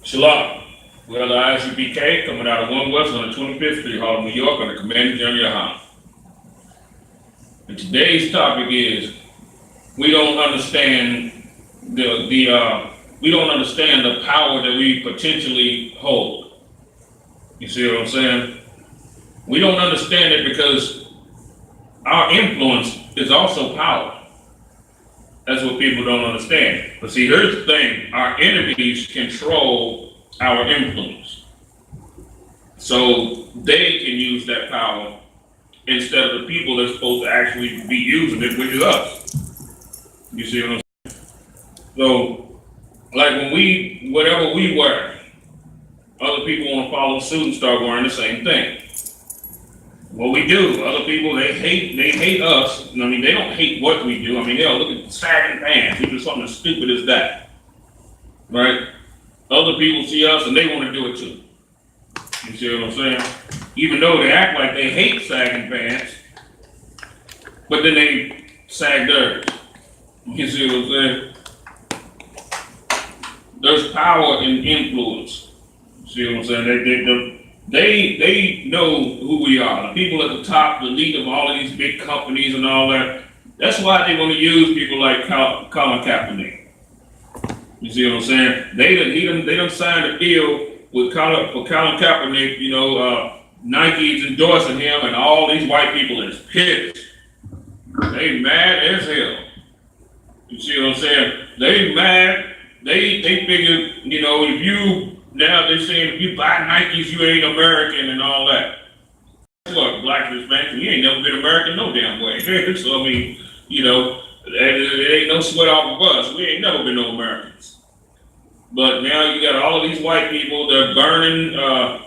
Shalom. Well, ISUBK coming out of 1 West on the 25th Street, Harlem, New York, on the command of your house. And today's topic is we don't understand we don't understand the power that we potentially hold. You see what I'm saying? We don't understand it because our influence is also power. That's what people don't understand. But see, here's the thing: our enemies control our influence, so they can use that power instead of the people that's supposed to actually be using it, which is us. You see what I'm saying? So, like when whatever we wear, other people want to follow suit and start wearing the same thing. What we do, other people, they hate us. I mean, they don't hate what we do. I mean, they'll look at sagging pants. We do something as stupid as that, right? Other people see us and they want to do it too. You see what I'm saying? Even though they act like they hate sagging pants, but then they sag theirs. You see what I'm saying? There's power in influence. You see what I'm saying? They know who we are. The people at the top, the lead of all of these big companies and all that. That's why they want to use people like Colin Kaepernick. You see what I'm saying? They done signed a deal with Colin Kaepernick. You know, Nike's endorsing him, and all these white people is pissed. They mad as hell. You see what I'm saying? They mad. They figure, you know, now they're saying if you buy Nikes, you ain't American and all that. What, black and Hispanic, you ain't never been American no damn way. So I mean, you know, it ain't no sweat off of us. We ain't never been no Americans. But now you got all of these white people, they're burning, I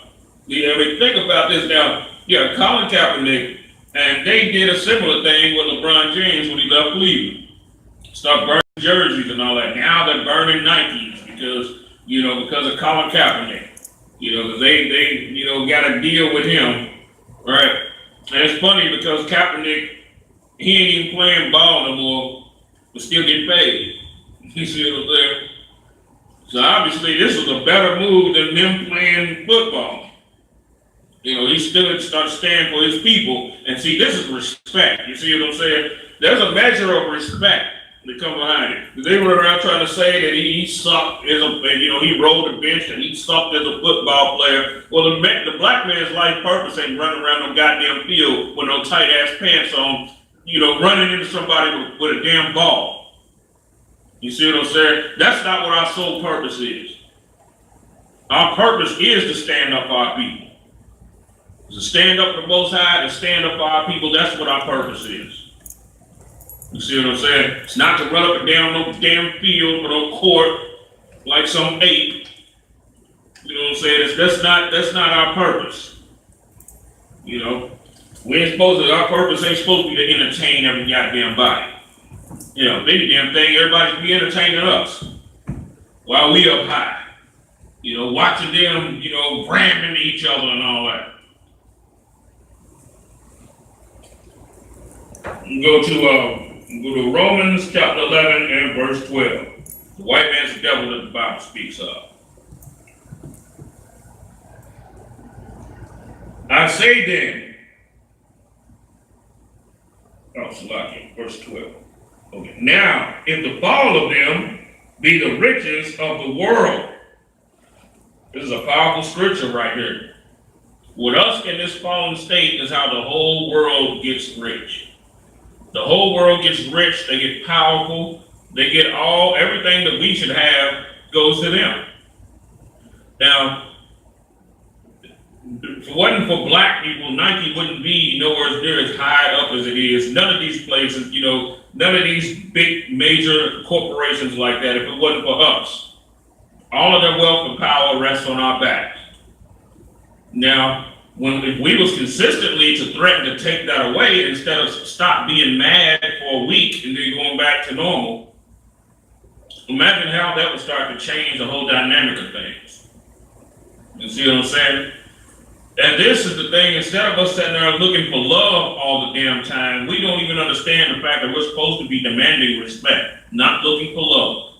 mean, think about this now. Yeah, Colin Kaepernick, and they did a similar thing with LeBron James when he left Cleveland. Start burning jerseys and all that. Now they're burning Nikes because of Colin Kaepernick. You know, because they got a deal with him, right? And it's funny because Kaepernick, he ain't even playing ball no more, but still getting paid. You see what I'm saying? So obviously this was a better move than them playing football. You know, he started standing for his people. And see, this is respect. You see what I'm saying? There's a measure of respect that come behind it. They were around trying to say that he sucked he rode the bench and he sucked as a football player. Well, the black man's life purpose ain't running around no goddamn field with no tight ass pants on, running into somebody with a damn ball. You see what I'm saying? That's not what our sole purpose is. Our purpose is to stand up for our people. To stand up for the Most High, to stand up for our people, that's what our purpose is. You see what I'm saying? It's not to run up and down no damn field or no court like some ape. You know what I'm saying? That's not our purpose. You know? Our purpose ain't supposed to be to entertain every goddamn body. You know, any damn thing, everybody should be entertaining us while we up high. You know, watching them, ram into each other and all that. Go to Romans chapter 11 and verse 12. The white man's the devil that the Bible speaks of. I say then, Salaki, verse 12. Okay. Now, if the fall of them be the riches of the world, this is a powerful scripture right here. With us in this fallen state is how the whole world gets rich. The whole world gets rich, they get powerful, they get everything that we should have goes to them. Now, if it wasn't for black people, Nike wouldn't be nowhere near as high up as it is. None of these places, none of these big major corporations like that, if it wasn't for us. All of their wealth and power rests on our backs. Now, if we was consistently to threaten to take that away instead of stop being mad for a week and then going back to normal, imagine how that would start to change the whole dynamic of things. You see what I'm saying? And this is the thing, instead of us sitting there looking for love all the damn time, we don't even understand the fact that we're supposed to be demanding respect, not looking for love.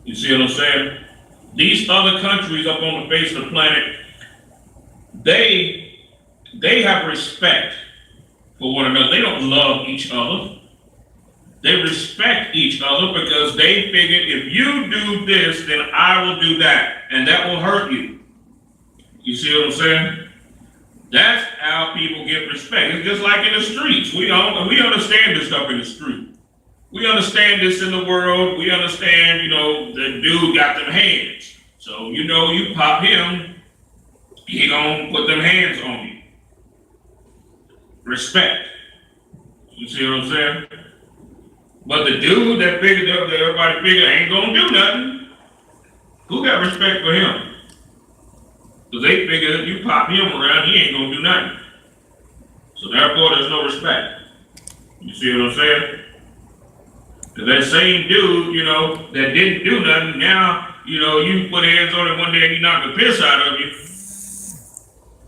You see what I'm saying? These other countries up on the face of the planet, they have respect for one another. They don't love each other. They respect each other because they figure if you do this, then I will do that, and that will hurt you. You see what I'm saying? That's how people get respect. It's just like in the streets. We understand this stuff in the street. We understand this in the world. We understand, the dude got them hands. So, you pop him, he gonna put them hands on you. Respect. You see what I'm saying? But the dude that everybody figure ain't gonna do nothing, who got respect for him? Because they figure if you pop him around, he ain't gonna do nothing. So therefore, there's no respect. You see what I'm saying? Because that same dude, that didn't do nothing, now, you put hands on him one day and he knocked the piss out of you.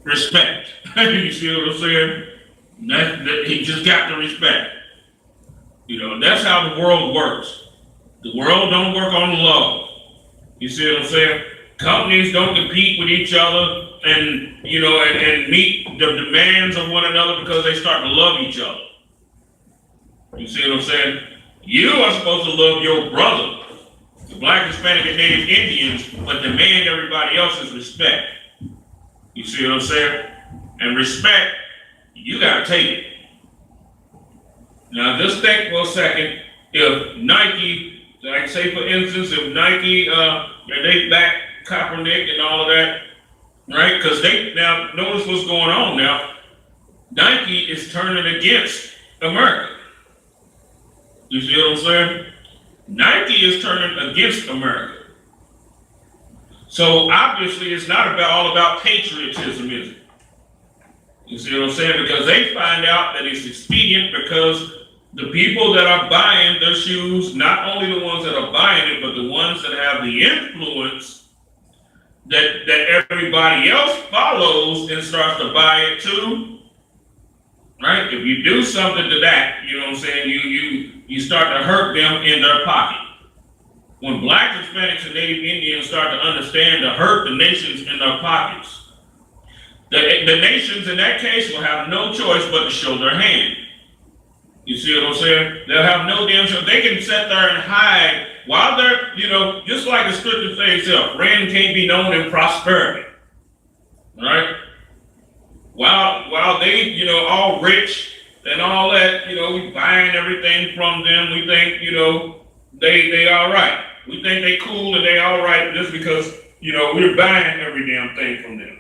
Respect. You see what I'm saying? That he just got the respect. That's how the world works. The world don't work on love. You see what I'm saying? Companies don't compete with each other and meet the demands of one another because they start to love each other. You see what I'm saying? You are supposed to love your brother, the Black, Hispanic, and Native Indians, but demand everybody else's respect. You see what I'm saying? And respect, you gotta take it. Now just think for a second, if Nike, like say for instance, if Nike, they back Kaepernick and all of that, right? Because now notice what's going on now. Nike is turning against America. You see what I'm saying? Nike is turning against America. So obviously it's not all about patriotism, is it? You see what I'm saying? Because they find out that it's expedient because the people that are buying their shoes, not only the ones that are buying it, but the ones that have the influence that everybody else follows and starts to buy it too, right? If you do something to that, you know what I'm saying, you start to hurt them in their pocket. When Blacks, Hispanics, and Native Indians start to understand to hurt the nations in their pockets, the nations in that case will have no choice but to show their hand. You see what I'm saying? They'll have no damn choice. They can sit there and hide while they're, just like the scripture says itself, rain can't be known in prosperity. Right? While they, all rich and all that, we buying everything from them. We think, they all right. We think they cool and they all right just because, we're buying every damn thing from them.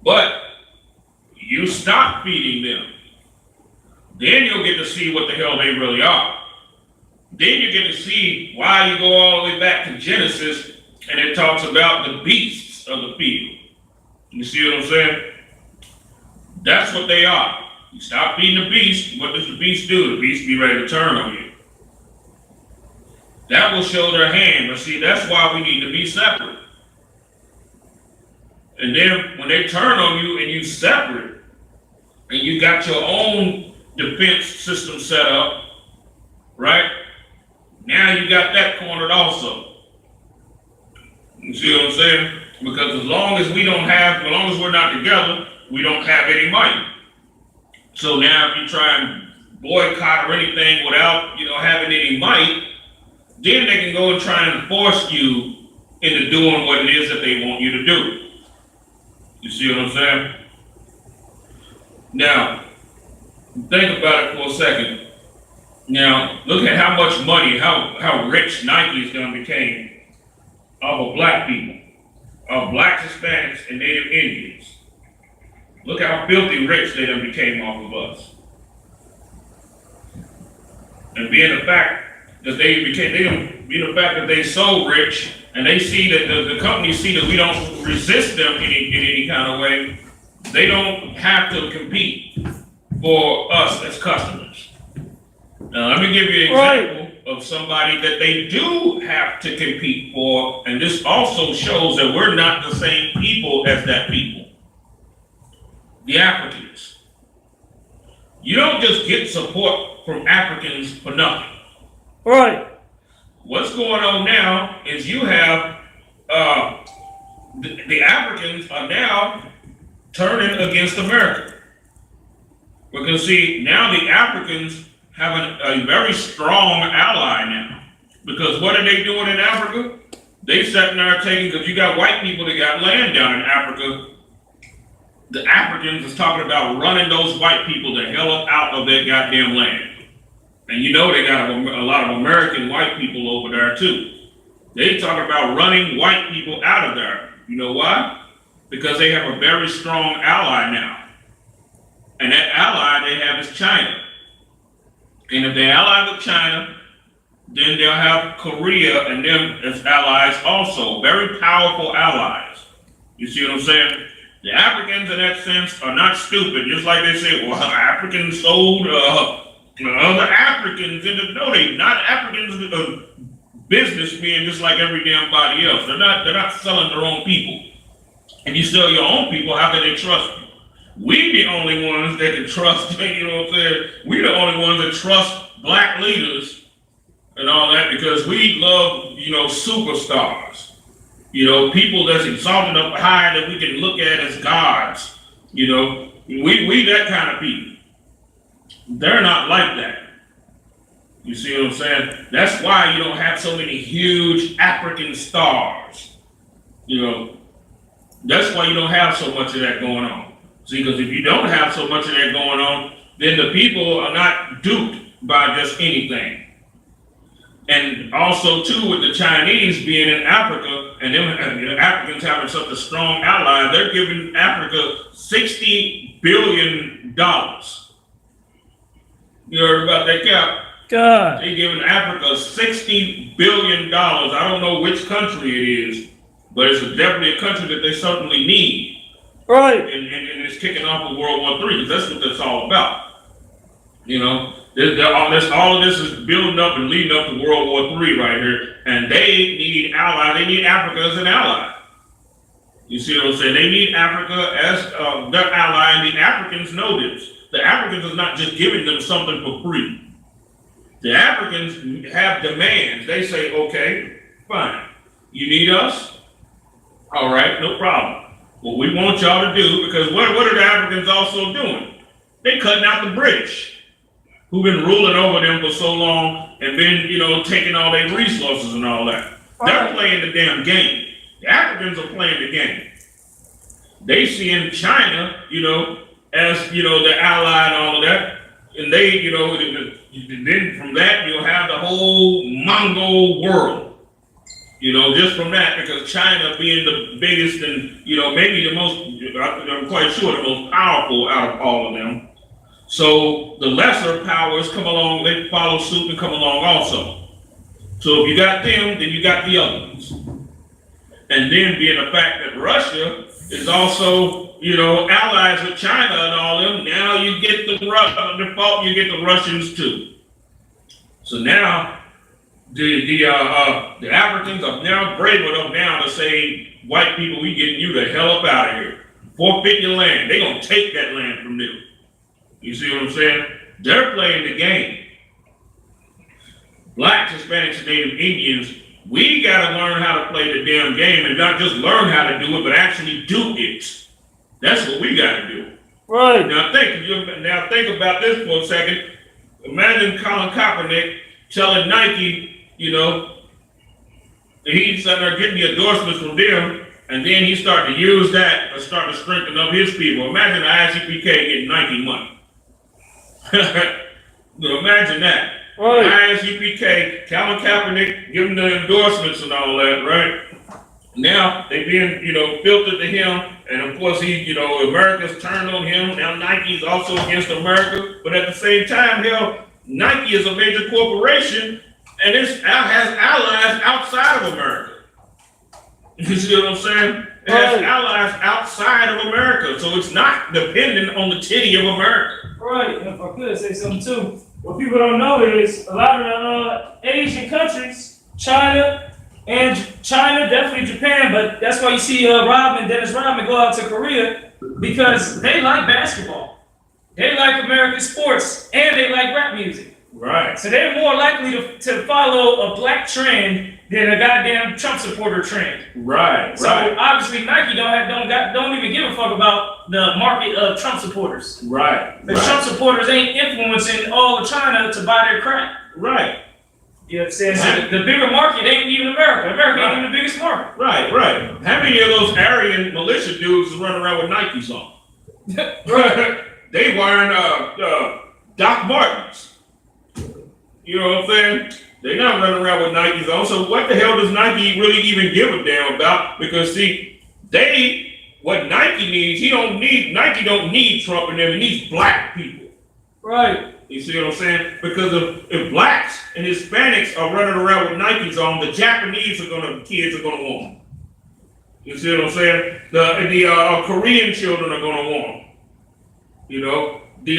But you stop feeding them. Then you'll get to see what the hell they really are. Then you get to see why you go all the way back to Genesis and it talks about the beasts of the field. You see what I'm saying? That's what they are. You stop feeding the beast, what does the beast do? The beast be ready to turn on you. That will show their hand, but see, that's why we need to be separate. And then when they turn on you and you separate, and you got your own defense system set up, right? Now you got that cornered also. You see what I'm saying? Because as long as we're not together, we don't have any money. So now if you try and boycott or anything without, having any might, then they can go and try and force you into doing what it is that they want you to do. You see what I'm saying? Now, think about it for a second. Now, look at how much money, how rich Nike's done became off of black people, of Blacks, Hispanics, and Native Indians. Look how filthy rich they done became off of us. And being the fact that they so rich, and they see that the companies see that we don't resist them in any kind of way, they don't have to compete for us as customers. Now, let me give you an example of somebody that they do have to compete for, and this also shows that we're not the same people as that people. The Africans. You don't just get support from Africans for nothing. Right. What's going on now is you have uh, the Africans are now turning against America. Because see, now the Africans have a very strong ally now. Because what are they doing in Africa? They sitting there taking, because you got white people that got land down in Africa. The Africans is talking about running those white people the hell up out of their goddamn land. And you know they got a lot of American white people over there too. They talking about running white people out of there. You know why? Because they have a very strong ally now. And that ally they have is China. And if they ally with China, then they'll have Korea and them as allies also. Very powerful allies. You see what I'm saying? The Africans in that sense are not stupid. Just like they say, well, Africans sold other Africans into, no, they not Africans, businessmen just like every damn body else. They're not selling their own people. And you sell your own people, how can they trust you? We the only ones that can trust, you know what I'm saying? We the only ones that trust black leaders and all that because we love, superstars. People that's exalted up high that we can look at as gods. We that kind of people. They're not like that. You see what I'm saying? That's why you don't have so many huge African stars. That's why you don't have so much of that going on. See, because if you don't have so much of that going on, then the people are not duped by just anything. And also, too, with the Chinese being in Africa, and them Africans having such a strong ally, they're giving Africa $60 billion. You heard about that, Cap? God. They're giving Africa $60 billion. I don't know which country it is, but it's definitely a country that they certainly need. Right. And it's kicking off with World War III, because that's what that's all about. All of this is building up and leading up to World War III right here, and they need allies. They need Africa as an ally. You see what I'm saying? They need Africa as their ally, and the Africans know this. The Africans is not just giving them something for free. The Africans have demands. They say, okay, fine. You need us? All right, no problem. What we want y'all to do, because what are the Africans also doing? They cutting out the British, who've been ruling over them for so long and been, taking all their resources and all that. They're playing the damn game. The Africans are playing the game. They see in China, as, their ally and all of that. And they, then from that, you'll have the whole Mongol world. Just from that, because China being the biggest and, maybe the most, I'm quite sure, the most powerful out of all of them. So the lesser powers come along, they follow suit and come along also. So if you got them, then you got the other ones. And then being the fact that Russia is also, allies with China and all them, now you get the default, you get the Russians too. So now, the Africans are now brave enough now to say, white people, we getting you the hell up out of here. Forfeit your land. They're going to take that land from them. You see what I'm saying? They're playing the game. Blacks, Hispanics, and Native Indians, we got to learn how to play the damn game and not just learn how to do it, but actually do it. That's what we got to do. Right. Now think about this for a second. Imagine Colin Kaepernick telling Nike, he's sitting there getting the endorsements from them, and then he started to use that and start to strengthen up his people. Imagine the ICPK getting Nike money. Imagine that. Right. ICPK, Colin Kaepernick giving the endorsements and all that, right? Now they being, filtered to him, and of course America's turned on him. Now Nike's also against America, but at the same time, Nike is a major corporation, and it has allies outside of America. You see what I'm saying? It has allies outside of America, so it's not dependent on the titty of America. Right, and if I could say something too, what people don't know is a lot of the Asian countries, China, definitely Japan, but that's why you see Dennis Rodman go out to Korea, because they like basketball. They like American sports, and they like rap music. Right. So they're more likely to follow a black trend than a goddamn Trump supporter trend. Right. So obviously Nike don't even give a fuck about the market of Trump supporters. Right. The Trump supporters ain't influencing all of China to buy their crap. Right. You understand? So the bigger market ain't even America. America ain't even the biggest market. Right. How many of those Aryan militia dudes is running around with Nikes on? Right. They wearing Doc Martens. You know what I'm saying? They're not running around with Nikes on. So what the hell does Nike really even give a damn about? Because see, what Nike needs, Nike don't need Trump and them, he needs black people. Right. You see what I'm saying? Because if blacks and Hispanics are running around with Nikes on, the Japanese kids are gonna want them. You see what I'm saying? The Korean children are gonna want them. You know, the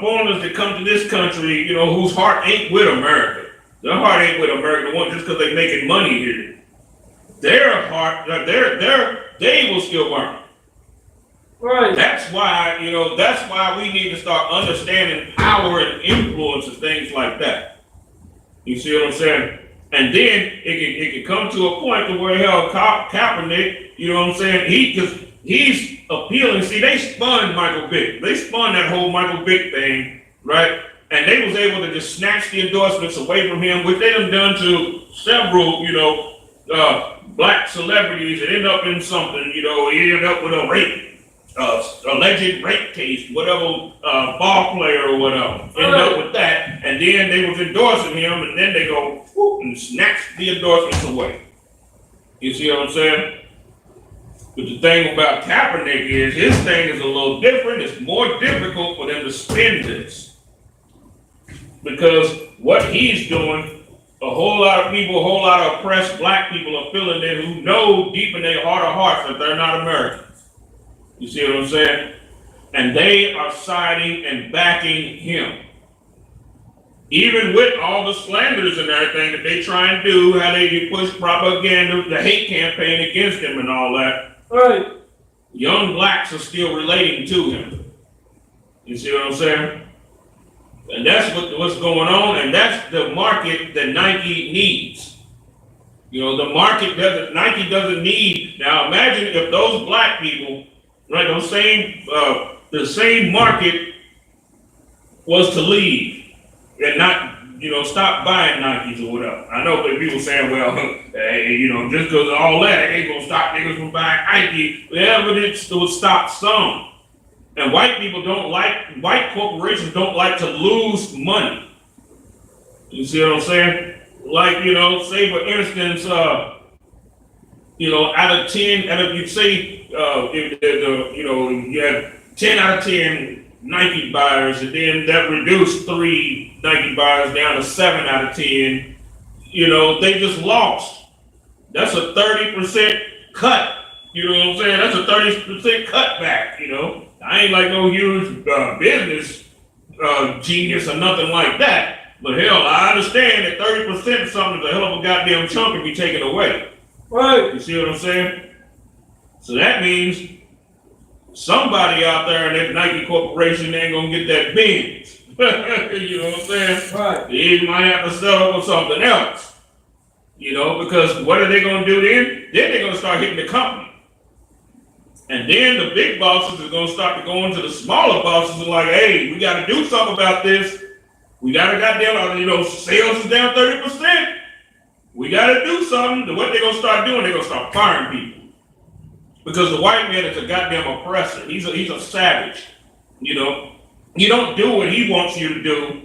foreigners that come to this country, you know, whose heart ain't with America. Their heart ain't with America just because they're making money here. Their heart, they will still burn. Right. That's why we need to start understanding power and influence and things like that. You see what I'm saying? And then it can come to a point to where Kaepernick, you know what I'm saying? He's appealing. See, they spun Michael Vick. They spun that whole Michael Vick thing, right? And they was able to just snatch the endorsements away from him, which they done to several, you know, black celebrities that end up in something, you know, he ended up with a alleged rape case, whatever, ball player or whatever, end up with that, and then they was endorsing him, and then they go whoop, and snatch the endorsements away. You see what I'm saying? But the thing about Kaepernick is his thing is a little different. It's more difficult for them to spin this. Because what he's doing, a whole lot of oppressed black people are feeling that who know deep in their heart of hearts that they're not Americans. You see what I'm saying? And they are siding and backing him. Even with all the slanders and everything that they try and do, how they push propaganda, the hate campaign against him and all that. Right. Young blacks are still relating to him. You see what I'm saying? And that's what's going on, and that's the market that Nike needs. You know, Nike doesn't need. Now imagine if those black people, right, the same market was to leave and not, you know, stop buying Nikes or whatever. I know that people saying, well, hey, you know, just because of all that, it ain't gonna stop niggas from buying Nike. Yeah, but it will stop some. And white corporations don't like to lose money. You see what I'm saying? Like, you know, say for instance, you know, out of 10, and if you say, you have 10 out of 10 Nike buyers, and then that reduced 3 Nike buyers down to 7 out of 10, you know, they just lost. That's a 30% cut. You know what I'm saying? That's a 30% cutback, you know. I ain't like no huge business genius or nothing like that. But hell, I understand that 30% of something is a hell of a goddamn chunk to be taken away. Right. You see what I'm saying? So that means somebody out there in that Nike corporation ain't gonna get that Benz. You know what I'm saying? Right. They might have to settle for something else. You know, because what are they gonna do then? Then they're gonna start hitting the company. And then the big bosses are going to start to go into the smaller bosses and like, hey, we got to do something about this. We got to goddamn, you know, sales is down 30%. We got to do something. What they're going to start doing, they're going to start firing people. Because the white man is a goddamn oppressor. He's a savage. You know, you don't do what he wants you to do.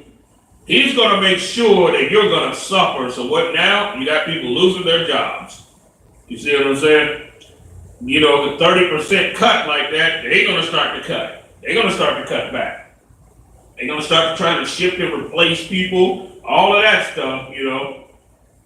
He's going to make sure that you're going to suffer. So what now? You got people losing their jobs. You see what I'm saying? You know, the 30% cut like that, they're going to start to cut. They're going to start to cut back. They're going to start to try to shift and replace people, all of that stuff, you know.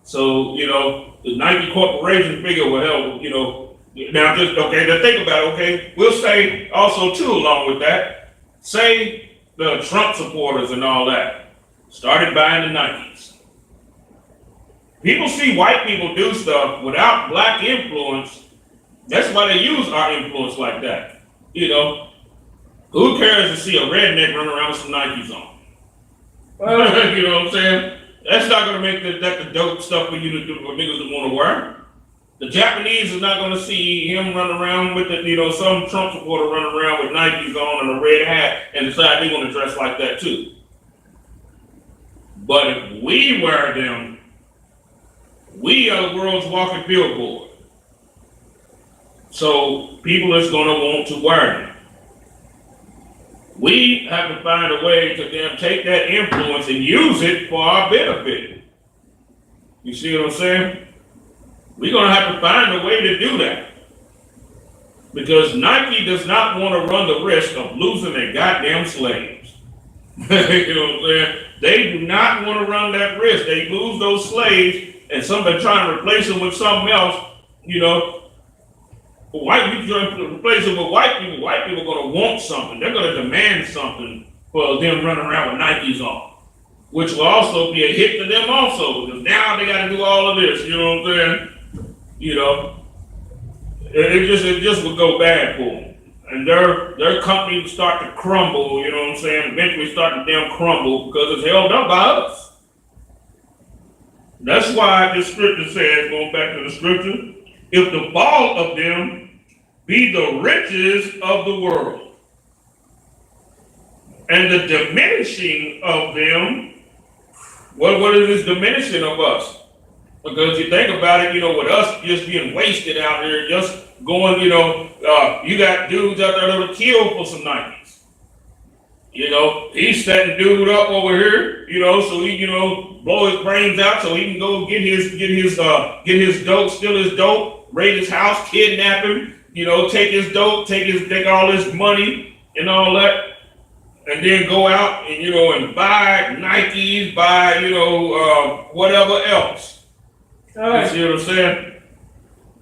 So, you know, the Nike Corporation figure, well, hell, you know, now just, okay, now think about it, okay. We'll say also, too, along with that, say the Trump supporters and all that started buying the Nikes. People see white people do stuff without black influence. That's why they use our influence like that. You know, who cares to see a redneck run around with some Nikes on? You know what I'm saying? That's not gonna make that the dope stuff for you to do for niggas to want to wear. The Japanese is not gonna see him run around with some Trump supporter running around with Nikes on and a red hat and decide they want to dress like that too. But if we wear them, we are the world's walking billboard. So people is gonna want to wear them. We have to find a way to then take that influence and use it for our benefit. You see what I'm saying? We're going to have to find a way to do that. Because Nike does not want to run the risk of losing their goddamn slaves. You know what I'm saying? They do not want to run that risk. They lose those slaves and somebody trying to replace them with something else, white people trying to replace it with white people are going to want something. They're going to demand something for them running around with Nikes on, which will also be a hit to them also, because now they got to do all of this, you know what I'm saying? It just would go bad for them. And their company would start to crumble, you know what I'm saying? Eventually start to damn crumble because it's held up by us. That's why the scripture says, going back to the scripture, if the fall of them be the riches of the world, and the diminishing of them, what is this diminishing of us? Because you think about it, with us just being wasted out here, just going, you got dudes out there that'll kill for some Nikes. He's setting dude up over here, so he, blow his brains out so he can go get his dope, steal his dope, raid his house, kidnap him, take his dope, take all his money and all that, and then go out and, and buy Nikes, buy, whatever else. All right. You see what I'm saying?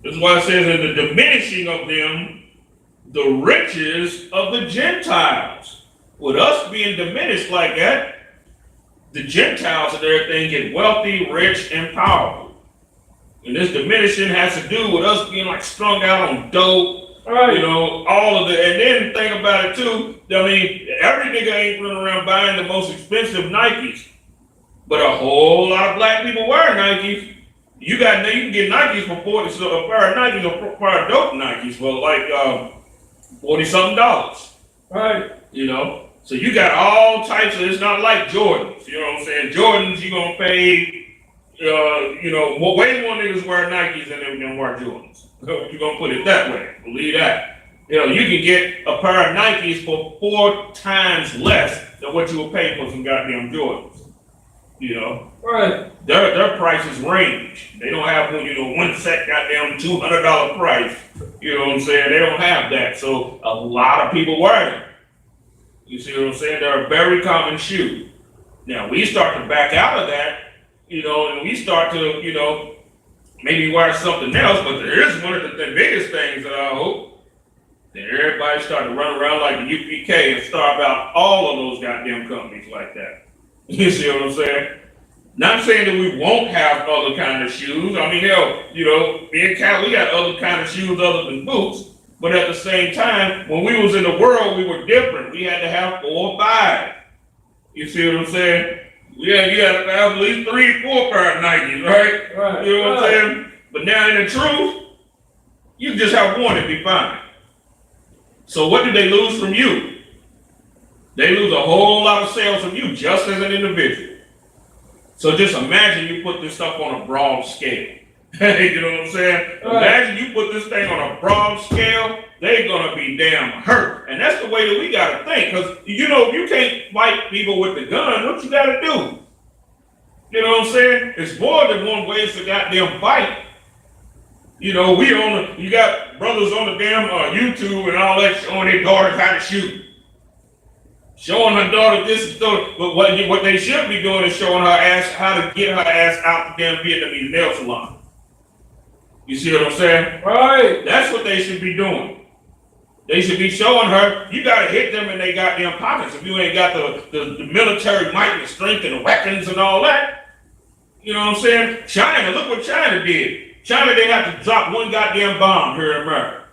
That's why it says in the diminishing of them, the riches of the Gentiles. With us being diminished like that, the Gentiles and everything get wealthy, rich, and powerful. And this diminishing has to do with us being like strung out on dope, right. All of it. And then think about it too. I mean, every nigga ain't running around buying the most expensive Nikes, but a whole lot of black people wear Nikes. You can get Nikes for $40, so a pair of Nikes, a pair of dope Nikes for like $40-something. Right. So you got all types of, it's not like Jordans, you know what I'm saying? Jordans, you're gonna pay, way more niggas wear Nikes than they gonna wear Jordans. You're gonna put it that way, believe that. You can get a pair of Nikes for 4 times less than what you will pay for some goddamn Jordans. Right. Their prices range. They don't have one set goddamn $200 price. You know what I'm saying? They don't have that. So a lot of people wear them. You see what I'm saying? They're a very common shoe. Now we start to back out of that, and we start to, maybe wear something else, but there is one of the biggest things that I hope that everybody start to run around like the UPK and starve out all of those goddamn companies like that. You see what I'm saying? Not saying that we won't have other kind of shoes. I mean, hell, me and Cal, we got other kind of shoes other than boots. But at the same time, when we was in the world, we were different. We had to have 4 or 5. You see what I'm saying? Yeah, you had to have at least 3 or 4 pair of Nikes, right? Right. You know what I'm saying? But now in the truth, you just have one and be fine. So what did they lose from you? They lose a whole lot of sales from you just as an individual. So just imagine you put this stuff on a broad scale. You know what I'm saying? Right. Imagine you put this thing on a broad scale, they're gonna be damn hurt. And that's the way that we gotta think. Because if you can't fight people with the gun, what you gotta do? You know what I'm saying? It's more than one way to goddamn fight. You got brothers on the damn YouTube and all that showing their daughters how to shoot. Showing her daughter this story, but what they should be doing is showing her ass how to get her ass out the damn Vietnamese nail salon. You see what I'm saying? Right. That's what they should be doing. They should be showing her, you gotta hit them in their goddamn pockets if you ain't got the military might and strength and the weapons and all that. You know what I'm saying? China, look what China did. China didn't have to drop one goddamn bomb here in America.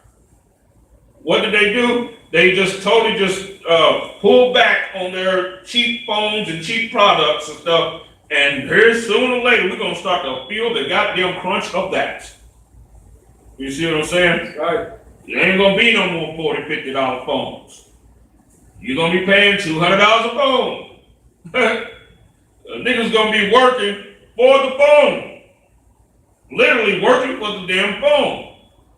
What did they do? they just totally just pull back on their cheap phones and cheap products and stuff. And here sooner or later, we're gonna start to feel the goddamn crunch of that. You see what I'm saying? Right. There ain't gonna be no more $40, $50 phones. You're gonna be paying $200 a phone. A nigga's gonna be working for the phone. Literally working for the damn phone.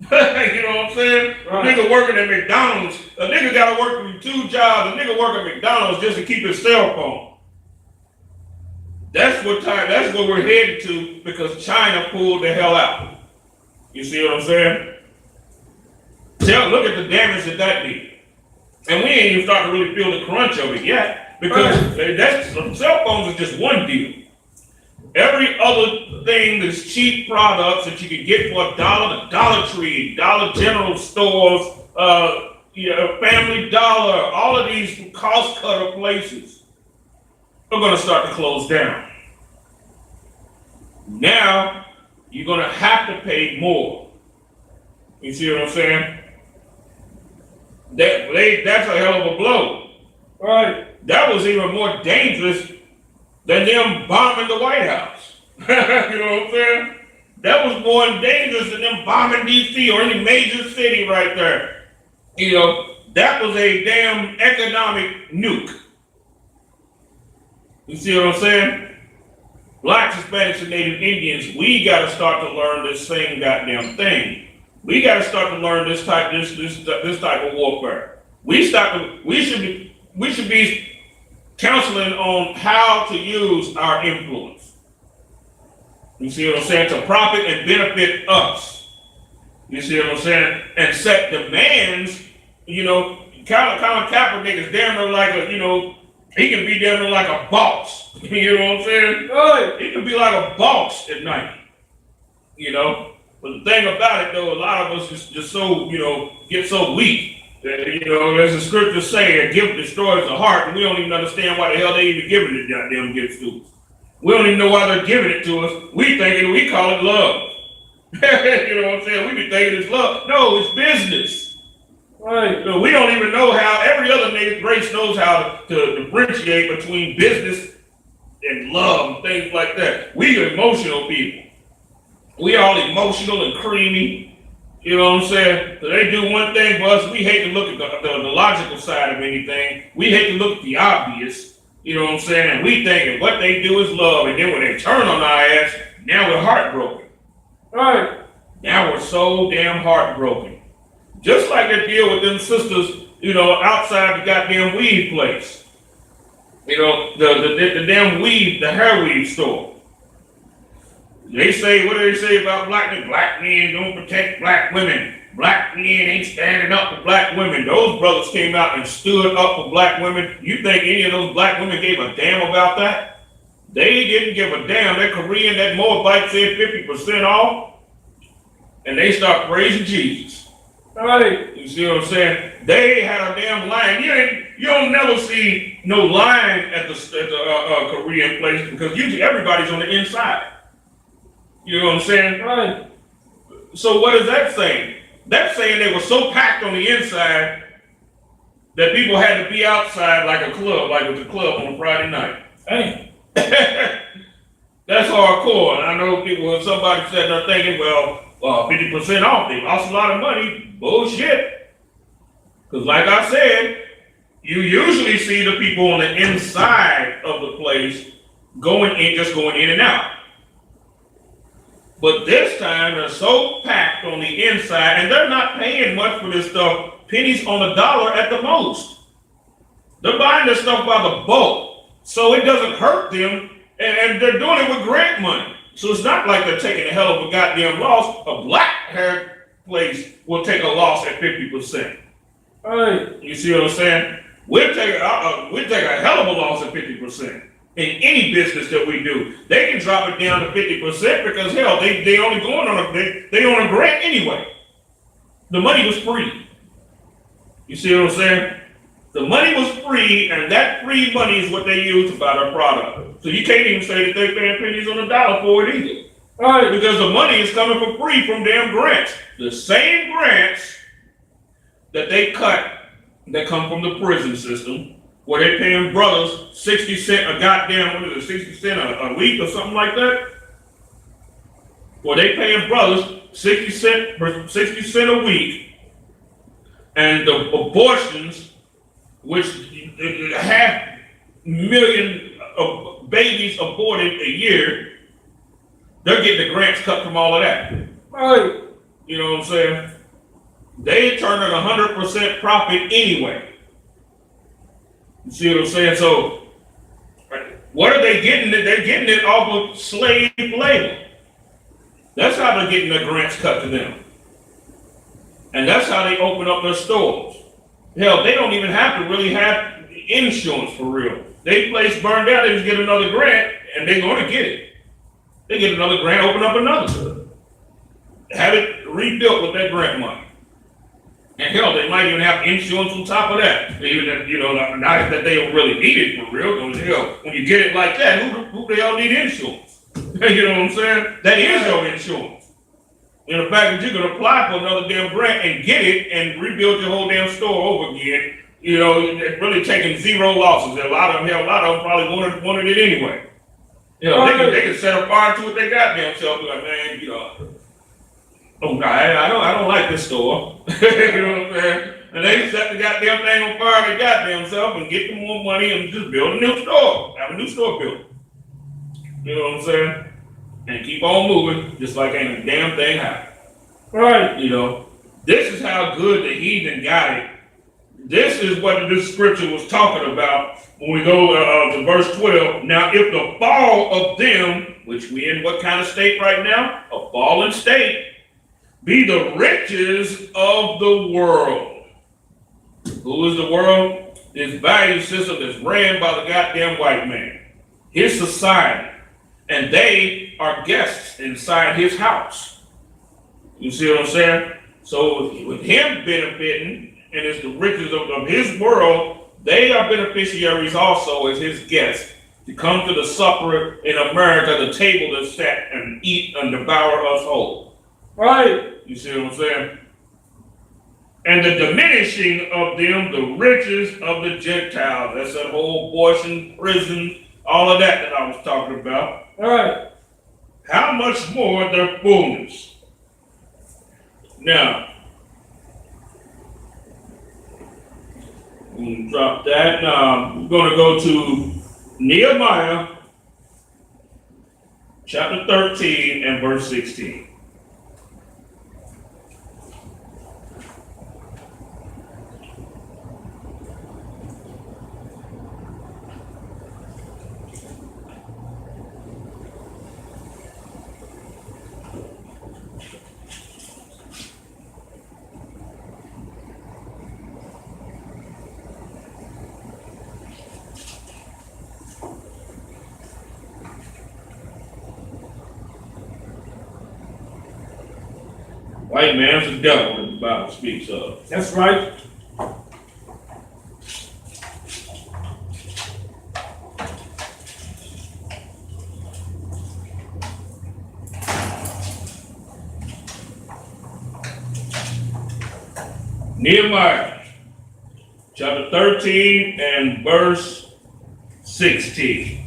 You know what I'm saying? Right. A nigga working at McDonald's. A nigga gotta work with 2 jobs. A nigga work at McDonald's just to keep his cell phone. That's what we're headed to because China pulled the hell out. You see what I'm saying? Look at the damage that did. And we ain't even starting to really feel the crunch of it yet because cell phones is just one deal. Every other thing that's cheap products that you can get for $1, the Dollar Tree, Dollar General stores, Family Dollar, all of these cost cutter places are going to start to close down. Now, you're going to have to pay more. You see what I'm saying? That's a hell of a blow. Right. That was even more dangerous than them bombing the White House. You know what I'm saying? That was more dangerous than them bombing D.C. or any major city right there. You know, that was a damn economic nuke. You see what I'm saying? Blacks, Hispanics, and Native Indians, we got to start to learn this same goddamn thing. We got to start to learn this type of warfare. We should be counseling on how to use our influence. You see what I'm saying? To profit and benefit us. You see what I'm saying? And set demands. You know, Colin Kaepernick is damn near like he can be damn near like a boss. You know what I'm saying? Right. He can be like a boss at night. You know? But the thing about it though, a lot of us just so, get so weak. As the scriptures say, a gift destroys the heart, and we don't even understand why the hell they even giving the goddamn gifts to us. We don't even know why they're giving it to us. We call it love. You know what I'm saying? We be thinking it's love. No, it's business. Right. So we don't even know how, every other race knows how to differentiate between business and love and things like that. We are emotional people. We all emotional and creamy. You know what I'm saying? So they do one thing for us. We hate to look at the logical side of anything. We hate to look at the obvious. You know what I'm saying? And we think what they do is love. And then when they turn on our ass, now we're heartbroken. Right. Now we're so damn heartbroken. Just like they deal with them sisters, outside the goddamn weave place. The damn weave, the hair weave store. They say, what do they say about black men? Black men don't protect black women. Black men ain't standing up for black women. Those brothers came out and stood up for black women. You think any of those black women gave a damn about that? They didn't give a damn. That Korean, that Moabite said 50% off. And they start praising Jesus. Right. You see what I'm saying? They had a damn line. You don't never see no line at the Korean place because usually everybody's on the inside. You know what I'm saying? Right. So what is that saying? That's saying they were so packed on the inside that people had to be outside like a club, like it was a club on a Friday night. Hey. That's hardcore. And I know people, if somebody said they're thinking, 50% off, they lost a lot of money. Bullshit. Because like I said, you usually see the people on the inside of the place going in and out. But this time, they're so packed on the inside, and they're not paying much for this stuff, pennies on the dollar at the most. They're buying this stuff by the bulk, so it doesn't hurt them, and they're doing it with grant money. So it's not like they're taking a hell of a goddamn loss. A black hair place will take a loss at 50%. Right. You see what I'm saying? We'll take a hell of a loss at 50%. In any business that we do, they can drop it down to 50% because hell, they only going on they on a grant anyway. The money was free. You see what I'm saying? The money was free, and that free money is what they use to buy their product. So you can't even say that they're paying pennies on the dollar for it either. Right. Because the money is coming for free from damn grants. The same grants that they cut that come from the prison system, where they paying brothers 60 cents a goddamn, what is it, 60 cents a week or something like that? Where they paying brothers 60 cents a week, and the abortions, which 500,000 of babies aborted a year, they're getting the grants cut from all of that. Right. You know what I'm saying? They turn it 100% profit anyway. You see what I'm saying? So, what are they getting? They're getting it off of slave labor. That's how they're getting their grants cut to them. And that's how they open up their stores. Hell, they don't even have to really have insurance for real. They place burned down, they just get another grant, and they're going to get it. They get another grant, open up another. Have it rebuilt with that grant money. And hell, they might even have insurance on top of that. Even if, not that they don't really need it for real, because hell, when you get it like that, who the hell need insurance? You know what I'm saying? That is your insurance. And the fact that you can apply for another damn grant and get it and rebuild your whole damn store over again, it's really taking zero losses. A lot of them probably wanted it anyway. They can set a fire to it they goddamn self, like, man, oh no, I don't like this store. You know what I'm saying? And they set the goddamn thing on fire their goddamn self and get them more money and just build a new store. Have a new store built. You know what I'm saying? And keep on moving, just like ain't a damn thing happened. Right. This is how good the heathen got it. This is what this scripture was talking about when we go to verse 12. Now, if the fall of them, which we in what kind of state right now? A fallen state, be the riches of the world. Who is the world? This value system that's ran by the goddamn white man. His society. And they are guests inside his house. You see what I'm saying? So with him benefiting, and it's the riches of his world, they are beneficiaries also as his guests to come to the supper in America, the table to set and eat and devour us whole. Right. You see what I'm saying? And the diminishing of them, the riches of the Gentiles. That's that whole abortion, prison, all of that I was talking about. All right. How much more their fullness? Now, we'll drop that. Now, we're going to go to Nehemiah chapter 13 and verse 16. White man's the devil that the Bible speaks of. That's right. Nehemiah chapter 13 and verse 16.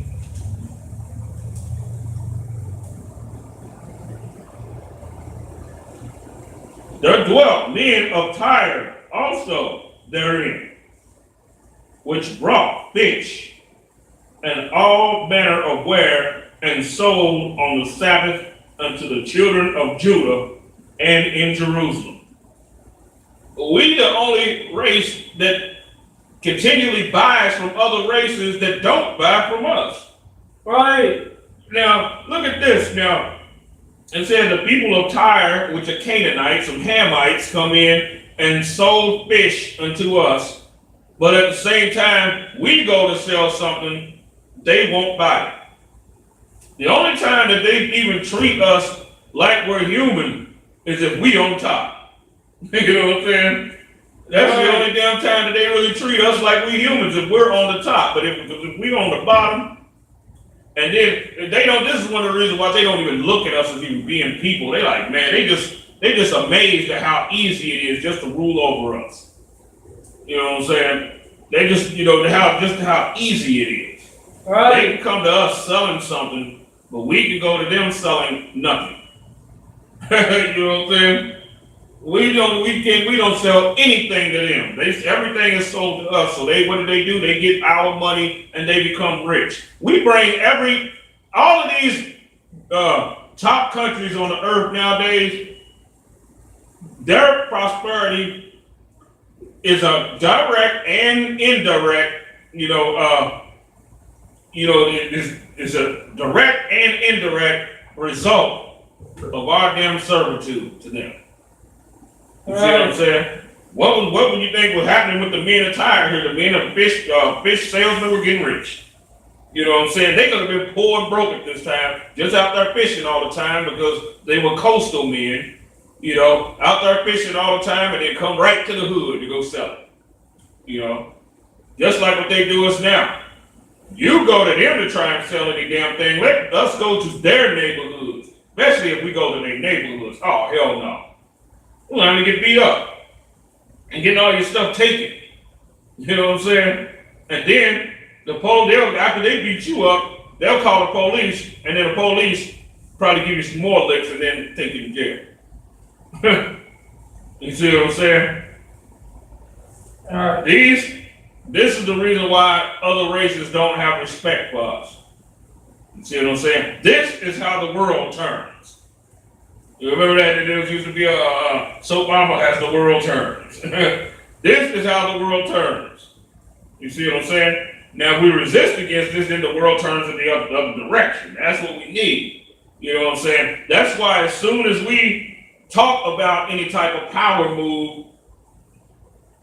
There dwelt men of Tyre also therein, which brought fish and all manner of ware, and sold on the Sabbath unto the children of Judah and in Jerusalem. We the only race that continually buys from other races that don't buy from us. Right. Now, look at this. Now, it said the people of Tyre, which are Canaanites, some Hamites, come in and sold fish unto us. But at the same time, we go to sell something, they won't buy it. The only time that they even treat us like we're human is if we on top. You know what I'm saying? That's the only damn time that they really treat us like we humans, if we're on the top. But if we're on the bottom, and then they don't, this is one of the reasons why they don't even look at us as even being people. They like, man, they just amazed at how easy it is just to rule over us. You know what I'm saying? They just, how easy it is. Right. They can come to us selling something, but we can go to them selling nothing. You know what I'm saying? We don't sell anything to them. Everything is sold to us. So what do? They get our money and they become rich. We bring all of these top countries on the earth nowadays. Their prosperity is a direct and indirect. It's a direct and indirect result of our damn servitude to them. You see what I'm saying? What would you think was happening with the men of Tyre here? The men of fish salesmen were getting rich. You know what I'm saying? They could have been poor and broke at this time, just out there fishing all the time because they were coastal men, out there fishing all the time and then come right to the hood to go sell it. Just like what they do us now. You go to them to try and sell any damn thing. Let us go to their neighborhoods, especially if we go to their neighborhoods. Oh, hell no. We're going to get beat up and getting all your stuff taken. You know what I'm saying? And then after they beat you up, they'll call the police, and then the police probably give you some more licks and then take you to jail. You see what I'm saying? This is the reason why other races don't have respect for us. You see what I'm saying? This is how the world turns. You remember that there used to be a soap opera as the world turns. This is how the world turns. You see what I'm saying? Now, if we resist against this, then the world turns in the other direction. That's what we need. You know what I'm saying? That's why as soon as we talk about any type of power move,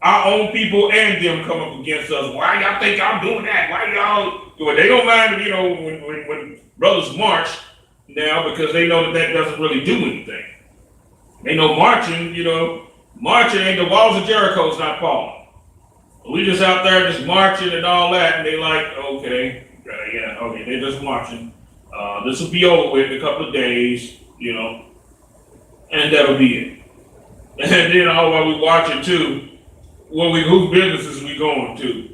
our own people and them come up against us. Why y'all think I'm doing that? Why y'all? Well, they don't mind, when brothers march now because they know that doesn't really do anything. They know marching ain't the walls of Jericho's not falling. We just out there just marching and all that, and they like, okay, they're just marching. This will be over with in a couple of days, and that'll be it. And then while we watching too, whose businesses we going to?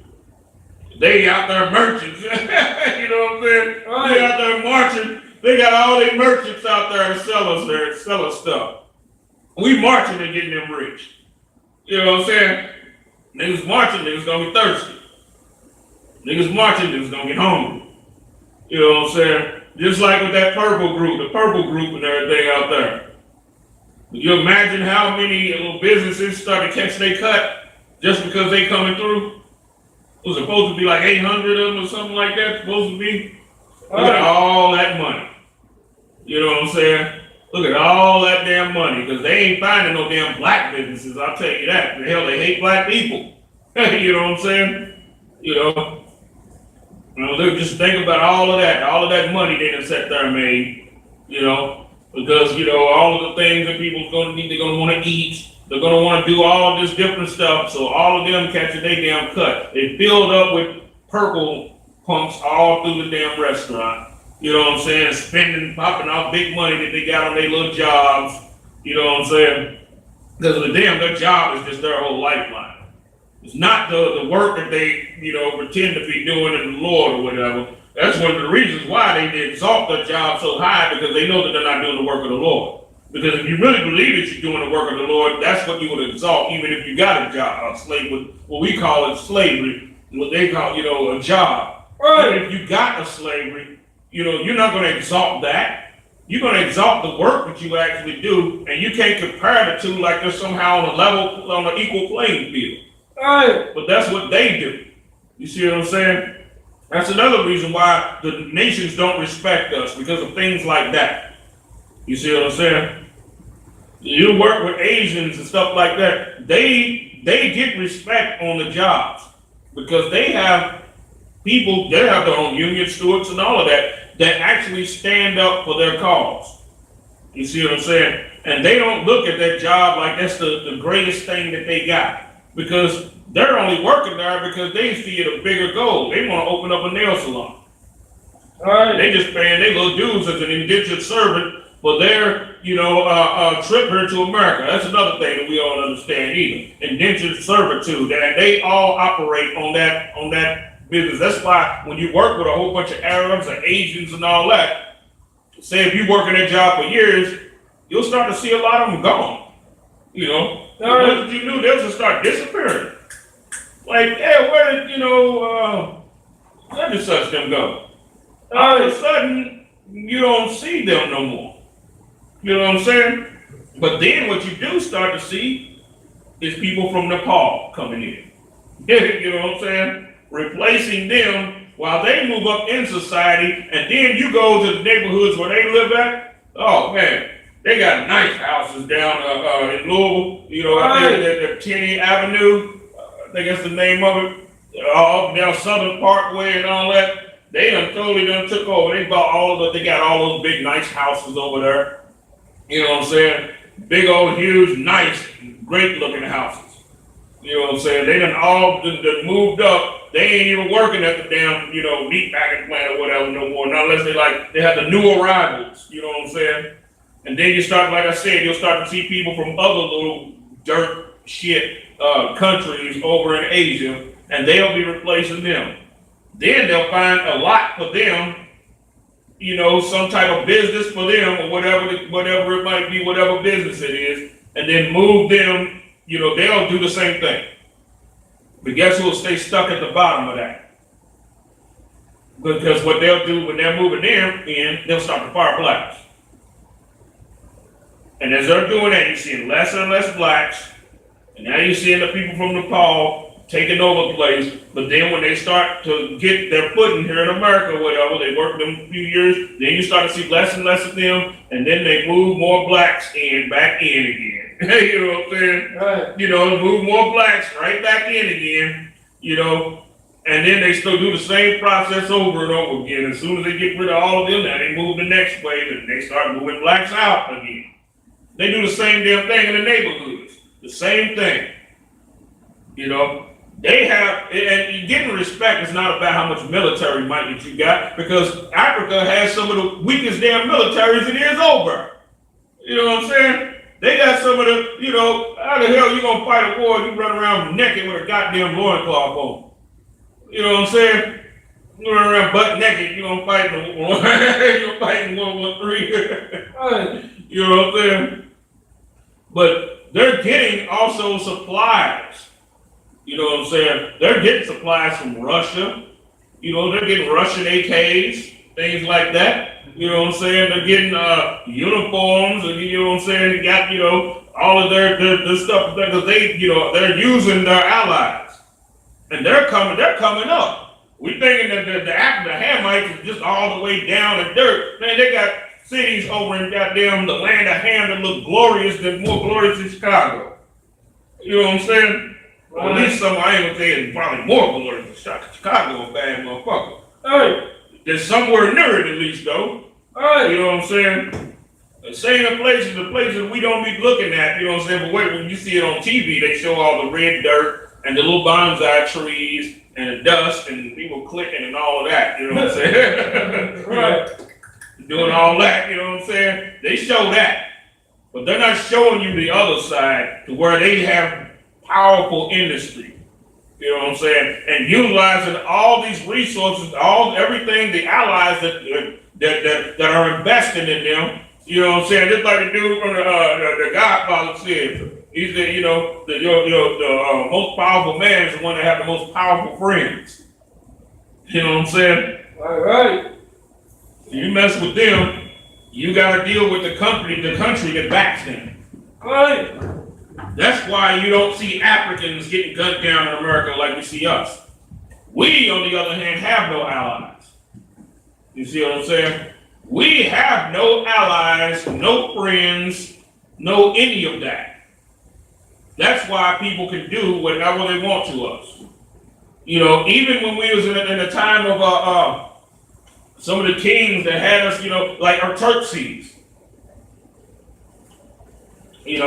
They out there merchants, you know what I'm saying? Right. They out there marching. They got all their merchants out there to sell us stuff. We marching and getting them rich. You know what I'm saying? Niggas marching, niggas gonna be thirsty. Niggas marching, niggas gonna get hungry. You know what I'm saying? Just like with that the purple group and everything out there. Can you imagine how many little businesses started catching their cut just because they coming through? It was supposed to be like 800 of them or something like that, supposed to be. Look at all that money. You know what I'm saying? Look at all that damn money, because they ain't finding no damn black businesses, I'll tell you that. The hell, they hate black people. You know what I'm saying? They just think about all of that money they done sat there and made, because, all of the things that people's they're gonna want to eat, they're gonna want to do all of this different stuff, so all of them catching their damn cut. They filled up with purple punks all through the damn restaurant. You know what I'm saying? Popping off big money that they got on their little jobs. You know what I'm saying? Because their job is just their whole lifeline. It's not the work that they, pretend to be doing in the Lord or whatever. That's one of the reasons why they exalt their job so high, because they know that they're not doing the work of the Lord. Because if you really believe that you're doing the work of the Lord, that's what you would exalt, even if you got a job, a slave, what we call it slavery, what they call, a job. Right. Even if you got a slavery, you're not going to exalt that. You're going to exalt the work that you actually do, and you can't compare the two like they're somehow on an equal playing field. Right. But that's what they do. You see what I'm saying? That's another reason why the nations don't respect us, because of things like that. You see what I'm saying? You work with Asians and stuff like that. They get respect on the jobs because they have people, they have their own union stewards and all of that actually stand up for their cause. You see what I'm saying? And they don't look at that job like that's the greatest thing that they got, because they're only working there because they see it a bigger goal. They want to open up a nail salon. All right. They just paying their little dues as an indentured servant for their, trip here to America. That's another thing that we don't understand either. Indentured servitude, and they all operate on that business. That's why when you work with a whole bunch of Arabs and Asians and all that, say if you work in that job for years, you'll start to see a lot of them gone. You know, the ones that you knew, they'll just start disappearing. Like, hey, where did where did such them go? All of a sudden, you don't see them no more. You know what I'm saying? But then what you do start to see is people from Nepal coming in. You know what I'm saying? Replacing them while they move up in society, and then you go to the neighborhoods where they live at. Oh man, they got nice houses down in Louisville. You know, out there at Tenney Avenue. I think that's the name of it. All down Southern Parkway and all that. They totally took over. They bought they got all those big nice houses over there. You know what I'm saying? Big old, huge, nice, great looking houses. You know what I'm saying? They all moved up. They ain't even working at the damn, meat packing plant or whatever no more. Not unless they have the new arrivals. You know what I'm saying? And then you start, like I said, you'll start to see people from other little dirt shit countries over in Asia, and they'll be replacing them. Then they'll find a lot for them, some type of business for them or whatever it might be, whatever business it is, and then move them, they'll do the same thing. But guess who will stay stuck at the bottom of that? Because what they'll do when they're moving them in, they'll start to fire blacks. And as they're doing that, you're seeing less and less blacks, and now you're seeing the people from Nepal taking over the place. But then when they start to get their footing here in America or whatever, they work them a few years, then you start to see less and less of them, and then they move more blacks back in again. You know what I'm saying? Right. Move more blacks right back in again, and then they still do the same process over and over again. As soon as they get rid of all of them, now they move the next wave and they start moving blacks out again. They do the same damn thing in the neighborhoods. The same thing. They have, and getting respect is not about how much military might that you got, because Africa has some of the weakest damn militaries it is over. You know what I'm saying? They got some of the, how the hell you gonna fight a war if you run around naked with a goddamn loincloth on? You know what I'm saying? You run around butt naked, you gonna fight in World War III. You know what I'm saying? But they're getting also supplies. You know what I'm saying? They're getting supplies from Russia. They're getting Russian AKs, things like that. You know what I'm saying? They're getting uniforms, and you know what I'm saying? They got, all of their stuff because they're using their allies. And they're coming up. We thinking that the Hamites is just all the way down in dirt. Man, they got cities over in goddamn the land of Ham that look more glorious than Chicago. You know what I'm saying? Well, at least I ain't gonna say it's probably more glorious than Chicago, a bad motherfucker. Hey. There's somewhere near it at least though. Hey. You know what I'm saying? The same places we don't be looking at, you know what I'm saying? But wait, when you see it on TV, they show all the red dirt and the little bonsai trees and the dust and people clicking and all of that, you know what I'm saying? Right. Doing all that, you know what I'm saying? They show that. But they're not showing you the other side to where they have powerful industry, you know what I'm saying, and utilizing all these resources, everything, the allies that are investing in them, you know what I'm saying, just like the dude from the Godfather said, he said, the most powerful man is the one that have the most powerful friends, you know what I'm saying? All right. You mess with them, you got to deal with the country that backs them. All right. That's why you don't see Africans getting gunned down in America like we see us. We, on the other hand, have no allies. You see what I'm saying? We have no allies, no friends, no any of that. That's why people can do whatever they want to us. Even when we was in the time of some of the kings that had us, like Artaxerxes. He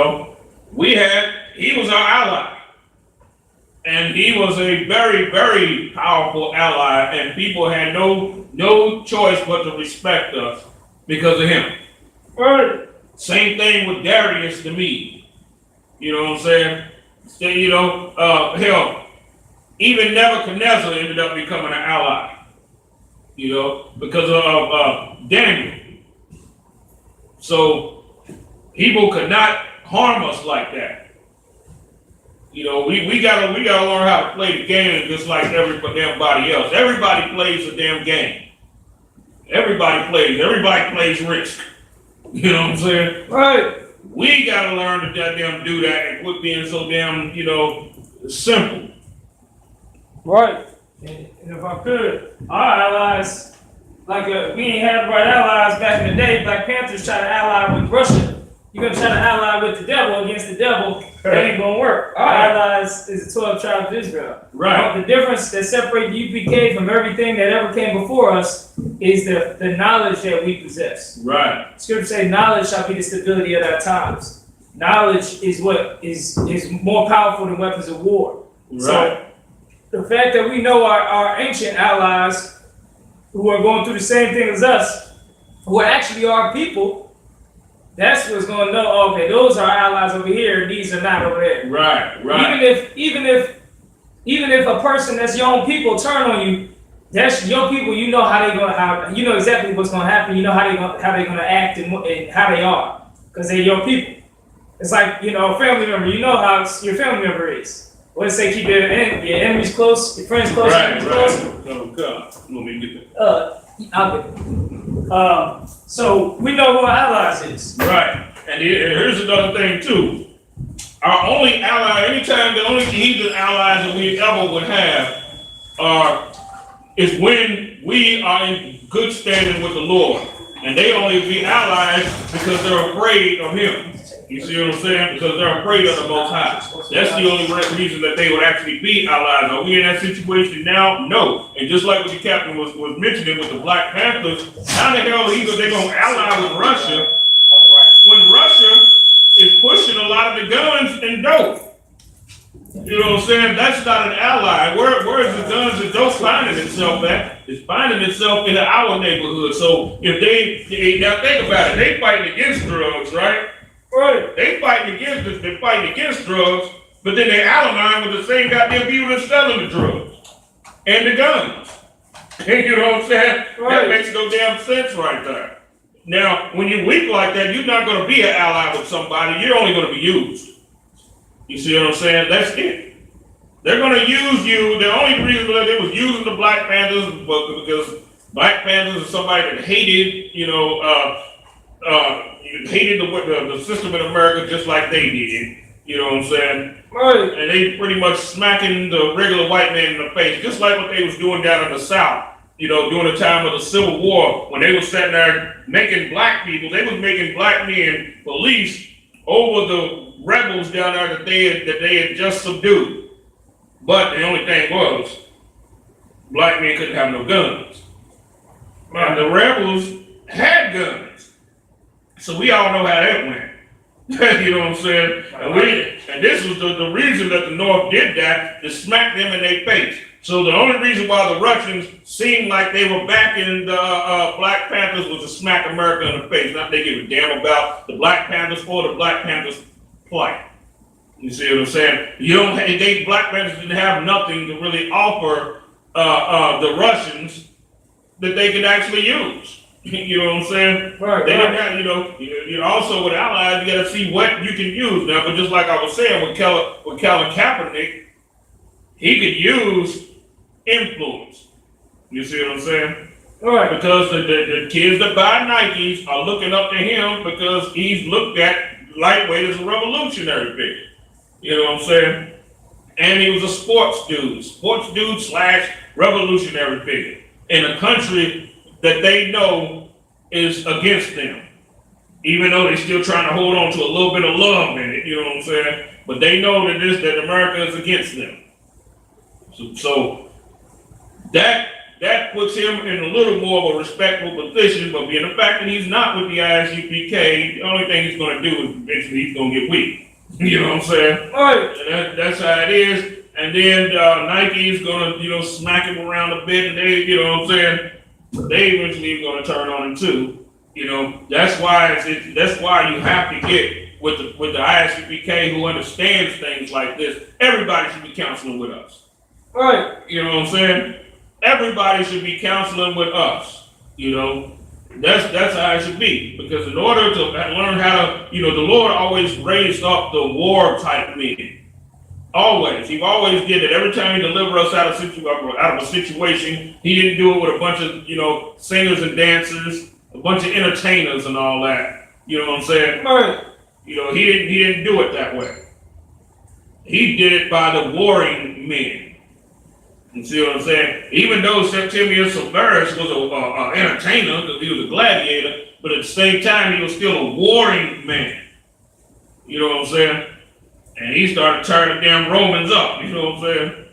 was our ally. And he was a very, very powerful ally, and people had no choice but to respect us because of him. Right. Same thing with Darius the Mede. You know what I'm saying? Hell, even Nebuchadnezzar ended up becoming an ally. Because of Daniel. So people could not harm us like that. We gotta learn how to play the game just like everybody else. Everybody plays the damn game. Everybody plays risk. You know what I'm saying? Right. We gotta learn to goddamn do that and quit being so damn, simple. Right. And if I could, our allies, we ain't had the right allies back in the day. Black Panthers try to ally with Russia. You're gonna try to ally with the devil against the devil. That ain't gonna work. Our allies is the 12 tribes of Israel. Right. The difference that separates UPK from everything that ever came before us is the knowledge that we possess. Right. Scripture says, knowledge shall be the stability of our times. Knowledge is what is more powerful than weapons of war. Right. So the fact that we know our ancient allies who are going through the same thing as us, who are actually our people, that's what's going to know, okay, those are our allies over here, these are not over there. Right. Even if a person that's your own people turn on you, that's your people, you know you know exactly what's going to happen, you know how they're going to act and how they are, because they're your people. It's like, a family member, you know how your family member is. What does it say? Keep your enemies close, your friends close, your enemies close. Oh, God. Let me get I'll get it. So we know who our allies is. Right. And here's another thing, too. Our only ally, the only heathen allies that we ever would have is when we are in good standing with the Lord. And they only be allies because they're afraid of Him. You see what I'm saying? Because they're afraid of the Most High. That's the only reason that they would actually be allies. Are we in that situation now? No. And just like what the captain was mentioning with the Black Panthers, how the hell are they going to ally with Russia when Russia is pushing a lot of the guns and dope? You know what I'm saying? That's not an ally. Where is the guns and dope finding itself at? It's finding itself in our neighborhood. So if now think about it, they fighting against drugs, right? Right. They fighting against drugs, but then they ally with the same goddamn people that's selling the drugs and the guns. You know what I'm saying? Right. That makes no damn sense right there. Now, when you're weak like that, you're not going to be an ally with somebody. You're only going to be used. You see what I'm saying? That's it. They're going to use you. The only reason that they was using the Black Panthers was because Black Panthers is somebody that hated, hated the system in America just like they did. You know what I'm saying? Right. And they pretty much smacking the regular white man in the face, just like what they was doing down in the South. During the time of the Civil War, when they was sitting there making black people, they was making black men police over the rebels down there that they had just subdued. But the only thing was, black men couldn't have no guns. And the rebels had guns. So we all know how that went. You know what I'm saying? And this was the reason that the North did that, to smack them in their face. So the only reason why the Russians seemed like they were backing the Black Panthers was to smack America in the face. Not they give a damn about the Black Panthers or the Black Panthers' plight. You see what I'm saying? Black Panthers didn't have nothing to really offer the Russians that they could actually use. You know what I'm saying? Right. They didn't have, you also with allies, you got to see what you can use now. But just like I was saying with Colin Kaepernick, he could use influence. You see what I'm saying? Right. Because the kids that buy Nikes are looking up to him because he's looked at lightweight as a revolutionary figure. You know what I'm saying? And he was a sports dude / revolutionary figure in a country that they know is against them. Even though they're still trying to hold on to a little bit of love in it, you know what I'm saying? But they know that America is against them. So that puts him in a little more of a respectable position, but being the fact that he's not with the ISUPK, the only thing he's going to do is eventually he's going to get weak. You know what I'm saying? All right. And that's how it is. And then Nike's going to, smack him around a bit, and they, you know what I'm saying? They eventually are going to turn on him too. You know, that's why that's why you have to get with the ISUPK who understands things like this. Everybody should be counseling with us. Right. You know what I'm saying? Everybody should be counseling with us. You know, that's how it should be. Because in order to learn how to, you know, the Lord always raised up the war type men. Always. He always did it. Every time he delivered us out of a situation, he didn't do it with a bunch of, you know, singers and dancers, a bunch of entertainers and all that. You know what I'm saying? Right. You know, he didn't do it that way. He did it by the warring men. You see what I'm saying? Even though Septimius Severus was an entertainer, because he was a gladiator, but at the same time, he was still a warring man. You know what I'm saying? And he started turning the damn Romans up, you know what I'm saying?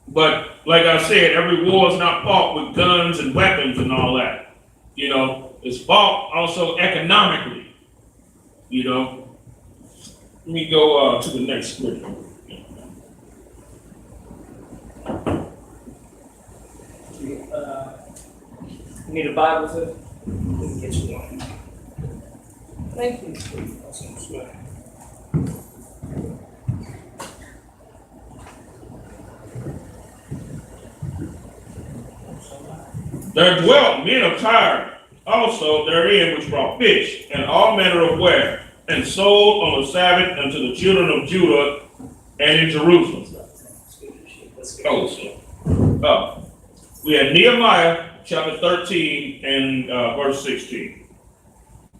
But like I said, every war is not fought with guns and weapons and all that. You know, it's fought also economically. You know, let me go to the next scripture. You need a Bible, sir? Let me get you one. Thank you. There dwelt men of Tyre also therein, which brought fish and all manner of ware, and sold on the Sabbath unto the children of Judah and in Jerusalem. We had Nehemiah chapter 13 and verse 16.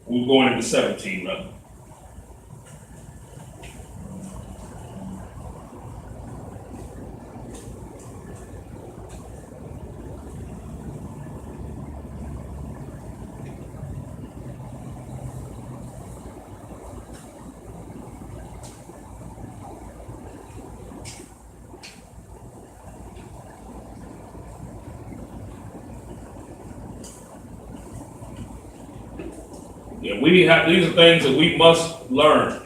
We're going into 17 rather. Yeah, these are things that we must learn.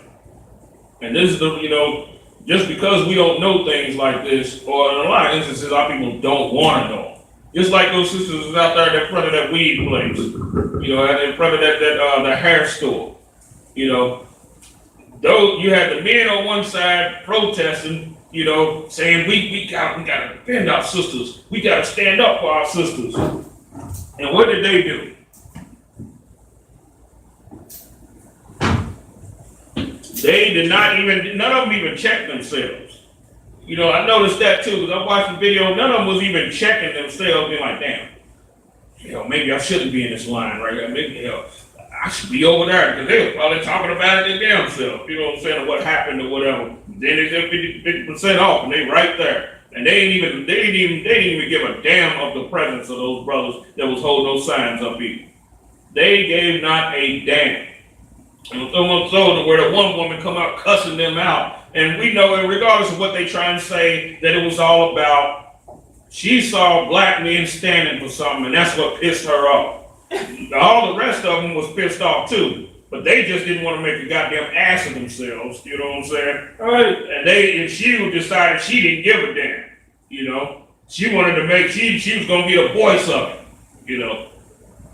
And this is the, you know, just because we don't know things like this, or in a lot of instances, our people don't want to know. Just like those sisters out there in front of that weed place, you know, in front of the hair store. You know, though you had the men on one side protesting, you know, saying we gotta defend our sisters. We gotta stand up for our sisters. And what did they do? They did not even, none of them even checked themselves. You know, I noticed that too, because I'm watching video, none of them was even checking themselves, being like, damn, you know, maybe I shouldn't be in this line right here. Maybe, you know, I should be over there, because they were probably talking about it their damn self, you know what I'm saying, or what happened or whatever. Then they get 50% off, and they right there. And they didn't even give a damn of the presence of those brothers that was holding those signs up either. They gave not a damn. And so much so to where the one woman come out cussing them out. And we know, regardless of what they try and say, that it was all about, she saw black men standing for something, and that's what pissed her off. All the rest of them was pissed off too. But they just didn't want to make a goddamn ass of themselves, you know what I'm saying? All right. And she decided she didn't give a damn, you know? She wanted to make, she was going to be the voice of it, you know?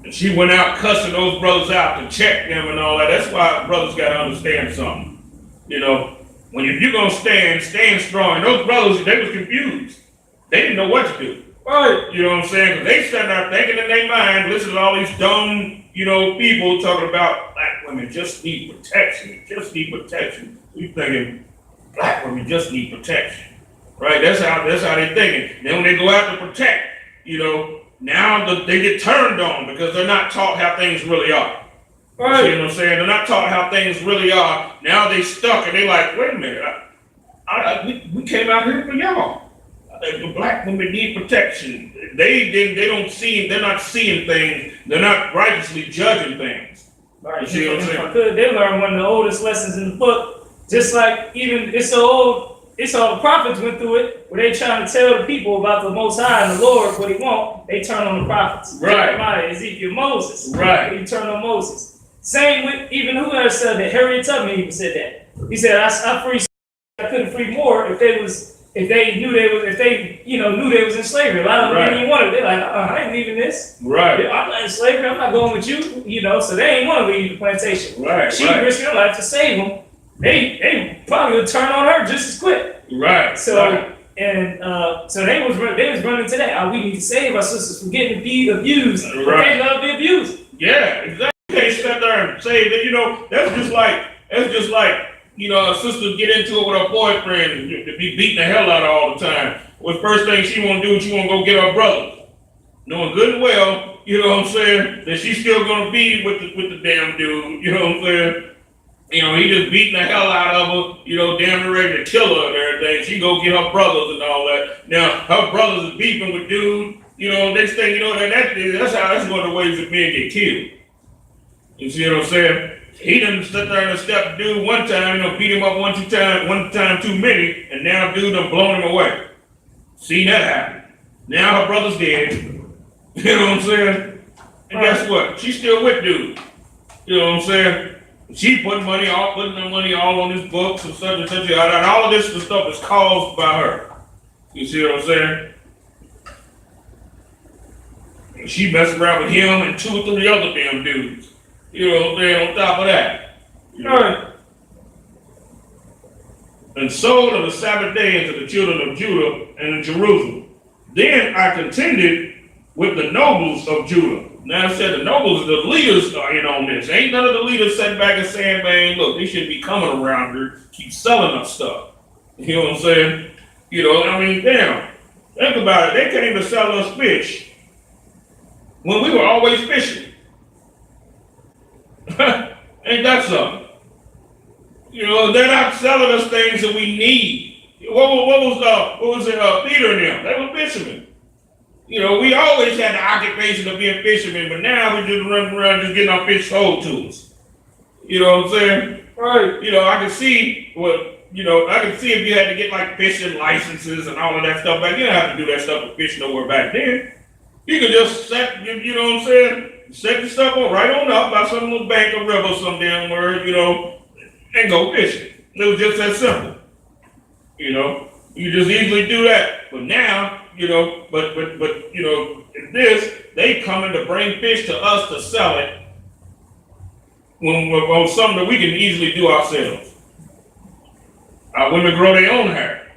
And she went out cussing those brothers out to check them and all that. That's why brothers got to understand something. You know, if you're going to stand strong. And those brothers, they was confused. They didn't know what to do. Right. You know what I'm saying? Because they sat there thinking in their mind, listen to all these dumb, you know, people talking about black women just need protection. Just need protection. We thinking black women just need protection. Right? That's how they're thinking. Then when they go out to protect, you know, now they get turned on because they're not taught how things really are. Right. You know what I'm saying? They're not taught how things really are. Now they stuck and they like, wait a minute, we came out here for y'all. The black women need protection. They're not seeing things. They're not righteously judging things. Right. You see what I'm saying? They learned one of the oldest lessons in the book. Just like even it's all the prophets went through it, where they trying to tell the people about the Most High and the Lord what He want. They turn on the prophets. Right. Jeremiah, Ezekiel, Moses. Right. He turned on Moses. Same with even who else said that? Harriet Tubman even said that. He said, I couldn't free more if they was if they knew knew they was in slavery. A lot of them didn't even want it. They're like, I ain't leaving this. Right. I'm not in slavery. I'm not going with you. So they ain't want to leave the plantation. Right. She risking her life to save them. They probably would turn on her just as quick. Right. So so they was running to that. We need to save our sisters from getting abused. Right. They love the abused. Yeah, exactly. You can't sit there and say that. That's just like a sister get into it with her boyfriend and to be beating the hell out of all the time. Well, the first thing she want to do is she want to go get her brother, knowing good and well, that she's still gonna be with the damn dude. You know what I'm saying? He just beating the hell out of her, damn near ready to kill her and everything. She go get her brothers and all that. Now, her brothers is beefing with dude, next thing you know, that's one of the ways that men get killed. You see what I'm saying? He done sit there and step dude one time, beat him up one time too many, and now dude done blown him away. Seen that happen. Now her brother's dead. You know what I'm saying? And guess what? She's still with dude. You know what I'm saying? She putting the money all on his books and such and such, and all of this stuff is caused by her. You see what I'm saying? And she messing around with him and 2 or 3 other damn dudes. You know what I'm saying? On top of that. All right. And sold on the Sabbath day unto the children of Judah and in Jerusalem. Then I contended with the nobles of Judah. Now I said the nobles, the leaders are in on this. Ain't none of the leaders sitting back and saying, man, look, they shouldn't be coming around here, keep selling us stuff. You know what I'm saying? Damn. Think about it. They came to sell us fish when we were always fishing. Ain't that something? They're not selling us things that we need. What was it? Peter and them. They were fishermen. We always had the occupation of being fishermen, but now we just running around just getting our fish sold to us. You know what I'm saying? Right. I can see if you had to get like fishing licenses and all of that stuff back. You don't have to do that stuff to fish nowhere back then. You could just set, you know what I'm saying? Set the stuff right on up by some little bank or river, some damn word, and go fishing. It was just that simple. You just easily do that. But now, they coming to bring fish to us to sell it on something that we can easily do ourselves. Our women grow their own hair.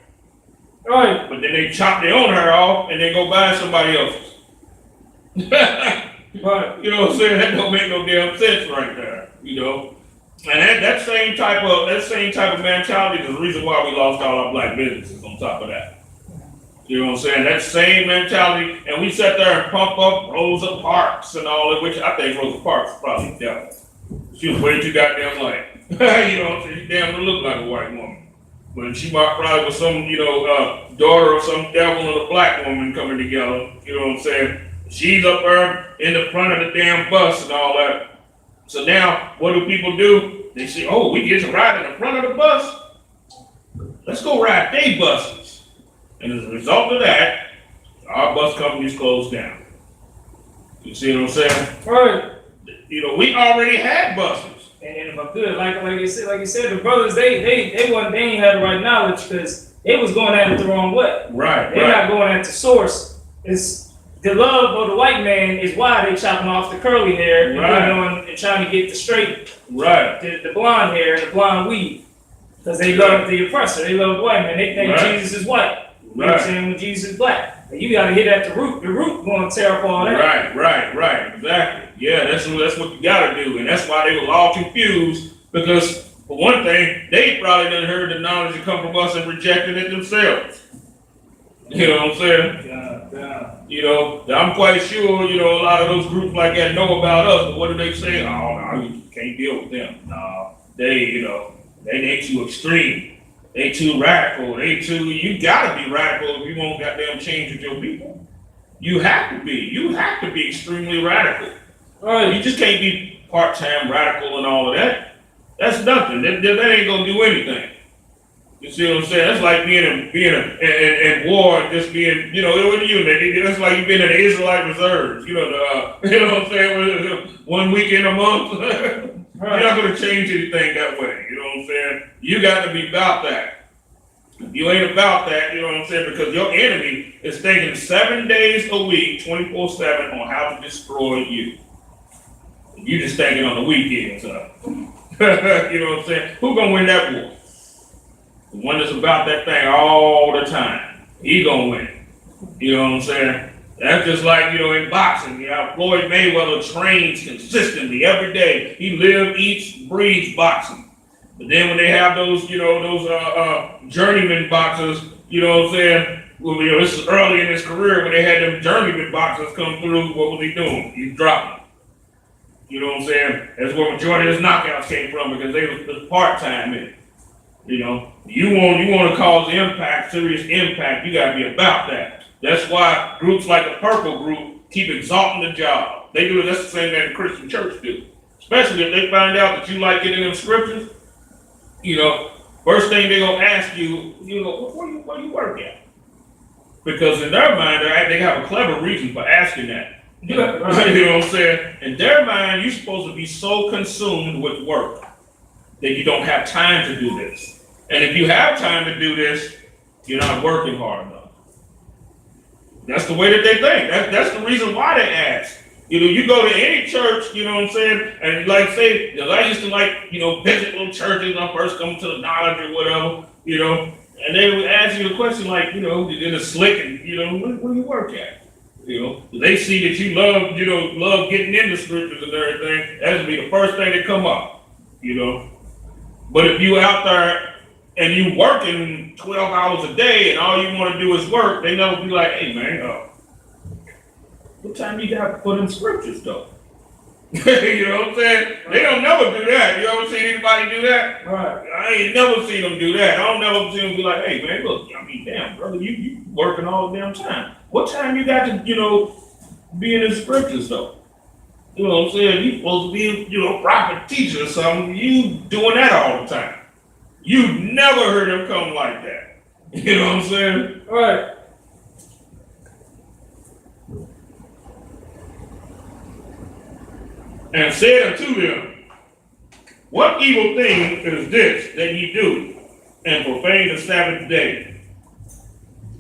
Right. But then they chop their own hair off and they go buy somebody else's. Right. You know what I'm saying? That don't make no damn sense right there. And that same type of mentality is the reason why we lost all our black businesses on top of that. You know what I'm saying? That same mentality, and we sat there and pump up Rosa Parks and all that, which I think Rosa Parks is probably devil. She was way too goddamn white. You know what I'm saying? She damn near looked like a white woman. But she might probably was some, daughter of some devil and a black woman coming together. You know what I'm saying? She's up there in the front of the damn bus and all that. So now, what do people do? They say, oh, we get to ride in the front of the bus? Let's go ride they buses. And as a result of that, our bus companies closed down. You see what I'm saying? Right. We already had buses. And if good, like you said, the brothers, they ain't had the right knowledge because they was going at it the wrong way. Right. They're not going at the source. It's the love of the white man is why they chopping off the curly hair and trying to get the straight, the blonde hair and the blonde weave. Because they love the oppressor. They love the white man. They think Jesus is white. You know what I'm saying? When Jesus is black. And you got to hit at the root. The root going to tear up all that. Right. Exactly. Yeah, that's what you got to do. And that's why they were all confused. Because, for one thing, they probably done heard the knowledge that come from us and rejected it themselves. You know what I'm saying? Yeah. I'm quite sure, a lot of those groups like that know about us, but what do they say? Oh, no, you can't deal with them. No, they too extreme. They too radical. You gotta be radical if you won't goddamn change with your people. You have to be. You have to be extremely radical. You just can't be part-time radical and all of that. That's nothing. That ain't gonna do anything. You see what I'm saying? That's like being in war and just being, that's like you being in the Israelite reserves. You know what I'm saying? 1 weekend a month. You're not going to change anything that way. You know what I'm saying? You got to be about that. If you ain't about that, you know what I'm saying? Because your enemy is thinking 7 days a week, 24/7 on how to destroy you. You just thinking on the weekends, huh? You know what I'm saying? Who gonna win that war? The one that's about that thing all the time. He gonna win. You know what I'm saying? That's just like, in boxing. Floyd Mayweather trains consistently every day. He lives, eats, breathes boxing. But then when they have those, journeyman boxers, you know what I'm saying? Well, this is early in his career when they had them journeyman boxers come through. What was he doing? He's dropping. You know what I'm saying? That's where majority of his knockouts came from because they was part-time in it. You want to cause impact, serious impact, you gotta be about that. That's why groups like the Purple Group keep exalting the job. They do it, that's the same thing the Christian church do. Especially if they find out that you like getting them scriptures, first thing they're gonna ask you, where you work at? Because in their mind, they have a clever reason for asking that. You know what I'm saying? In their mind, you're supposed to be so consumed with work that you don't have time to do this. And if you have time to do this, you're not working hard enough. That's the way that they think. That's the reason why they ask. You go to any church, you know what I'm saying, and I used to visit little churches when I first come to the knowledge or whatever, and they would ask you a question like, in a slick and, where do you work at? They see that you love getting into scriptures and everything, that would be the first thing that come up, But if you out there and you working 12 hours a day and all you want to do is work, they never be like, hey man, what time you got for them scriptures though? You know what I'm saying? They don't never do that. You ever seen anybody do that? Right. I ain't never seen them do that. I don't never see them be like, hey man, look, damn brother, you working all the damn time. What time you got to, be in the scriptures though? You know what I'm saying? You supposed to be, a prophet teacher or something. You doing that all the time. You never heard him come like that. You know what I'm saying? All right. And said unto them, what evil thing is this that ye do, and profane the Sabbath day?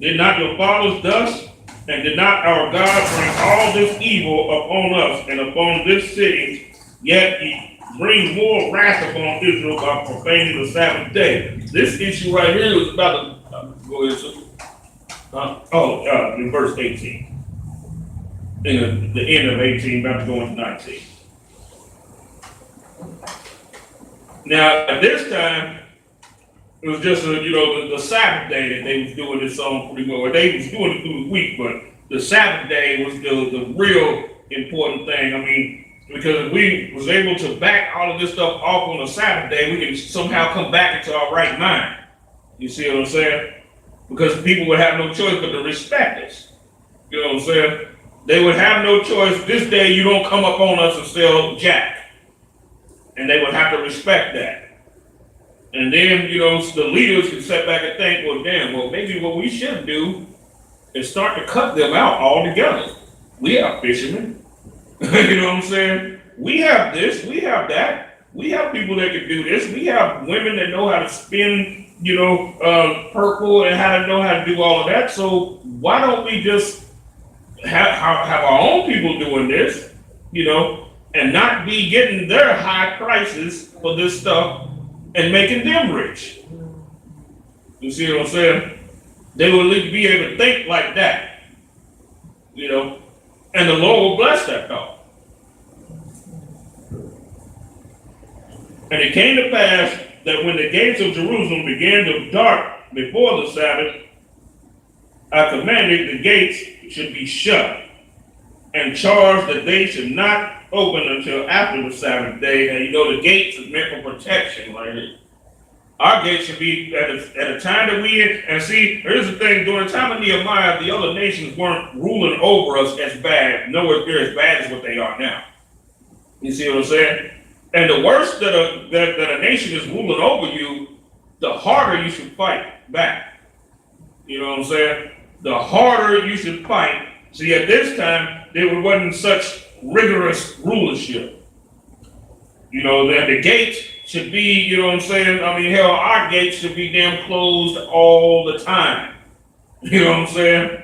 Did not your fathers thus, and did not our God bring all this evil upon us and upon this city, yet ye bring more wrath upon Israel by profaning the Sabbath day? This issue right here is about go ahead, sir. In verse 18. In the end of 18, about to go into 19. Now, at this time, it was just, the Sabbath day that they was doing this on pretty well. They was doing it through the week, but the Sabbath day was the real important thing. Because if we was able to back all of this stuff off on a Sabbath day, we can somehow come back into our right mind. You see what I'm saying? Because people would have no choice but to respect us. You know what I'm saying? They would have no choice. This day you don't come up on us and sell jack. And they would have to respect that. And then, the leaders can sit back and think, maybe what we should do is start to cut them out altogether. We have fishermen. You know what I'm saying? We have this, we have that. We have people that can do this. We have women that know how to spin, purple and how to do all of that. So why don't we just have our own people doing this, and not be getting their high prices for this stuff and making them rich? You see what I'm saying? They will at least be able to think like that, and the Lord will bless that thought. And it came to pass that when the gates of Jerusalem began to dark before the Sabbath, I commanded the gates should be shut and charged that they should not open until after the Sabbath day. And the gates is meant for protection, right? Our gates should be at a time that we in. And see, here's the thing, during the time of Nehemiah, the other nations weren't ruling over us as bad, nowhere near as bad as what they are now. You see what I'm saying? And the worse that a nation is ruling over you, the harder you should fight back. You know what I'm saying? The harder you should fight. See, at this time, there wasn't such rigorous rulership. You know, that the gates should be, you know what I'm saying? I mean, hell, our gates should be damn closed all the time. You know what I'm saying?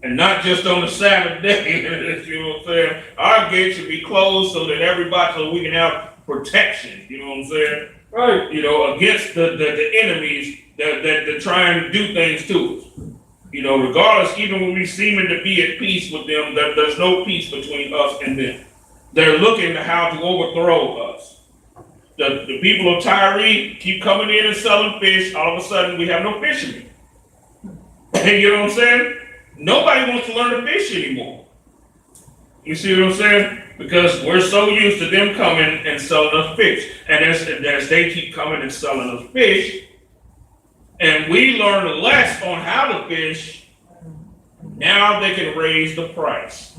And not just on the Sabbath day. You know what I'm saying? Our gates should be closed so that everybody, so we can have protection. You know what I'm saying? Right. You know, against the enemies that try and do things to us. You know, regardless, even when we seeming to be at peace with them, there's no peace between us and them. They're looking at how to overthrow us. The people of Tyre keep coming in and selling fish. All of a sudden, we have no fishermen. You know what I'm saying? Nobody wants to learn to fish anymore. You see what I'm saying? Because we're so used to them coming and selling us fish. And as they keep coming and selling us fish, and we learn less on how to fish, now they can raise the price.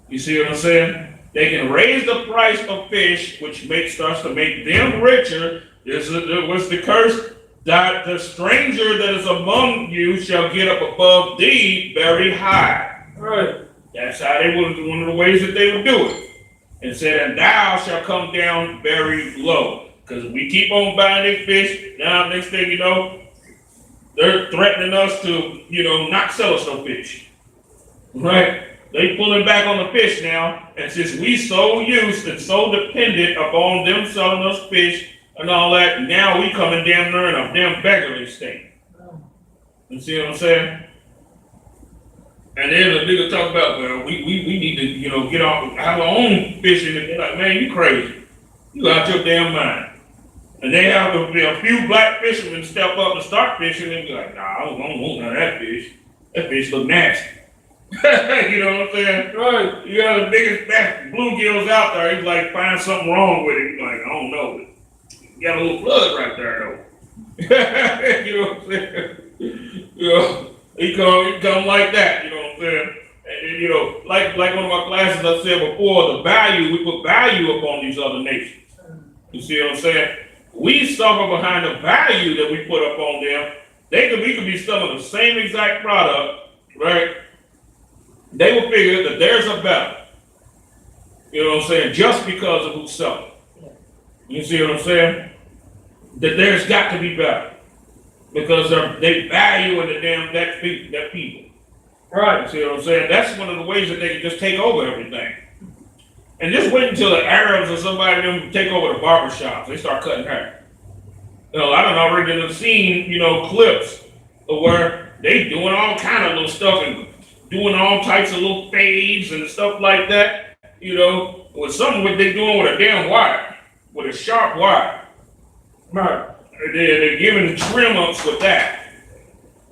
You see what I'm saying? They can raise the price of fish, which starts to make them richer. What's the curse? That the stranger that is among you shall get up above thee very high. Right. That's how they would, one of the ways that they would do it. And said, and thou shalt come down very low. Because we keep on buying their fish, now next thing you know, they're threatening us to, you know, not sell us no fish. Right? They pulling back on the fish now, and since we so used and so dependent upon them selling us fish and all that, now we coming damn near in a damn beggarly state. You see what I'm saying? And then the nigga talk about, well, we need to, you know, get off, have our own fishing. And they're like, man, you crazy. You out your damn mind. And they have a few black fishermen step up and start fishing and be like, nah, I don't want none of that fish. That fish look nasty. You know what I'm saying? Right. You got the biggest bluegills out there. He's like, find something wrong with it. He's like, I don't know. You got a little blood right there, though. You know what I'm saying? You know, he come like that. You know what I'm saying? And, you know, like one of my classes I said before, we put value upon these other nations. You see what I'm saying? We suffer behind the value that we put up on them. We could be selling the same exact product, right? They will figure that theirs are better. You know what I'm saying? Just because of who's selling. You see what I'm saying? That theirs got to be better. Because they value in the damn that people. Right. You see what I'm saying? That's one of the ways that they can just take over everything. And just wait until the Arabs or somebody of them take over the barbershops. They start cutting hair. You know, I don't already seen, you know, clips of where they doing all kind of little stuff and doing all types of little fades and stuff like that. You know, with something what they doing with a damn wire, with a sharp wire. Right. They're giving trim ups with that.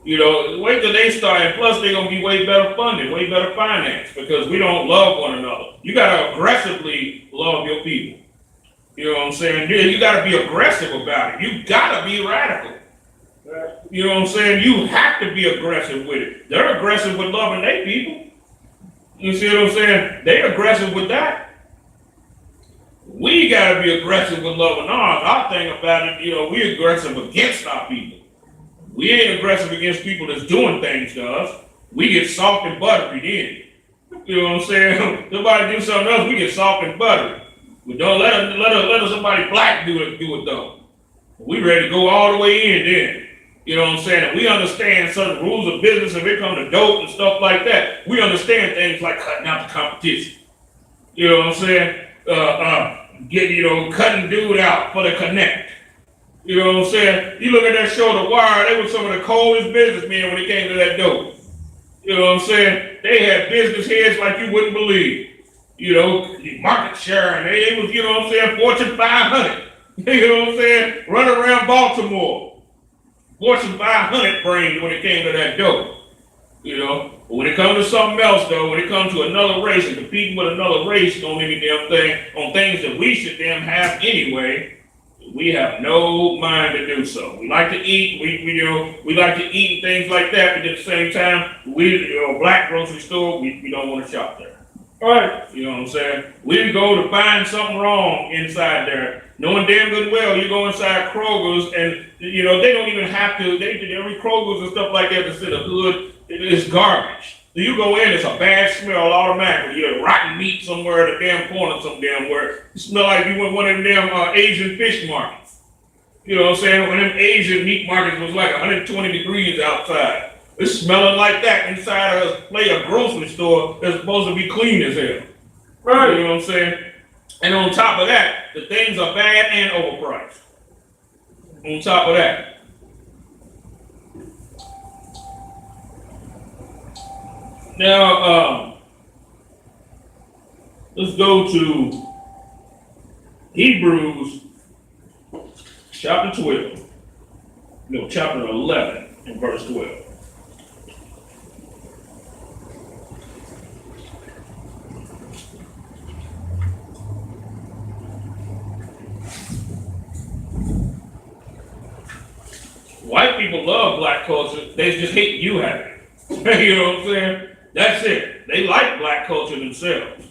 You know, wait till they start, and plus they're gonna be way better funded, way better financed, because we don't love one another. You gotta aggressively love your people. You know what I'm saying? You gotta be aggressive about it. You gotta be radical. You know what I'm saying? You have to be aggressive with it. They're aggressive with loving their people. You see what I'm saying? They're aggressive with that. We gotta be aggressive with loving ours. Our thing about it, you know, we're aggressive against our people. We ain't aggressive against people that's doing things to us. We get soft and buttery then. You know what I'm saying? Somebody do something else, we get soft and buttery. We don't let somebody black do it though. We ready to go all the way in then. You know what I'm saying? And we understand certain rules of business if it comes to dope and stuff like that. We understand things like cutting out the competition. You know what I'm saying? Cutting dude out for the connect. You know what I'm saying? You look at that show, The Wire, they were some of the coldest businessmen when it came to that dope. You know what I'm saying? They had business heads like you wouldn't believe. You know, market share, and they was, you know what I'm saying, Fortune 500. You know what I'm saying? Running around Baltimore. Fortune 500 brain when it came to that dope. You know? But when it comes to something else, though, when it comes to another race and competing with another race on any damn thing, on things that we should damn have anyway, we have no mind to do so. We like to eat, we like to eat and things like that, but at the same time, black grocery store, we don't want to shop there. All right. You know what I'm saying? We go to find something wrong inside there, knowing damn good well you go inside Kroger's and, you know, they don't even have to, every Kroger's and stuff like that that's in the hood, it's garbage. You go in, it's a bad smell automatically. You got rotten meat somewhere in the damn corner, some damn where it smell like you went one of them damn Asian fish markets. You know what I'm saying? When them Asian meat markets was like 120 degrees outside. It's smelling like that inside a grocery store that's supposed to be clean as hell. Right. You know what I'm saying? And on top of that, the things are bad and overpriced. On top of that. Now, let's go to Hebrews chapter 12. No, chapter 11 and verse 12. White people love black culture, they just hate you having it. You know what I'm saying? That's it. They like black culture themselves.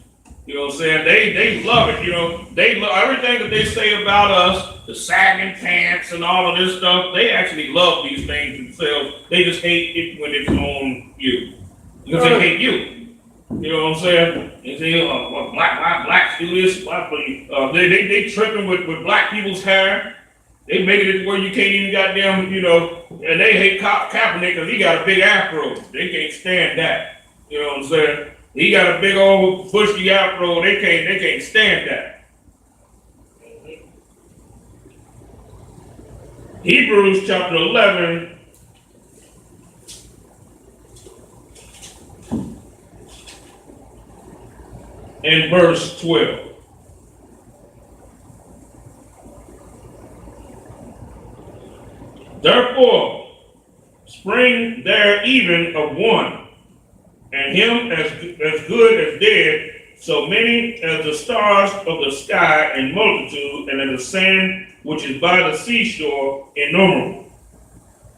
You know what I'm saying? They love it, you know. They love everything that they say about us, the sagging pants and all of this stuff. They actually love these things themselves. They just hate it when it's on you. Because they hate you. You know what I'm saying? They say, well, why blacks do this? They tripping with black people's hair. They making it where you can't even goddamn, you know, and they hate Kaepernick because he got a big afro. They can't stand that. You know what I'm saying? He got a big old bushy afro. They can't stand that. Hebrews chapter 11. And verse 12. Therefore, spring there even of one, and him as good as dead, so many as the stars of the sky in multitude, and as the sand which is by the seashore innumerable.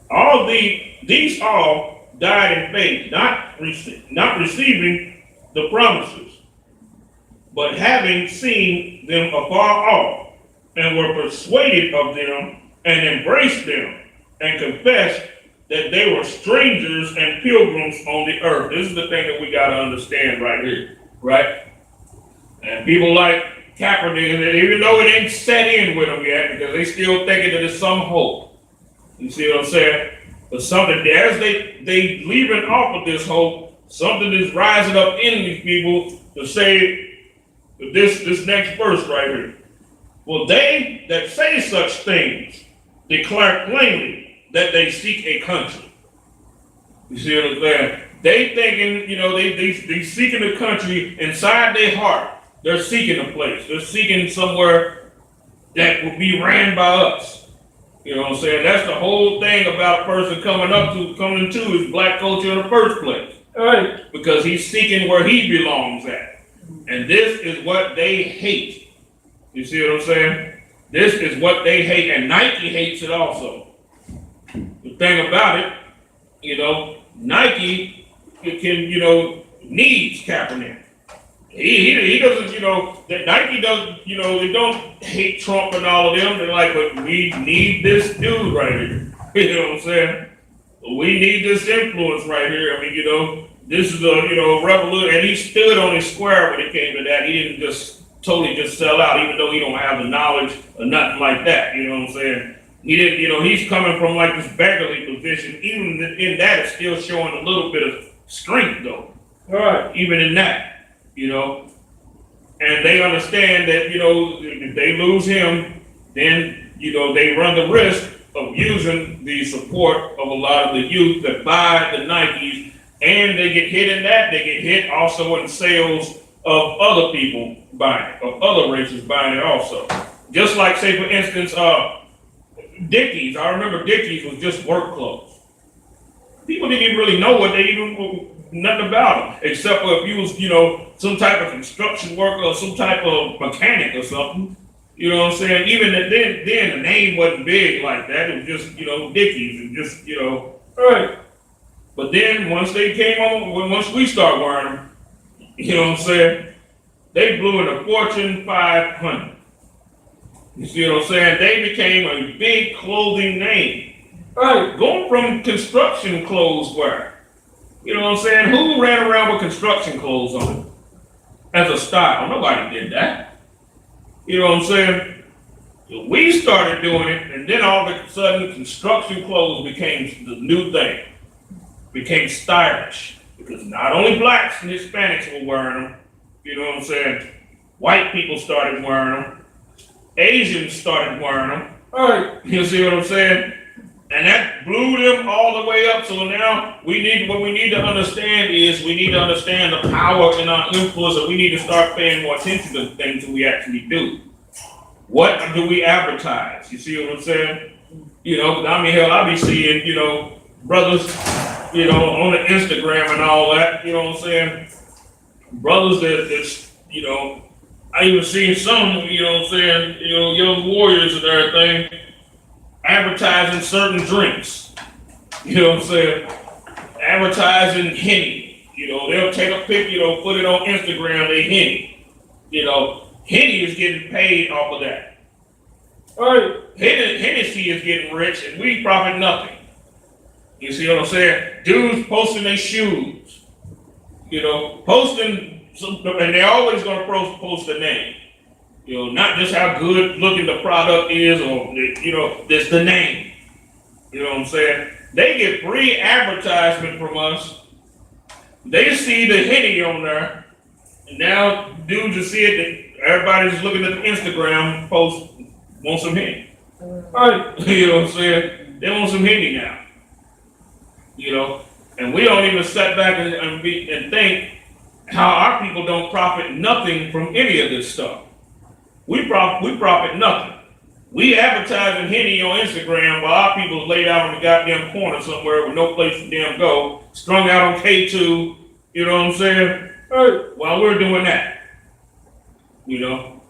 All these all died in faith, not receiving the promises, but having seen them afar off, and were persuaded of them, and embraced them, and confessed that they were strangers and pilgrims on the earth. This is the thing that we got to understand right here, right? And people like Kaepernick, even though it ain't set in with them yet, because they still thinking that there's some hope. You see what I'm saying? But something, as they leaving off of this hope, something is rising up in these people to say this next verse right here. Well, they that say such things declare plainly that they seek a country. You see what I'm saying? They thinking, you know, they seeking a country inside their heart. They're seeking a place. They're seeking somewhere that will be ran by us. You know what I'm saying? That's the whole thing about a person coming to his black culture in the first place. All right. Because he's seeking where he belongs at. And this is what they hate. You see what I'm saying? This is what they hate, and Nike hates it also. The thing about it, you know, Nike needs Kaepernick. He doesn't, you know, that Nike doesn't, you know, they don't hate Trump and all of them. They're like, but we need this dude right here. You know what I'm saying? We need this influence right here. I mean, you know, this is a, you know, revolution, and he stood on his square when it came to that. He didn't just totally just sell out, even though he don't have the knowledge or nothing like that. You know what I'm saying? He didn't, you know, he's coming from like this beggarly position. Even in that, it's still showing a little bit of strength, though. All right. Even in that, you know, and they understand that, you know, if they lose him, then, you know, they run the risk of using the support of a lot of the youth that buy the Nikes, and they get hit in that. They get hit also in sales of other people buying it, of other races buying it also. Just like, say, for instance, Dickies. I remember Dickies was just work clothes. People didn't even really know what they even, nothing about them, except for if you was, you know, some type of construction worker or some type of mechanic or something. You know what I'm saying? Even then the name wasn't big like that. It was just, you know, Dickies and just, you know, all right. But then once they came on, once we start wearing them, you know what I'm saying? They blew in a Fortune 500. You see what I'm saying? They became a big clothing name. All right, going from construction clothes wear You know what I'm saying? Who ran around with construction clothes on as a style? Nobody did that. You know what I'm saying? So we started doing it, and then all of a sudden, construction clothes became the new thing. Became stylish because not only blacks and Hispanics were wearing them. You know what I'm saying? White people started wearing them. Asians started wearing them. All right. You see what I'm saying? And that blew them all the way up. So now what we need to understand is we need to understand the power and our influence, and we need to start paying more attention to the things that we actually do. What do we advertise? You see what I'm saying? You know, I mean, hell, I be seeing, you know, brothers, you know, on the Instagram and all that, you know what I'm saying? Brothers that's, you know, I even seen some, you know what I'm saying, you know, young warriors and everything, advertising certain drinks. You know what I'm saying? Advertising Henny. You know, they'll take a pic, you know, put it on Instagram, they Henny. You know, Henny is getting paid off of that. All right. Hennessy is getting rich and we profit nothing. You see what I'm saying? Dudes posting their shoes. You know, posting, and they're always going to post a name. You know, not just how good looking the product is or, you know, just the name. You know what I'm saying? They get free advertisement from us. They see the Henny on there. And now dudes will see it. Everybody's looking at the Instagram post, want some Henny. All right. You know what I'm saying? They want some Henny now. You know, and we don't even sit back and think how our people don't profit nothing from any of this stuff. We profit nothing. We advertising Henny on Instagram while our people laid out on the goddamn corner somewhere with no place to damn go, strung out on K2, you know what I'm saying? While we're doing that. You know?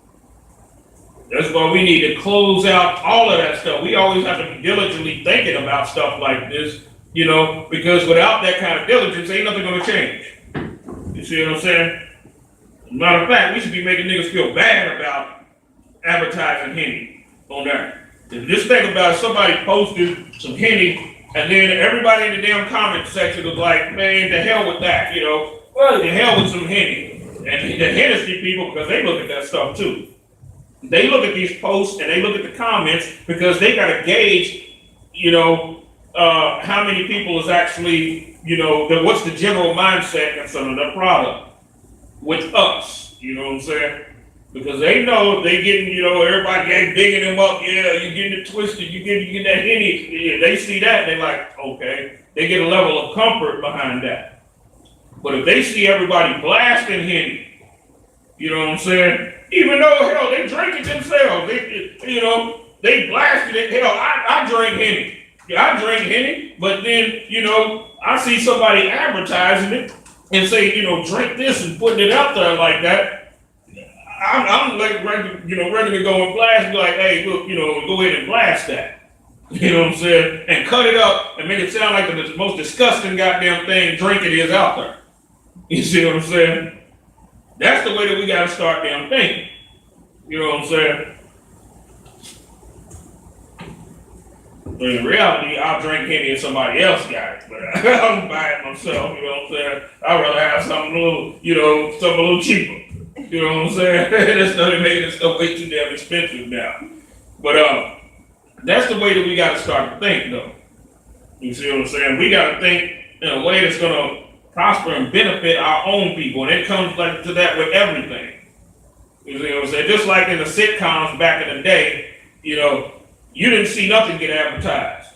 That's why we need to close out all of that stuff. We always have to be diligently thinking about stuff like this, you know, because without that kind of diligence, ain't nothing gonna change. You see what I'm saying? Matter of fact, we should be making niggas feel bad about advertising Henny on there. Just think about it, somebody posted some Henny, and then everybody in the damn comment section was like, man, the hell with that, you know? Well, the hell with some Henny. And the Hennessy people, because they look at that stuff too. They look at these posts and they look at the comments because they got to gauge, you know, how many people is actually, you know, what's the general mindset of some of the product with us, you know what I'm saying? Because they know they getting, you know, everybody digging them up, yeah, you getting it twisted, you get that Henny, yeah, they see that, they like, okay, they get a level of comfort behind that. But if they see everybody blasting Henny, you know what I'm saying? Even though, hell, they drink it themselves, you know, they blasted it, hell, I drink Henny. Yeah, I drink Henny, but then, you know, I see somebody advertising it and say, you know, drink this and putting it out there like that. I'm like ready to go and blast, be like, hey, look, you know, go ahead and blast that. You know what I'm saying? And cut it up and make it sound like the most disgusting goddamn thing drinking is out there. You see what I'm saying? That's the way that we gotta start damn thinking. You know what I'm saying? But in reality, I'll drink Henny if somebody else got it, but I don't buy it myself, you know what I'm saying? I'd rather have something a little, you know, something a little cheaper. You know what I'm saying? That's not making this stuff way too damn expensive now. But that's the way that we gotta start to think though. You see what I'm saying? We gotta think in a way that's gonna prosper and benefit our own people. And it comes like to that with everything. You see what I'm saying? Just like in the sitcoms back in the day, you know, you didn't see nothing get advertised.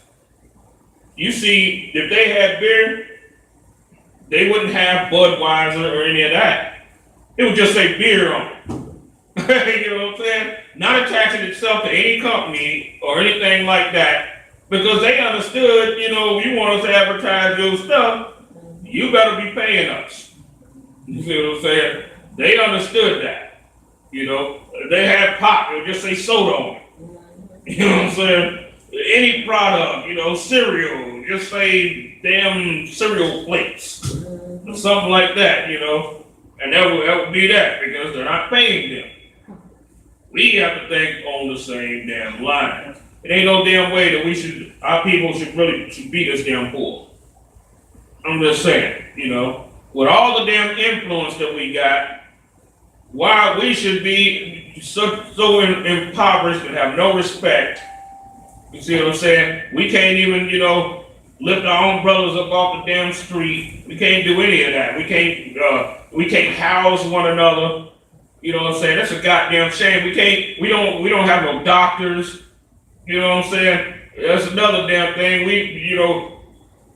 You see, if they had beer, they wouldn't have Budweiser or any of that. It would just say beer on it. You know what I'm saying? Not attaching itself to any company or anything like that, because they understood, you know, you want us to advertise your stuff, you better be paying us. You see what I'm saying? They understood that. You know, they had pop, it would just say soda on it. You know what I'm saying? Any product, you know, cereal, just say damn cereal plates or something like that, you know. And that would be that, because they're not paying them. We have to think on the same damn line. It ain't no damn way that our people should be this damn poor. I'm just saying, with all the damn influence that we got, why we should be so impoverished and have no respect. You see what I'm saying? We can't even, lift our own brothers up off the damn street. We can't do any of that. We can't house one another. You know what I'm saying? That's a goddamn shame. We don't have no doctors. You know what I'm saying? That's another damn thing.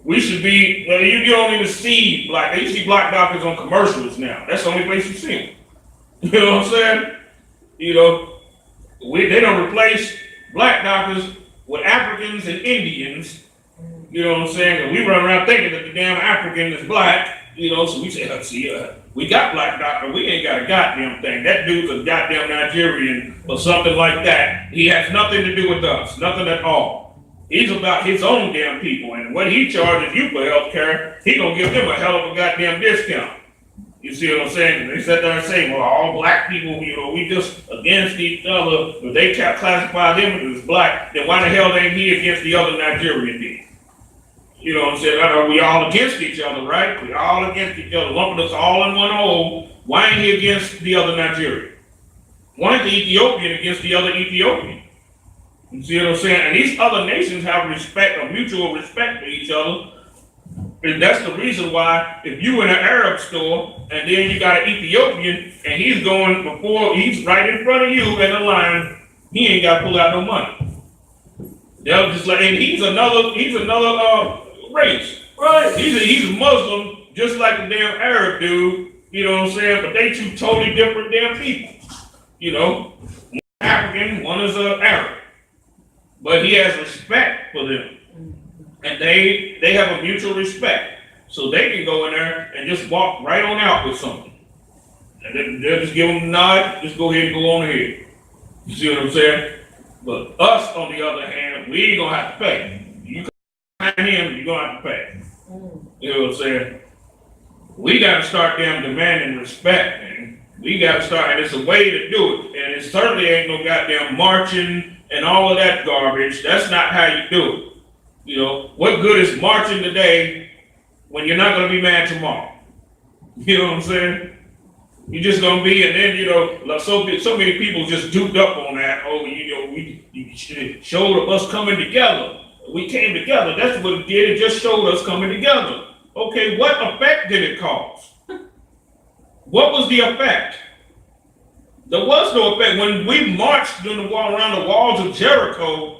We should be, you don't even see you see black doctors on commercials now. That's the only place you see them. You know what I'm saying? They don't replace black doctors with Africans and Indians. You know what I'm saying? And we run around thinking that the damn African is black. So we say, we got black doctor. We ain't got a goddamn thing. That dude's a goddamn Nigerian or something like that. He has nothing to do with us. Nothing at all. He's about his own damn people. And what he charges you for health care, he gonna give them a hell of a goddamn discount. You see what I'm saying? They sit there and say, well, all black people, we just against each other. If they classify them as black, then why the hell ain't he against the other Nigerian people? You know what I'm saying? We all against each other, right? We all against each other, lumping us all in one hole. Why ain't he against the other Nigerian? Why ain't the Ethiopian against the other Ethiopian? You see what I'm saying? And these other nations have respect, a mutual respect for each other. And that's the reason why if you in an Arab store and then you got an Ethiopian and he's right in front of you in the line, he ain't got to pull out no money. They'll just and he's another race. Right. He's a Muslim, just like the damn Arab dude, you know what I'm saying? But they two totally different damn people. One African, one is an Arab. But he has respect for them. And they have a mutual respect. So they can go in there and just walk right on out with something. And they'll just give them a nod, just go ahead and go on ahead. You see what I'm saying? But us, on the other hand, we ain't gonna have to pay. You come behind him, you're gonna have to pay. You know what I'm saying? We gotta start damn demanding respect, man. We gotta start, and it's a way to do it. And it certainly ain't no goddamn marching and all of that garbage. That's not how you do it. What good is marching today when you're not gonna be mad tomorrow? You know what I'm saying? You're just gonna be, and then so many people just duped up on that. Oh, you showed us coming together. We came together. That's what it did. It just showed us coming together. Okay, what effect did it cause? What was the effect? There was no effect. When we marched around the walls of Jericho,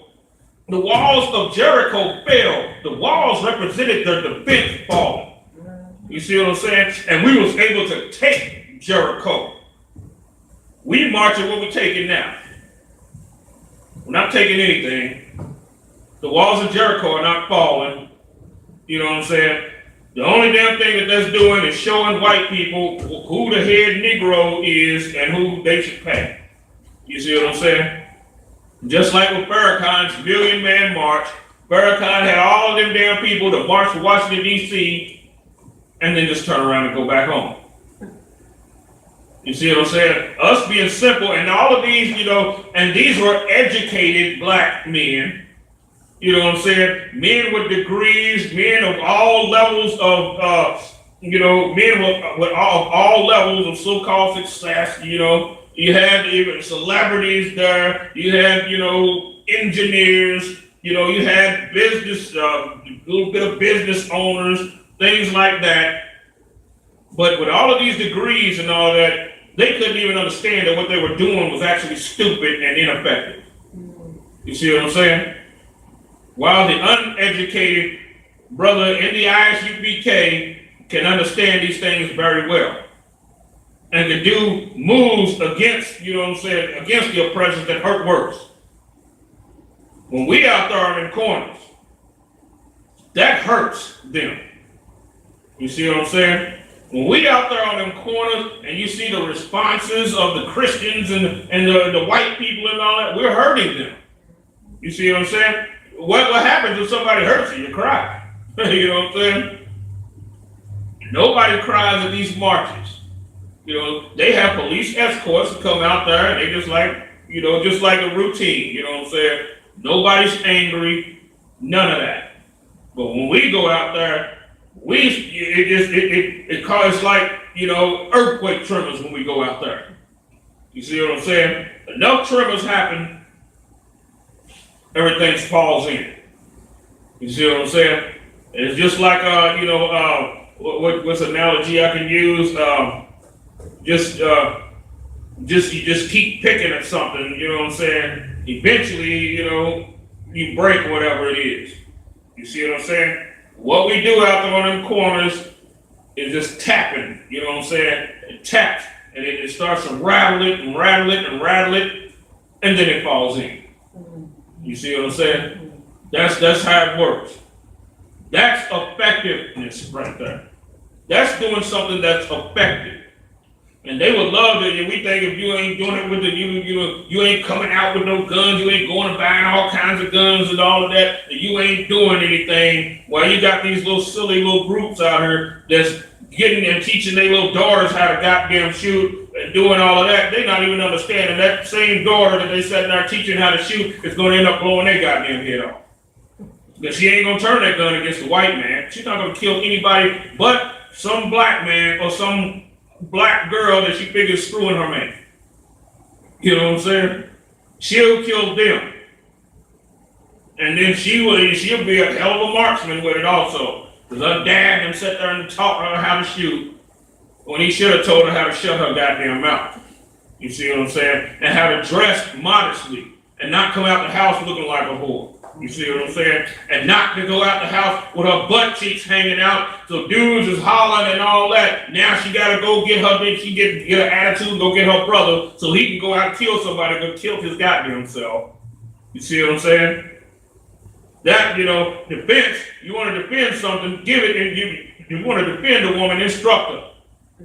the walls of Jericho fell. The walls represented the defense falling. You see what I'm saying? And we was able to take Jericho. We marching what we're taking now. We're not taking anything. The walls of Jericho are not falling. You know what I'm saying? The only damn thing that that's doing is showing white people who the head Negro is and who they should pay. You see what I'm saying? Just like with Farrakhan's Million Man March, Farrakhan had all of them damn people to march to Washington, D.C., and then just turn around and go back home. You see what I'm saying? Us being simple, and all of these, and these were educated black men. You know what I'm saying? Men with degrees, men of all levels of, men with all levels of so-called success. You had even celebrities there. You had, engineers. You had business, a little bit of business owners, things like that. But with all of these degrees and all that, they couldn't even understand that what they were doing was actually stupid and ineffective. You see what I'm saying? While the uneducated brother in the ISUPK can understand these things very well and can do moves against, against the oppressors that hurt worse. When we out there in corners, that hurts them. You see what I'm saying? When we out there on them corners and you see the responses of the Christians and the white people and all that, we're hurting them. You see what I'm saying? What happens if somebody hurts you? You cry. You know what I'm saying? Nobody cries at these marches. They have police escorts to come out there and they just like a routine. You know what I'm saying? Nobody's angry. None of that. But when we go out there It causes like, earthquake tremors when we go out there. You see what I'm saying? Enough tremors happen, everything falls in. You see what I'm saying? It's just like, what's analogy I can use? You just keep picking at something, you know what I'm saying? Eventually, you break whatever it is. You see what I'm saying? What we do out there on them corners is just tapping, you know what I'm saying? It taps, and it starts to rattle it and rattle it and rattle it, and then it falls in. You see what I'm saying? That's how it works. That's effectiveness right there. That's doing something that's effective. And they would love it, and we think if you ain't doing it with you ain't coming out with no guns, you ain't going and buying all kinds of guns and all of that, and you ain't doing anything. Well, you got these little silly little groups out here that's getting and teaching their little daughters how to goddamn shoot and doing all of that. They not even understanding that same daughter that they sat there teaching how to shoot is going to end up blowing their goddamn head off. Because she ain't going to turn that gun against the white man. She's not going to kill anybody but some black man or some black girl that she figures screwing her man. You know what I'm saying? She'll kill them. And then she'll be a hell of a marksman with it also. Because her dad and sat there and taught her how to shoot when he should have told her how to shut her goddamn mouth. You see what I'm saying? And how to dress modestly and not come out the house looking like a whore. You see what I'm saying? And not to go out the house with her butt cheeks hanging out, so dudes is hollering and all that. Now she got to go get her, then she get an attitude and go get her brother so he can go out and kill somebody, go kill his goddamn self. You see what I'm saying? That, defense, you want to defend something, give it, and you want to defend a woman, instruct her.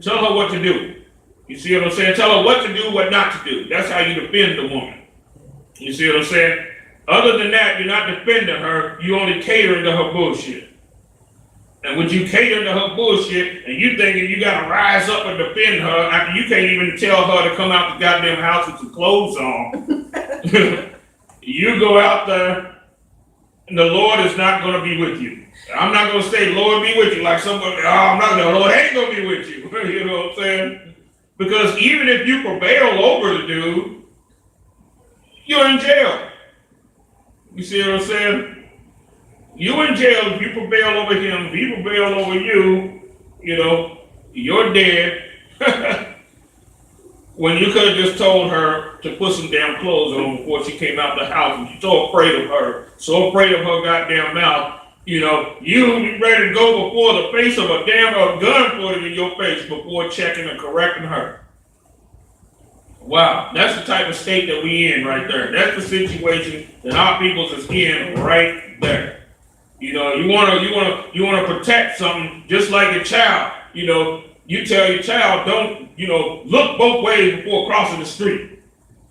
Tell her what to do. You see what I'm saying? Tell her what to do, what not to do. That's how you defend the woman. You see what I'm saying? Other than that, you're not defending her, you only catering to her bullshit. And when you cater to her bullshit, and you thinking you gotta rise up and defend her after you can't even tell her to come out the goddamn house with some clothes on, you go out there, and the Lord is not gonna be with you. I'm not gonna say, Lord be with you, like somebody, the Lord ain't gonna be with you. You know what I'm saying? Because even if you prevail over the dude, you're in jail. You see what I'm saying? You in jail if you prevail over him. If he prevail over you, you're dead. When you could have just told her to put some damn clothes on before she came out the house, and you're so afraid of her, so afraid of her goddamn mouth, you ready to go before the face of a damn gun pointed in your face before checking and correcting her. Wow, that's the type of state that we in right there. That's the situation that our peoples is in right there. You wanna protect something just like your child. You tell your child don't, look both ways before crossing the street.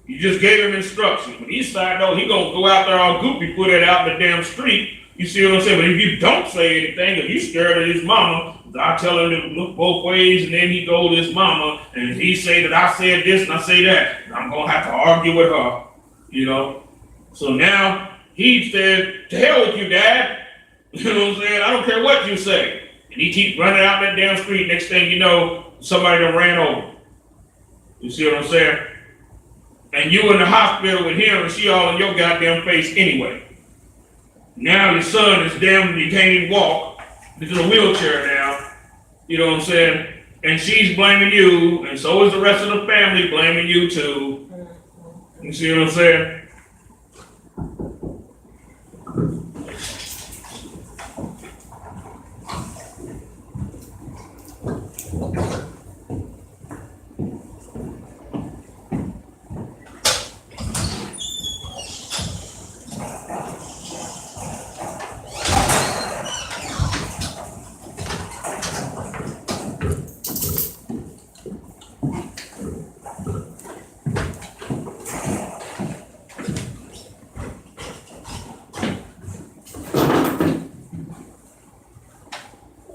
You just gave him instructions. When he decided, he gonna go out there all goofy, put it out in the damn street. You see what I'm saying? But if you don't say anything, if you scared of his mama, I tell him to look both ways, and then he go to his mama, and he say that I said this and I say that, and I'm gonna have to argue with her, So now he said, to hell with you, Dad. You know what I'm saying? I don't care what you say. And he keeps running out that damn street. Next thing you know, somebody done ran over. You see what I'm saying? And you in the hospital with him, and she all in your goddamn face anyway. Now your son is damn, he can't even walk. He's in a wheelchair now. You know what I'm saying? And she's blaming you, and so is the rest of the family blaming you too. You see what I'm saying?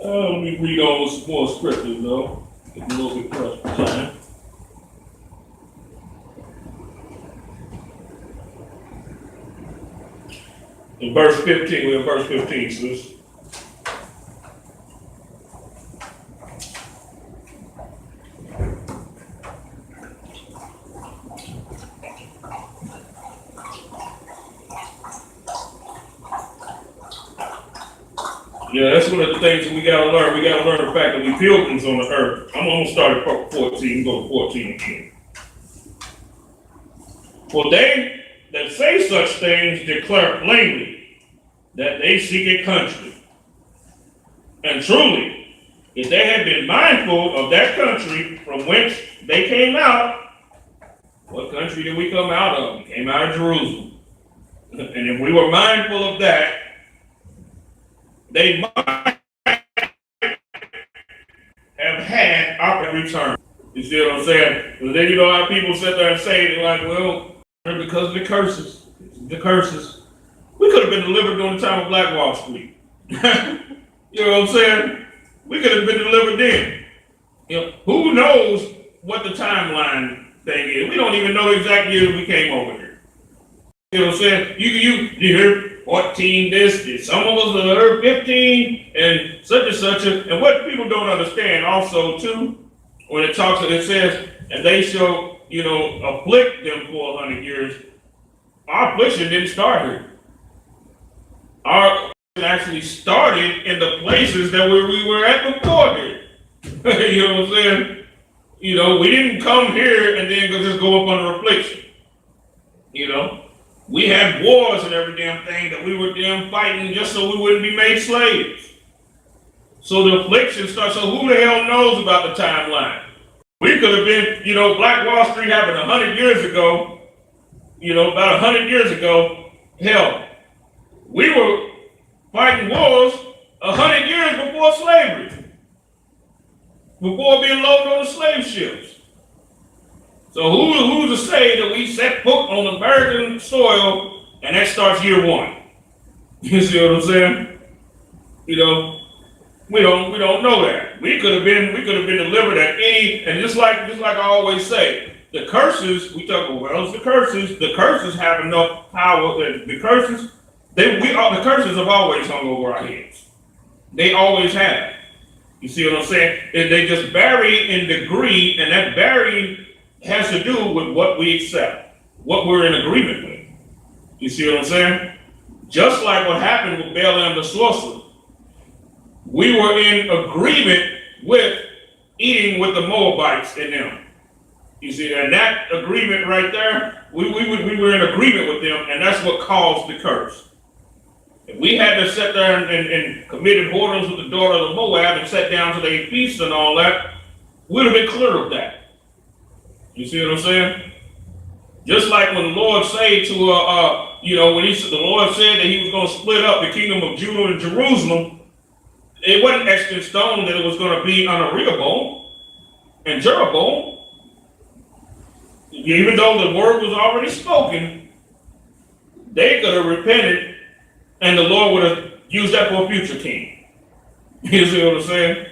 Let me read on with some more scriptures, though. Get a little bit pressed for time. In verse 15, we're in verse 15, sis. Yeah, that's one of the things that we gotta learn. We gotta learn the fact that we pilgrims on the earth. I'm gonna start at 14 and go to 14 again. For they that say such things declare plainly that they seek a country. And truly, if they had been mindful of that country from whence they came out, what country did we come out of? We came out of Jerusalem. And if we were mindful of that, they might have had our return. You see what I'm saying? But then you know how people sit there and say, they're like, well, because of the curses. The curses. We could have been delivered during the time of Black Wall Street. You know what I'm saying? We could have been delivered then. You know, who knows what the timeline thing is? We don't even know the exact year we came over here. You know what I'm saying? You hear 14 this, some of us heard 15 and such. And what people don't understand also too, when it talks, it says, and they shall, afflict them for 100 years. Our affliction didn't start here. Our actually started in the places that we were at before here. You know what I'm saying? We didn't come here and then just go up under affliction. We had wars and every damn thing that we were fighting just so we wouldn't be made slaves. So the affliction starts. So who the hell knows about the timeline? We could have been, Black Wall Street happened 100 years ago. About 100 years ago, hell, we were fighting wars 100 years before slavery, before being loaded on the slave ships. So who's to say that we set foot on American soil and that starts year one? You see what I'm saying? We don't know that. We could have been delivered at any, and just like I always say, the curses, we talk about, well, it's the curses have enough power that the curses have always hung over our heads. They always have. You see what I'm saying? They just vary in degree, and that varying has to do with what we accept, what we're in agreement with. You see what I'm saying? Just like what happened with Balaam the sorcerer. We were in agreement with eating with the Moabites in them. You see, and that agreement right there, we were in agreement with them, and that's what caused the curse. If we had to sit there and committed whoredoms with the daughter of the Moab and sat down to their feast and all that, we'd have been clear of that. You see what I'm saying? Just like when the Lord said to, the Lord said that he was going to split up the kingdom of Judah and Jerusalem, it wasn't etched in stone that it was going to be under Rehoboam and Jeroboam. Even though the word was already spoken, they could have repented and the Lord would have used that for a future king. You see what I'm saying?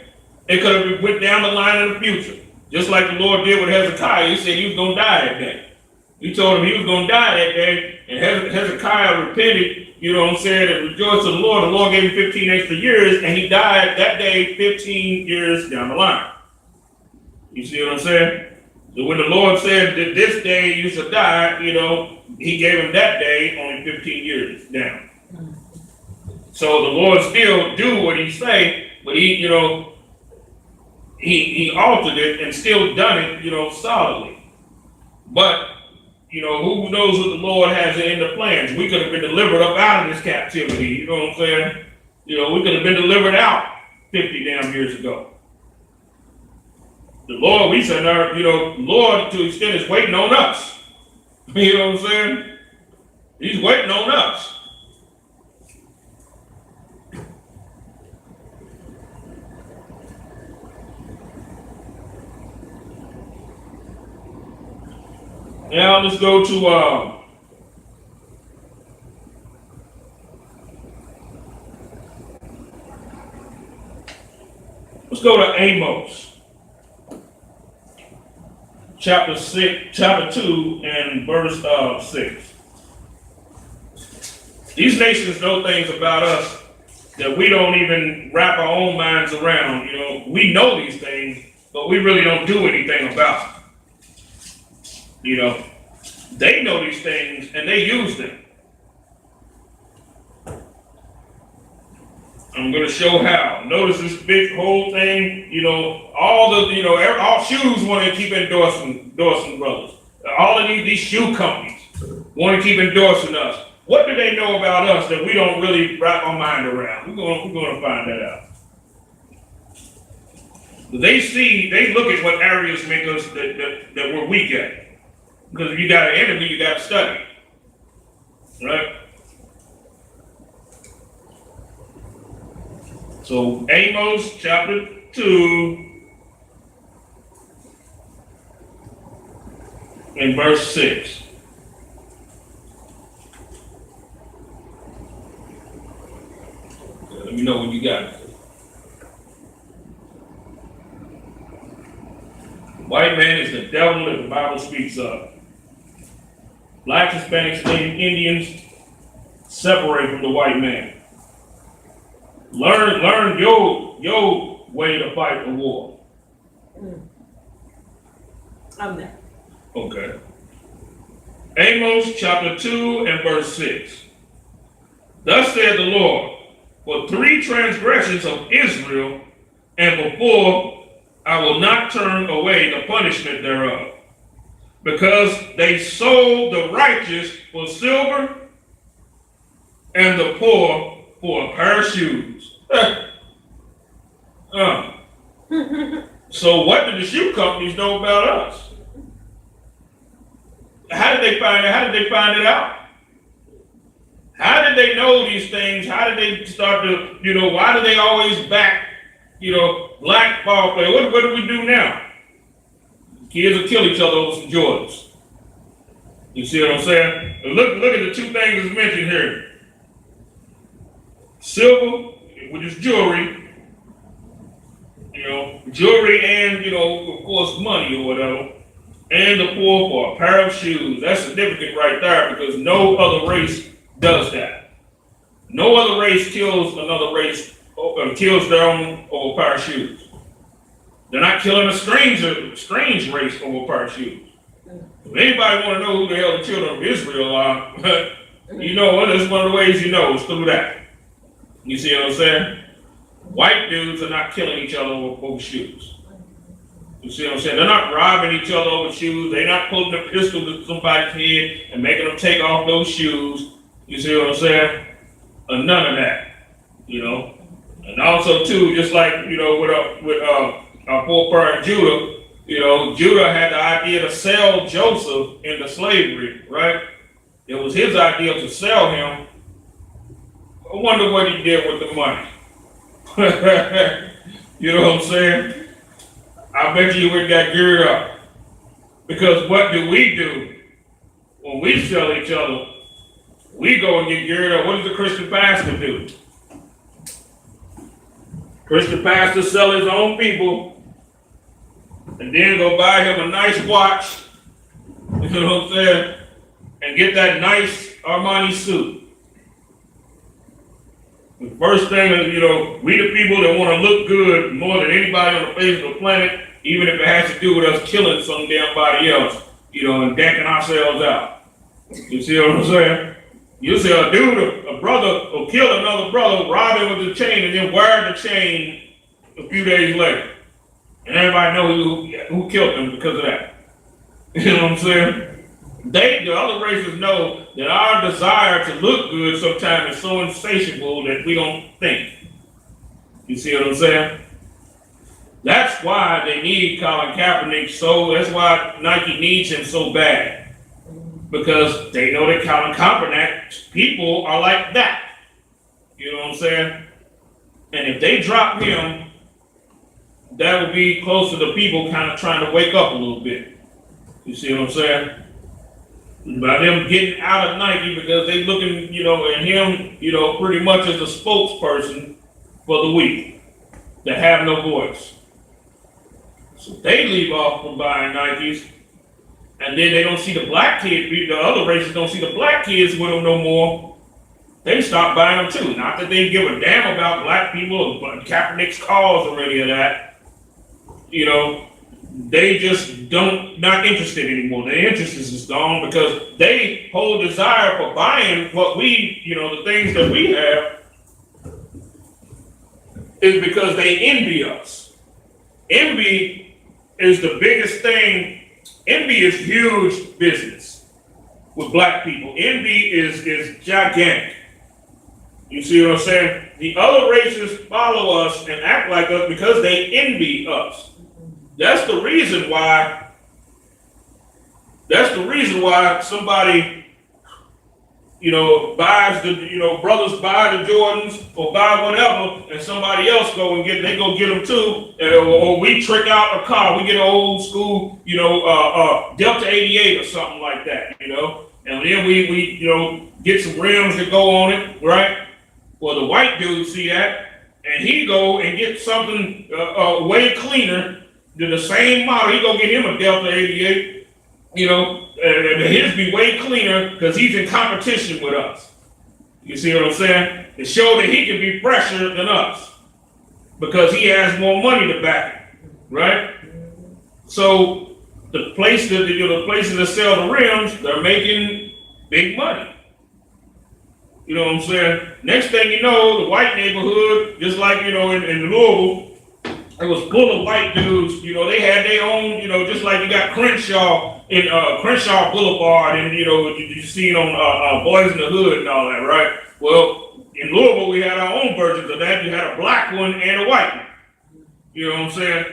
It could have went down the line in the future. Just like the Lord did with Hezekiah. He said he was going to die that day. He told him he was going to die that day, and Hezekiah repented, and rejoiced to the Lord. The Lord gave him 15 extra years, and he died that day 15 years down the line. You see what I'm saying? So when the Lord said that this day you shall die, he gave him that day only 15 years down. So the Lord still do what he say, but he altered it and still done it, solidly. But, who knows what the Lord has in the plans? We could have been delivered up out of this captivity, you know what I'm saying? We could have been delivered out 50 damn years ago. The Lord, we said, Lord, to the extent, is waiting on us. You know what I'm saying? He's waiting on us. Now let's go to Amos. Chapter 2 and verse 6. These nations know things about us that we don't even wrap our own minds around. We know these things, but we really don't do anything about them. They know these things and they use them. I'm going to show how. Notice this big whole thing, all shoes want to keep endorsing brothers. All of these shoe companies want to keep endorsing us. What do they know about us that we don't really wrap our mind around? We're going to find that out. They look at what areas make us that we're weak at. Because if you got an enemy, you got to study. Right? So Amos chapter 2 and verse 6. Let me know when you got it. White man is the devil that the Bible speaks of. Black, Hispanics, and Indians separate from the white man. Learn your way to fight the war. I'm there. Okay. Amos chapter 2 and verse 6. Thus said the Lord, for 3 transgressions of Israel, and before I will not turn away the punishment thereof, because they sold the righteous for silver and the poor for a pair of shoes. So what did the shoe companies know about us? How did they find it? How did they find it out? How did they know these things? How did they start to, why do they always back, black ball play? What do we do now? Kids will kill each other over some Jordans. You see what I'm saying? Look at the 2 things that's mentioned here. Silver, which is jewelry, jewelry and, of course, money or whatever, and the poor for a pair of shoes. That's significant right there because no other race does that. No other race kills another race, kills their own over a pair of shoes. They're not killing a strange race over a pair of shoes. If anybody want to know who the hell the children of Israel are, that's one of the ways is through that. You see what I'm saying? White dudes are not killing each other over shoes. You see what I'm saying? They're not robbing each other over shoes. They're not putting a pistol to somebody's head and making them take off those shoes. You see what I'm saying? None of that. And also too, just like with our foreparent Judah, Judah had the idea to sell Joseph into slavery, right? It was his idea to sell him. I wonder what he did with the money. You know what I'm saying? I bet you we got geared up. Because what do? When we sell each other, we go and get geared up. What does the Christian pastor do? Christian pastor sell his own people and then go buy him a nice watch, you know what I'm saying, and get that nice Armani suit. The first thing is, we the people that want to look good more than anybody on the face of the planet, even if it has to do with us killing some damn body else, and decking ourselves out. You see what I'm saying? You see a dude, a brother, will kill another brother, rob him with the chain, and then wear the chain a few days later. And everybody knows who killed him because of that. You know what I'm saying? The other races know that our desire to look good sometimes is so insatiable that we don't think. You see what I'm saying? That's why they need Colin Kaepernick that's why Nike needs him so bad. Because they know that Colin Kaepernick people are like that. You know what I'm saying? And if they drop him, that would be close to the people kind of trying to wake up a little bit. You see what I'm saying? By them getting out of Nike because they looking, at him, pretty much as a spokesperson for the weak that have no voice. So they leave off from buying Nikes, and then they don't see the black kids, the other races don't see the black kids with them no more. They stop buying them too. Not that they give a damn about black people or Kaepernick's cause or any of that. They just not interested anymore. Their interest is just gone because they hold desire for buying what we, the things that we have. is because they envy us. Envy is the biggest thing. Envy is huge business with black people. Envy is gigantic. You see what I'm saying? The other races follow us and act like us because they envy us. That's the reason why. That's the reason why somebody, buys brothers buy the Jordans or buy whatever, and somebody else go get them too, or we trick out a car, we get an old school, Delta 88 or something like that, and then we get some rims that go on it, right? Well, the white dude see that, and he go and get something way cleaner than the same model. He go get him a Delta 88, and his be way cleaner because he's in competition with us. You see what I'm saying? To show that he can be fresher than us because he has more money to back it, right? So the places that sell the rims, they're making big money. You know what I'm saying? Next thing you know, the white neighborhood, just like, in Louisville, it was full of white dudes. They had their own, just like you got Crenshaw in Crenshaw Boulevard and, you see it on Boys in the Hood and all that, right? Well, in Louisville, we had our own versions of that. You had a black one and a white one. You know what I'm saying?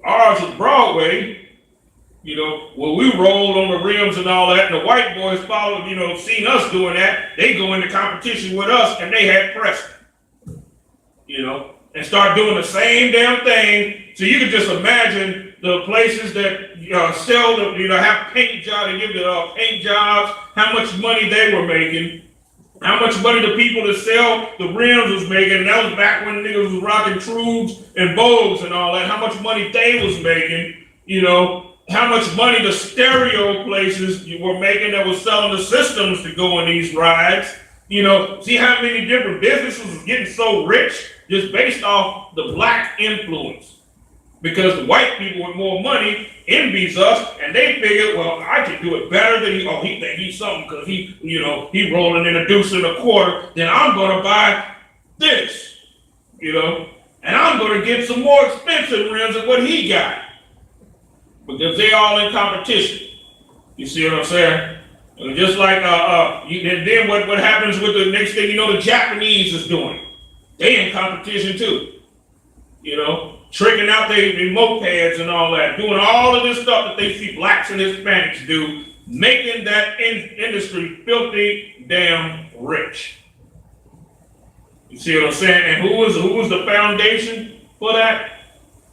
Ours was Broadway. When we rolled on the rims and all that, and the white boys followed, seen us doing that, they go into competition with us, and they had Preston, and start doing the same damn thing. So you can just imagine the places that sell have paint jobs, they give the paint jobs, how much money they were making, how much money the people that sell the rims was making, and that was back when niggas was rocking Trues and Vogues and all that, how much money they was making, how much money the stereo places were making that was selling the systems to go on these rides. See how many different businesses was getting so rich just based off the black influence. Because the white people with more money envies us, and they figure, well, I can do it better than he think he's something because he rolling in a deuce and a quarter, then I'm gonna buy this, and I'm gonna get some more expensive rims than what he got. Because they all in competition. You see what I'm saying? And just like and then what happens with the next thing the Japanese is doing. They in competition too. Tricking out their mopeds and all that, doing all of this stuff that they see blacks and Hispanics do, making that industry filthy damn rich. You see what I'm saying? And who was the foundation for that?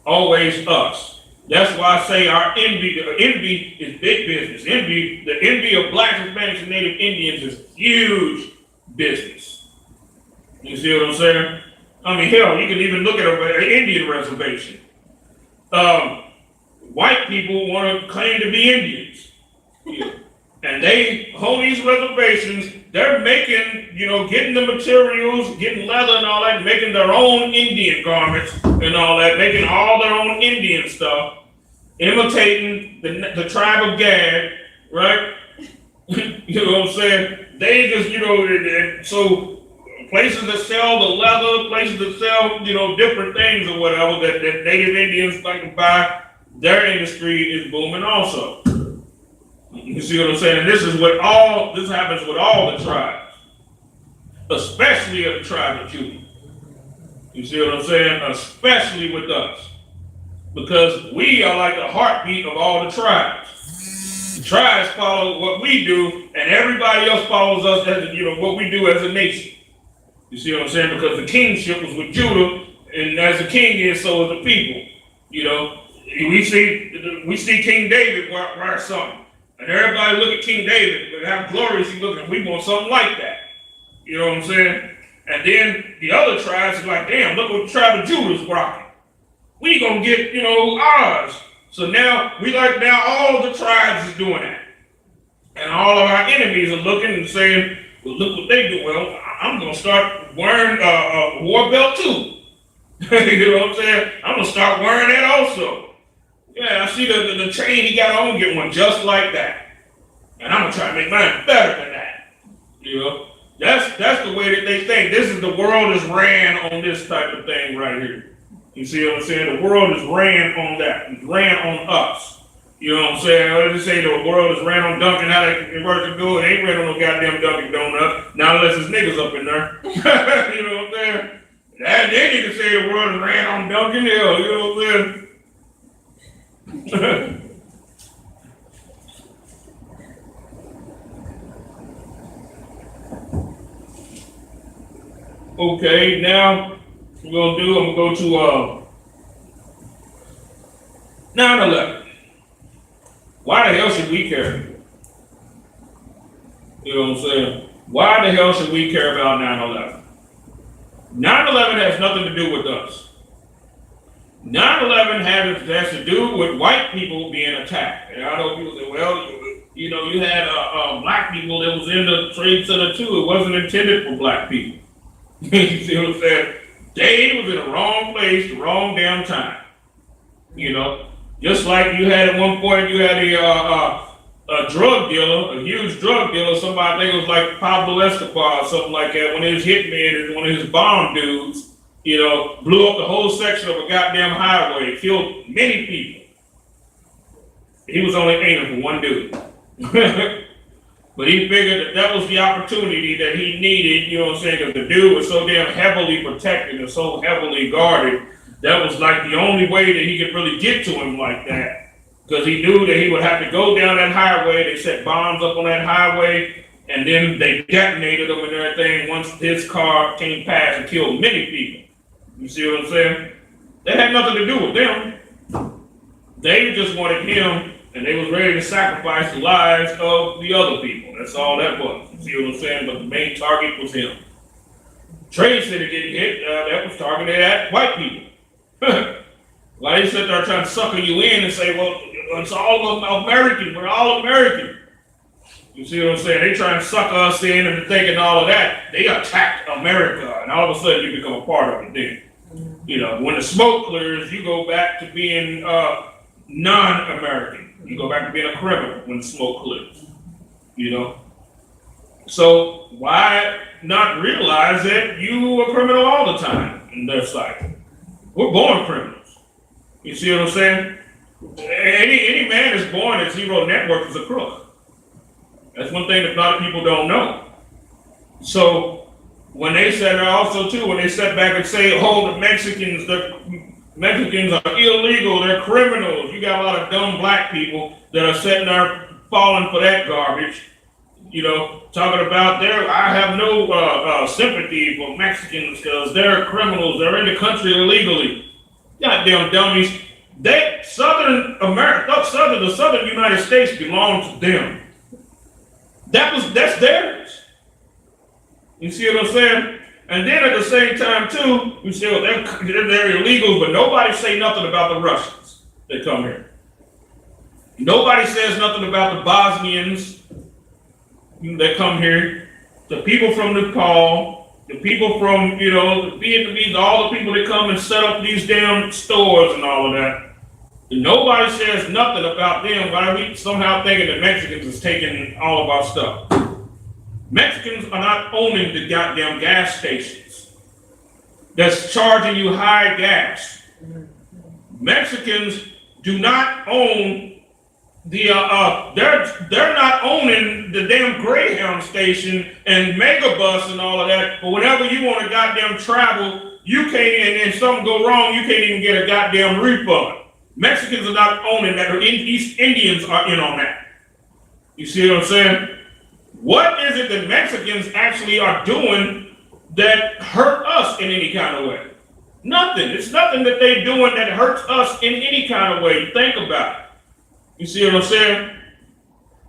Always us. That's why I say our envy is big business. The envy of blacks, Hispanics, and Native Indians is huge business. You see what I'm saying? I mean, hell, you can even look at an Indian reservation. White people want to claim to be Indians. And they hold these reservations, they're making, getting the materials, getting leather and all that, making their own Indian garments and all that, making all their own Indian stuff, imitating the tribe of Gad, right? You know what I'm saying? They just, and so places that sell the leather, places that sell, different things or whatever that Native Indians like to buy, their industry is booming also. You see what I'm saying? And this happens with all the tribes, especially the tribe of Judah. You see what I'm saying? Especially with us. Because we are like the heartbeat of all the tribes. The tribes follow what we do, and everybody else follows us as what we do as a nation. You see what I'm saying? Because the kingship was with Judah, and as the king is, so is the people. We see King David wear something. And everybody look at King David, but how glorious he looking. We want something like that. You know what I'm saying? And then the other tribes is like, damn, look what the tribe of Judah's rocking. We gonna get, ours. So now all the tribes is doing that. And all of our enemies are looking and saying, well, look what they do. Well, I'm gonna start wearing a war belt too. You know what I'm saying? I'm gonna start wearing that also. Yeah, I see the chain he got on, get one just like that. And I'm gonna try to make mine better than that. That's the way that they think. This is the world is ran on this type of thing right here. You see what I'm saying? The world is ran on that. It's ran on us. You know what I'm saying? What did they say? The world is ran on Dunkin'. How they work to do it? Ain't ran on no goddamn Dunkin' Donut. Not unless it's niggas up in there. You know what I'm saying? That they niggas say the world is ran on Dunkin'. Hell, you know what I'm saying? Okay, now I'm gonna go to 9/11. Why the hell should we care? You know what I'm saying? Why the hell should we care about 9/11? 9/11 has nothing to do with us. 9/11 has to do with white people being attacked. And I know people say, well, you know, you had black people that was in the Trade Center too. It wasn't intended for black people. You see what I'm saying? They was in the wrong place, the wrong damn time. You know, just like you had at one point, you had a drug dealer, a huge drug dealer. Somebody, I think it was like Pablo Escobar or something like that. One of his hitmen and one of his bomb dudes, you know, blew up the whole section of a goddamn highway, killed many people. He was only aiming for one dude. But he figured that was the opportunity that he needed, you know what I'm saying, because the dude was so damn heavily protected and so heavily guarded, that was like the only way that he could really get to him like that. Because he knew that he would have to go down that highway, they set bombs up on that highway, and then they detonated them and everything once his car came past and killed many people. You see what I'm saying? That had nothing to do with them. They just wanted him, and they was ready to sacrifice the lives of the other people. That's all that was. You see what I'm saying? But the main target was him. Trade Center getting hit, that was targeted at white people. Why they sit there trying to sucker you in and say, well, it's all American. We're all American. You see what I'm saying? They try and sucker us in and thinking all of that. They attacked America, and all of a sudden you become a part of it then. You know, when the smoke clears, you go back to being non-American. You go back to being a criminal when the smoke clears. You know? So why not realize that you are a criminal all the time in their sight? We're born criminals. You see what I'm saying? Any man that's born at zero network is a crook. That's one thing that a lot of people don't know. So when they said also too, when they step back and say, oh, the Mexicans are illegal, they're criminals. You got a lot of dumb black people that are sitting there falling for that garbage. You know, talking about I have no sympathy for Mexicans because they're criminals. They're in the country illegally. Goddamn dummies. The southern United States belongs to them. That's theirs. You see what I'm saying? And then at the same time too, you see they're illegals, but nobody say nothing about the Russians that come here. Nobody says nothing about the Bosnians that come here, the people from Nepal, the people from, you know, the Vietnamese, all the people that come and set up these damn stores and all of that. And nobody says nothing about them. Why are we somehow thinking that Mexicans is taking all of our stuff? Mexicans are not owning the goddamn gas stations that's charging you high gas. Mexicans do not own the they're not owning the damn Greyhound station and Megabus and all of that. But whenever you want to goddamn travel, you can't, and something go wrong, you can't even get a goddamn refund. Mexicans are not owning that. Or East Indians are in on that. You see what I'm saying? What is it that Mexicans actually are doing that hurt us in any kind of way? Nothing. It's nothing that they're doing that hurts us in any kind of way. Think about it. You see what I'm saying?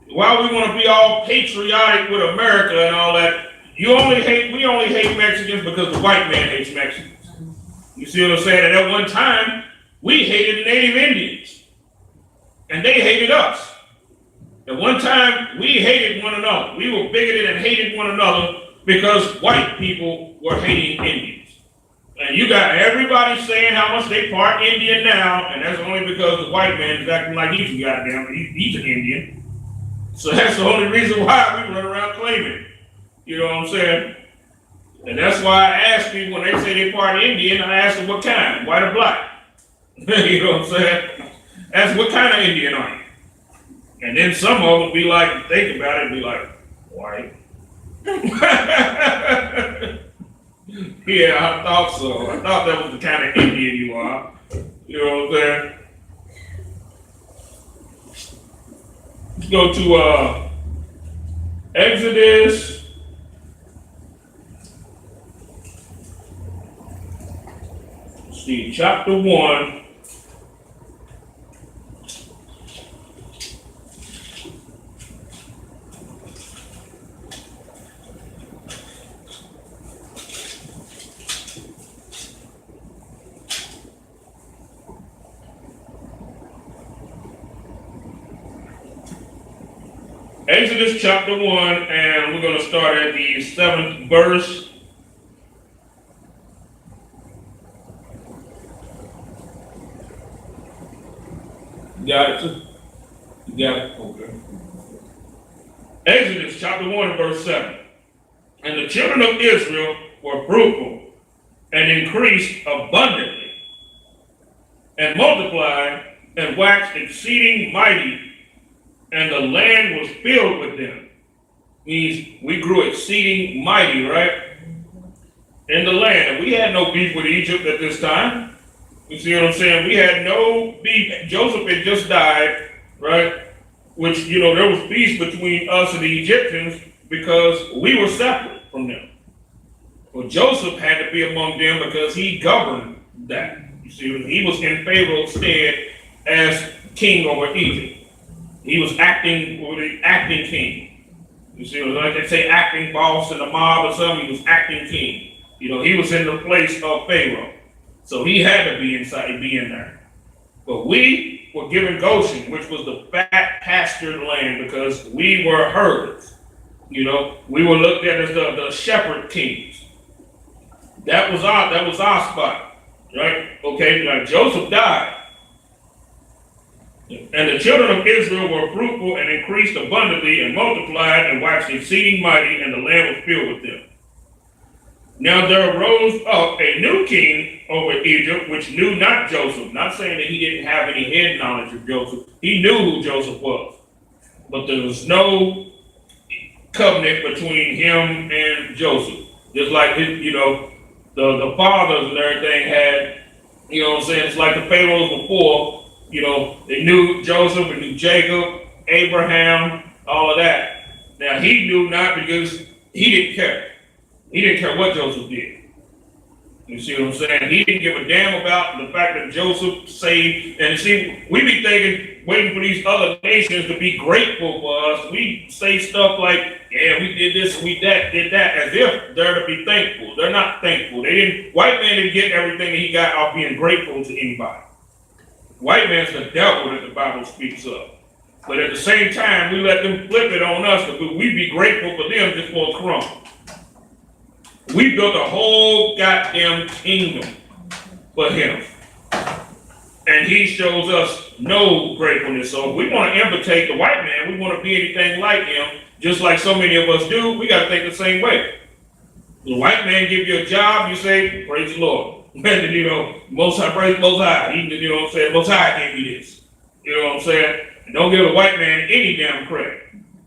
While we want to be all patriotic with America and all that, we only hate Mexicans because the white man hates Mexicans. You see what I'm saying? And at one time, we hated the Native Indians. And they hated us. At one time, we hated one another. We were bigoted and hated one another because white people were hating Indians. And you got everybody saying how much they part Indian now, and that's only because the white man is acting like he's a goddamn, he's an Indian. So that's the only reason why we run around claiming it. You know what I'm saying? And that's why I ask people when they say they're part Indian, I ask them what kind, white or black. You know what I'm saying? Ask what kind of Indian are you? And then some of them be like, think about it, be like, white. Yeah, I thought so. I thought that was the kind of Indian you are. You know what I'm saying? Let's go to Exodus. Let's see, chapter 1. Exodus chapter 1, and we're going to start at the 7th verse. You got it? You got it? Okay. Exodus chapter 1, verse 7. And the children of Israel were fruitful and increased abundantly and multiplied and waxed exceeding mighty, and the land was filled with them. Means we grew exceeding mighty, right? In the land. And we had no beef with Egypt at this time. You see what I'm saying? We had no beef. Joseph had just died, right? Which, you know, there was peace between us and the Egyptians because we were separate from them. Well, Joseph had to be among them because he governed that. You see, he was in Pharaoh's stead as king over Egypt. He was acting king. You see, like they say, acting boss in the mob or something. He was acting king. You know, he was in the place of Pharaoh, so he had to be in there. But we were given Goshen, which was the fat pastured land, because we were herds. You know, we were looked at as the shepherd kings. That was our spot, right? Okay, now Joseph died. And the children of Israel were fruitful and increased abundantly and multiplied and waxed exceeding mighty, and the land was filled with them. Now there arose up a new king over Egypt, which knew not Joseph. Not saying that he didn't have any head knowledge of Joseph. He knew who Joseph was. But there was no covenant between him and Joseph. Just like, the fathers and everything had, you know what I'm saying? It's like the Pharaohs before. You know, they knew Joseph and knew Jacob, Abraham, all of that. Now, he knew not because he didn't care. He didn't care what Joseph did. You see what I'm saying? He didn't give a damn about the fact that Joseph saved. And see, we be thinking, waiting for these other nations to be grateful for us. We say stuff like, yeah, we did this, we did that, as if they're to be thankful. They're not thankful. White man didn't get everything that he got off being grateful to anybody. White man's the devil that the Bible speaks of. But at the same time, we let them flip it on us, because we be grateful for them just for a crumb. We built a whole goddamn kingdom for him. And he shows us no gratefulness. So if we want to imitate the white man, we want to be anything like him, just like so many of us do, we got to think the same way. The white man give you a job, you say, praise the Lord. And, Most High, praise Most High. You know what I'm saying? Most High gave me this. You know what I'm saying? And don't give a white man any damn credit.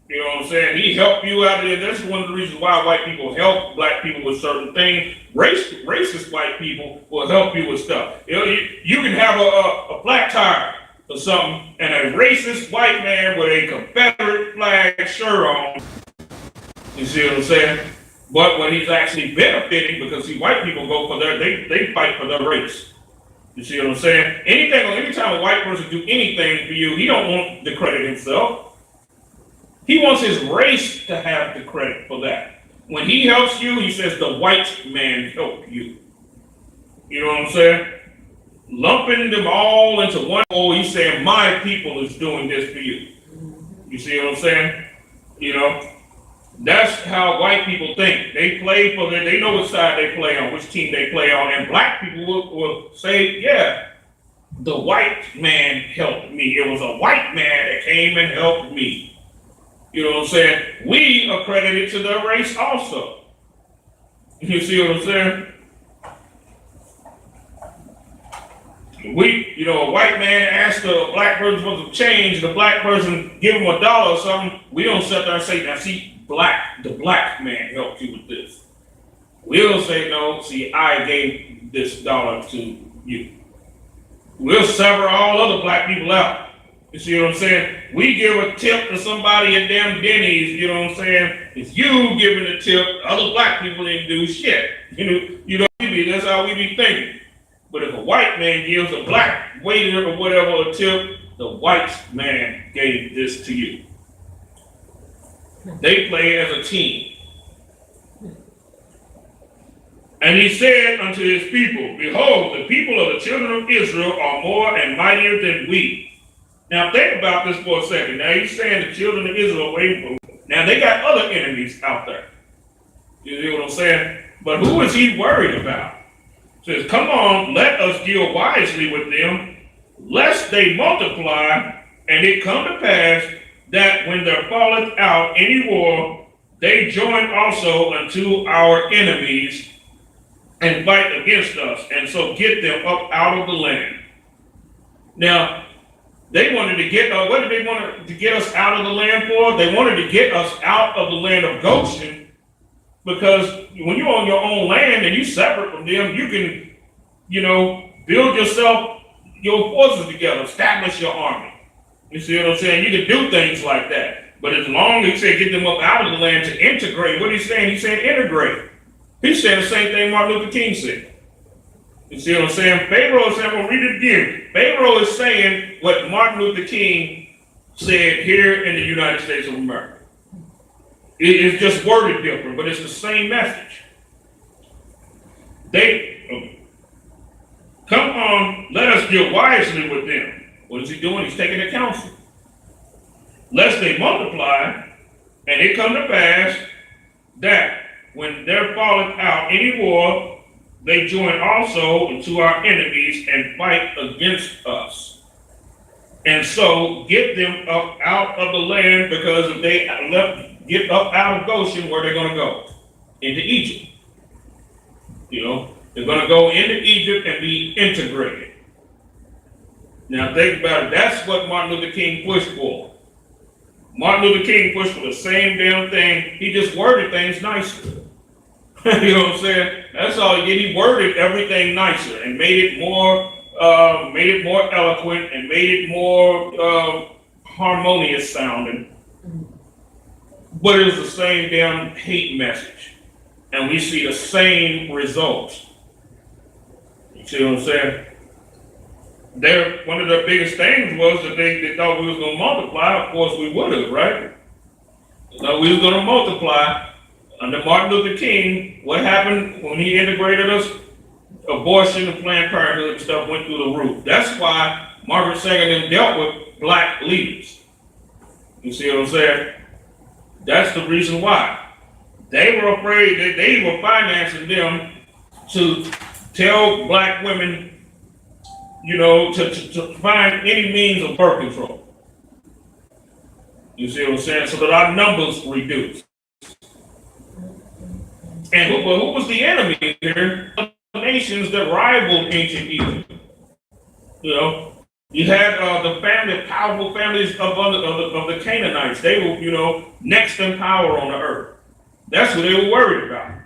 You know what I'm saying? He helped you out of there. That's one of the reasons why white people help black people with certain things. Racist white people will help you with stuff. You can have a flat tire or something, and a racist white man with a Confederate flag shirt on. You see what I'm saying? But when he's actually benefiting, because see, white people go for they fight for their race. You see what I'm saying? Anytime a white person do anything for you, he don't want the credit himself. He wants his race to have the credit for that. When he helps you, he says the white man helped you. You know what I'm saying? Lumping them all into one hole, he's saying my people is doing this for you. You see what I'm saying? That's how white people think. They play they know which side they play on, which team they play on. And black people will say, yeah, the white man helped me. It was a white man that came and helped me. You know what I'm saying? We are credited to their race also. You see what I'm saying? A white man asks a black person for some change, the black person give him $1 or something, we don't sit there and say, now see, the black man helped you with this. We'll say, no, see, I gave this dollar to you. We'll sever all other black people out. You see what I'm saying? We give a tip to somebody at damn Denny's, you know what I'm saying? It's you giving the tip, other black people didn't do shit. That's how we be thinking. But if a white man gives a black waiter or whatever a tip, the white man gave this to you. They play as a team. And he said unto his people, behold, the people of the children of Israel are more and mightier than we. Now think about this for a second. Now he's saying the children of Israel away from. Now they got other enemies out there. You see what I'm saying? But who is he worried about? Says, come on, let us deal wisely with them, lest they multiply, and it come to pass that when there falleth out any war, they join also unto our enemies and fight against us, and so get them up out of the land. Now, they wanted to get, what did they want to get us out of the land for? They wanted to get us out of the land of Goshen, because when you're on your own land and you separate from them, you can, build your forces together, establish your army. You see what I'm saying? You can do things like that. But as long as he said get them up out of the land to integrate, what he's saying? He's saying integrate. He's saying the same thing Martin Luther King said. You see what I'm saying? Pharaoh is saying, I'm going to read it again. Pharaoh is saying what Martin Luther King said here in the United States of America. It's just worded different, but it's the same message. Come on, let us deal wisely with them. What is he doing? He's taking the counsel. Lest they multiply, and it come to pass that when there falleth out any war, they join also into our enemies and fight against us. And so get them up out of the land, because if they get up out of Goshen, where they're going to go? Into Egypt. They're going to go into Egypt and be integrated. Now think about it. That's what Martin Luther King pushed for. Martin Luther King pushed for the same damn thing. He just worded things nicer. You know what I'm saying? That's all he did. He worded everything nicer and made it more eloquent and made it more harmonious sounding. But it was the same damn hate message. And we see the same results. You see what I'm saying? One of their biggest things was that they thought we was going to multiply. Of course we would have, right? They thought we was going to multiply. Under Martin Luther King, what happened when he integrated us? Abortion and Planned Parenthood and stuff went through the roof. That's why Margaret Sanger and them dealt with black leaders. You see what I'm saying? That's the reason why. They were afraid that they were financing them to tell black women, to find any means of birth control. You see what I'm saying? So that our numbers reduce. And who was the enemy here? The nations that rivaled ancient Egypt. You had the powerful families of the Canaanites. They were, next in power on the earth. That's what they were worried about.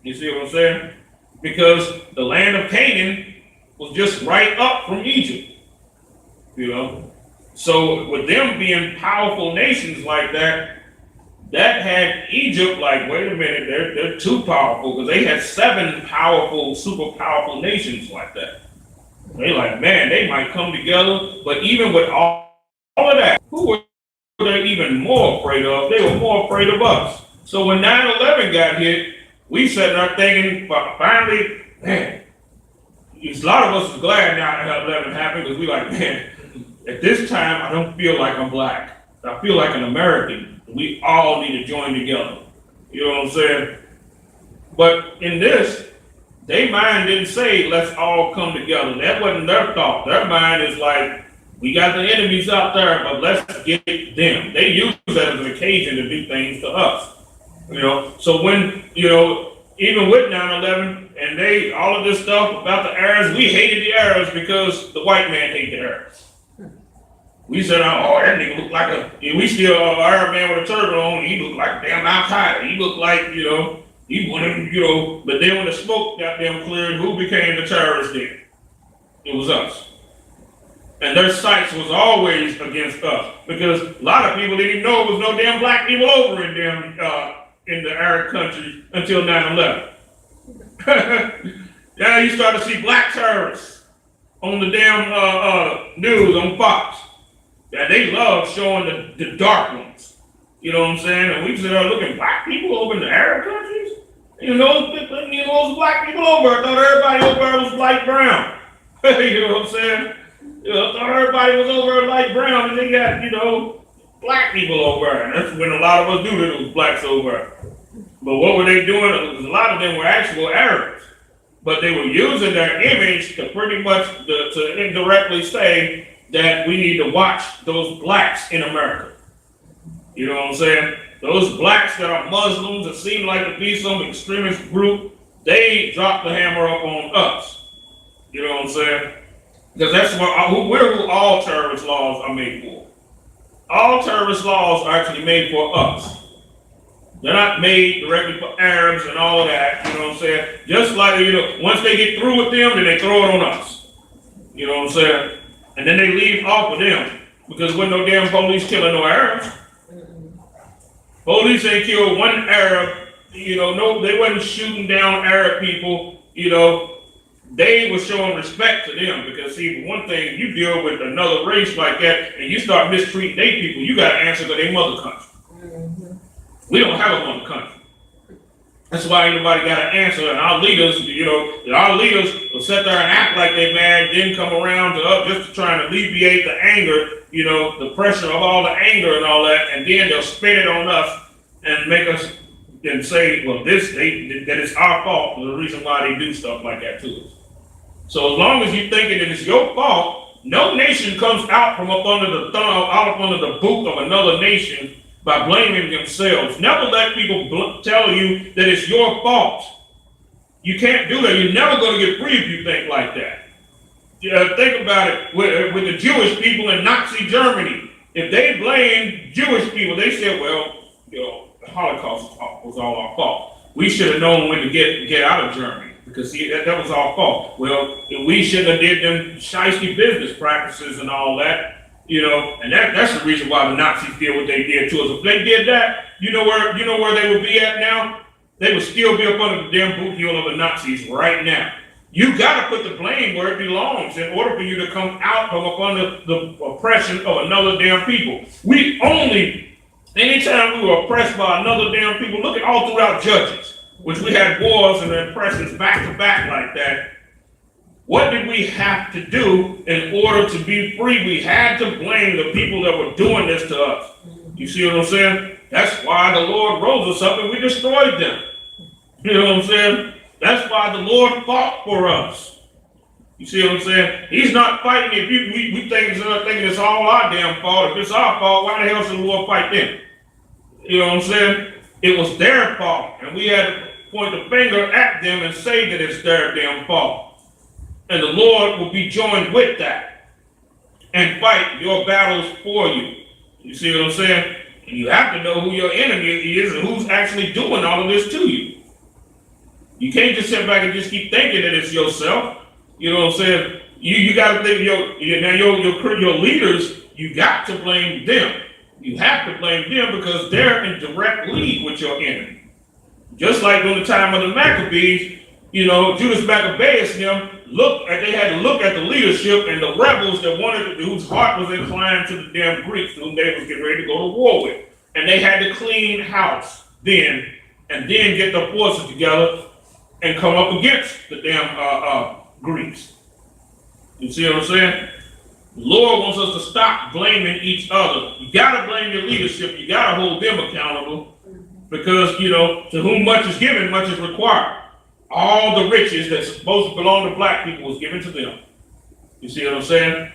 You see what I'm saying? Because the land of Canaan was just right up from Egypt. So with them being powerful nations like that, that had Egypt like, wait a minute, they're too powerful, because they had 7 powerful, super powerful nations like that. They like, man, they might come together, but even with all of that, who were they even more afraid of? They were more afraid of us. So when 9/11 got hit, we sat there thinking, finally, man, a lot of us is glad 9/11 happened, because we like, man, at this time, I don't feel like I'm black. I feel like an American. We all need to join together. You know what I'm saying? But in this, their mind didn't say, let's all come together. That wasn't their thought. Their mind is like, We got the enemies out there, but let's get them. They use that as an occasion to do things to us. So when, even with 9/11 and all of this stuff about the Arabs, we hated the Arabs because the white man hated the Arabs. We said, oh, that nigga looked like we still, Arab man with a turban on, he looked like a damn Al-Qaeda. He looked like, he wanted, but then when the smoke got them cleared, who became the terrorists then? It was us. And their sights was always against us because a lot of people didn't even know it was no damn black people over in them, in the Arab countries until 9/11. Now you start to see black terrorists on the damn news on Fox. Yeah, they love showing the dark ones. You know what I'm saying? And we sit there looking black people over in the Arab countries. Those black people over. I thought everybody over there was light brown. You know what I'm saying? I thought everybody was over light brown, and they got black people over there. And that's when a lot of us knew that it was blacks over there. But what were they doing? A lot of them were actual Arabs. But they were using their image to pretty much to indirectly say that we need to watch those blacks in America. You know what I'm saying? Those blacks that are Muslims that seem like to be some extremist group, they drop the hammer up on us. You know what I'm saying? Because that's who all terrorist laws are made for. All terrorist laws are actually made for us. They're not made directly for Arabs and all of that, you know what I'm saying? Just like, once they get through with them, then they throw it on us. You know what I'm saying? And then they leave off of them. Because when no damn police killing no Arabs. Police ain't killed one Arab, no, they wasn't shooting down Arab people, they were showing respect to them. Because see, one thing, you deal with another race like that, and you start mistreating their people, you got to answer to their mother country. We don't have a mother country. That's why ain't nobody got an answer. And our leaders, will sit there and act like they mad, then come around to us just to try and alleviate the anger, the pressure of all the anger and all that, and then they'll spin it on us and make us and say, well, that it's our fault for the reason why they do stuff like that to us. So as long as you're thinking that it's your fault, no nation comes out from up under the boot of another nation by blaming themselves. Never let people tell you that it's your fault. You can't do that. You're never going to get free if you think like that. Think about it with the Jewish people in Nazi Germany. If they blamed Jewish people, they said, well, the Holocaust was all our fault. We should have known when to get out of Germany because that was our fault. Well, we shouldn't have did them shiesty business practices and all that. And that's the reason why the Nazis did what they did to us. If they did that, you know where they would be at now? They would still be up under the damn boot heel of the Nazis right now. You got to put the blame where it belongs in order for you to come out from up under the oppression of another damn people. Anytime we were oppressed by another damn people, look at all throughout Judges, which we had wars and oppressions back to back like that. What did we have to do in order to be free? We had to blame the people that were doing this to us. You see what I'm saying? That's why the Lord rose us up and we destroyed them. You know what I'm saying? That's why the Lord fought for us. You see what I'm saying? He's not fighting if we think it's all our damn fault. If it's our fault, why the hell should the Lord fight them? You know what I'm saying? It was their fault. And we had to point the finger at them and say that it's their damn fault. And the Lord will be joined with that and fight your battles for you. You see what I'm saying? And you have to know who your enemy is and who's actually doing all of this to you. You can't just sit back and just keep thinking that it's yourself. You know what I'm saying? You got to think your leaders, you got to blame them. You have to blame them because they're in direct league with your enemy. Just like during the time of the Maccabees, Judas Maccabeus and them, they had to look at the leadership and the rebels that whose heart was inclined to the damn Greeks whom they was getting ready to go to war with. And they had to clean house then, and then get their forces together and come up against the damn Greeks. You see what I'm saying? The Lord wants us to stop blaming each other. You gotta blame your leadership. You gotta hold them accountable because, to whom much is given, much is required. All the riches that's supposed to belong to black people was given to them. You see what I'm saying?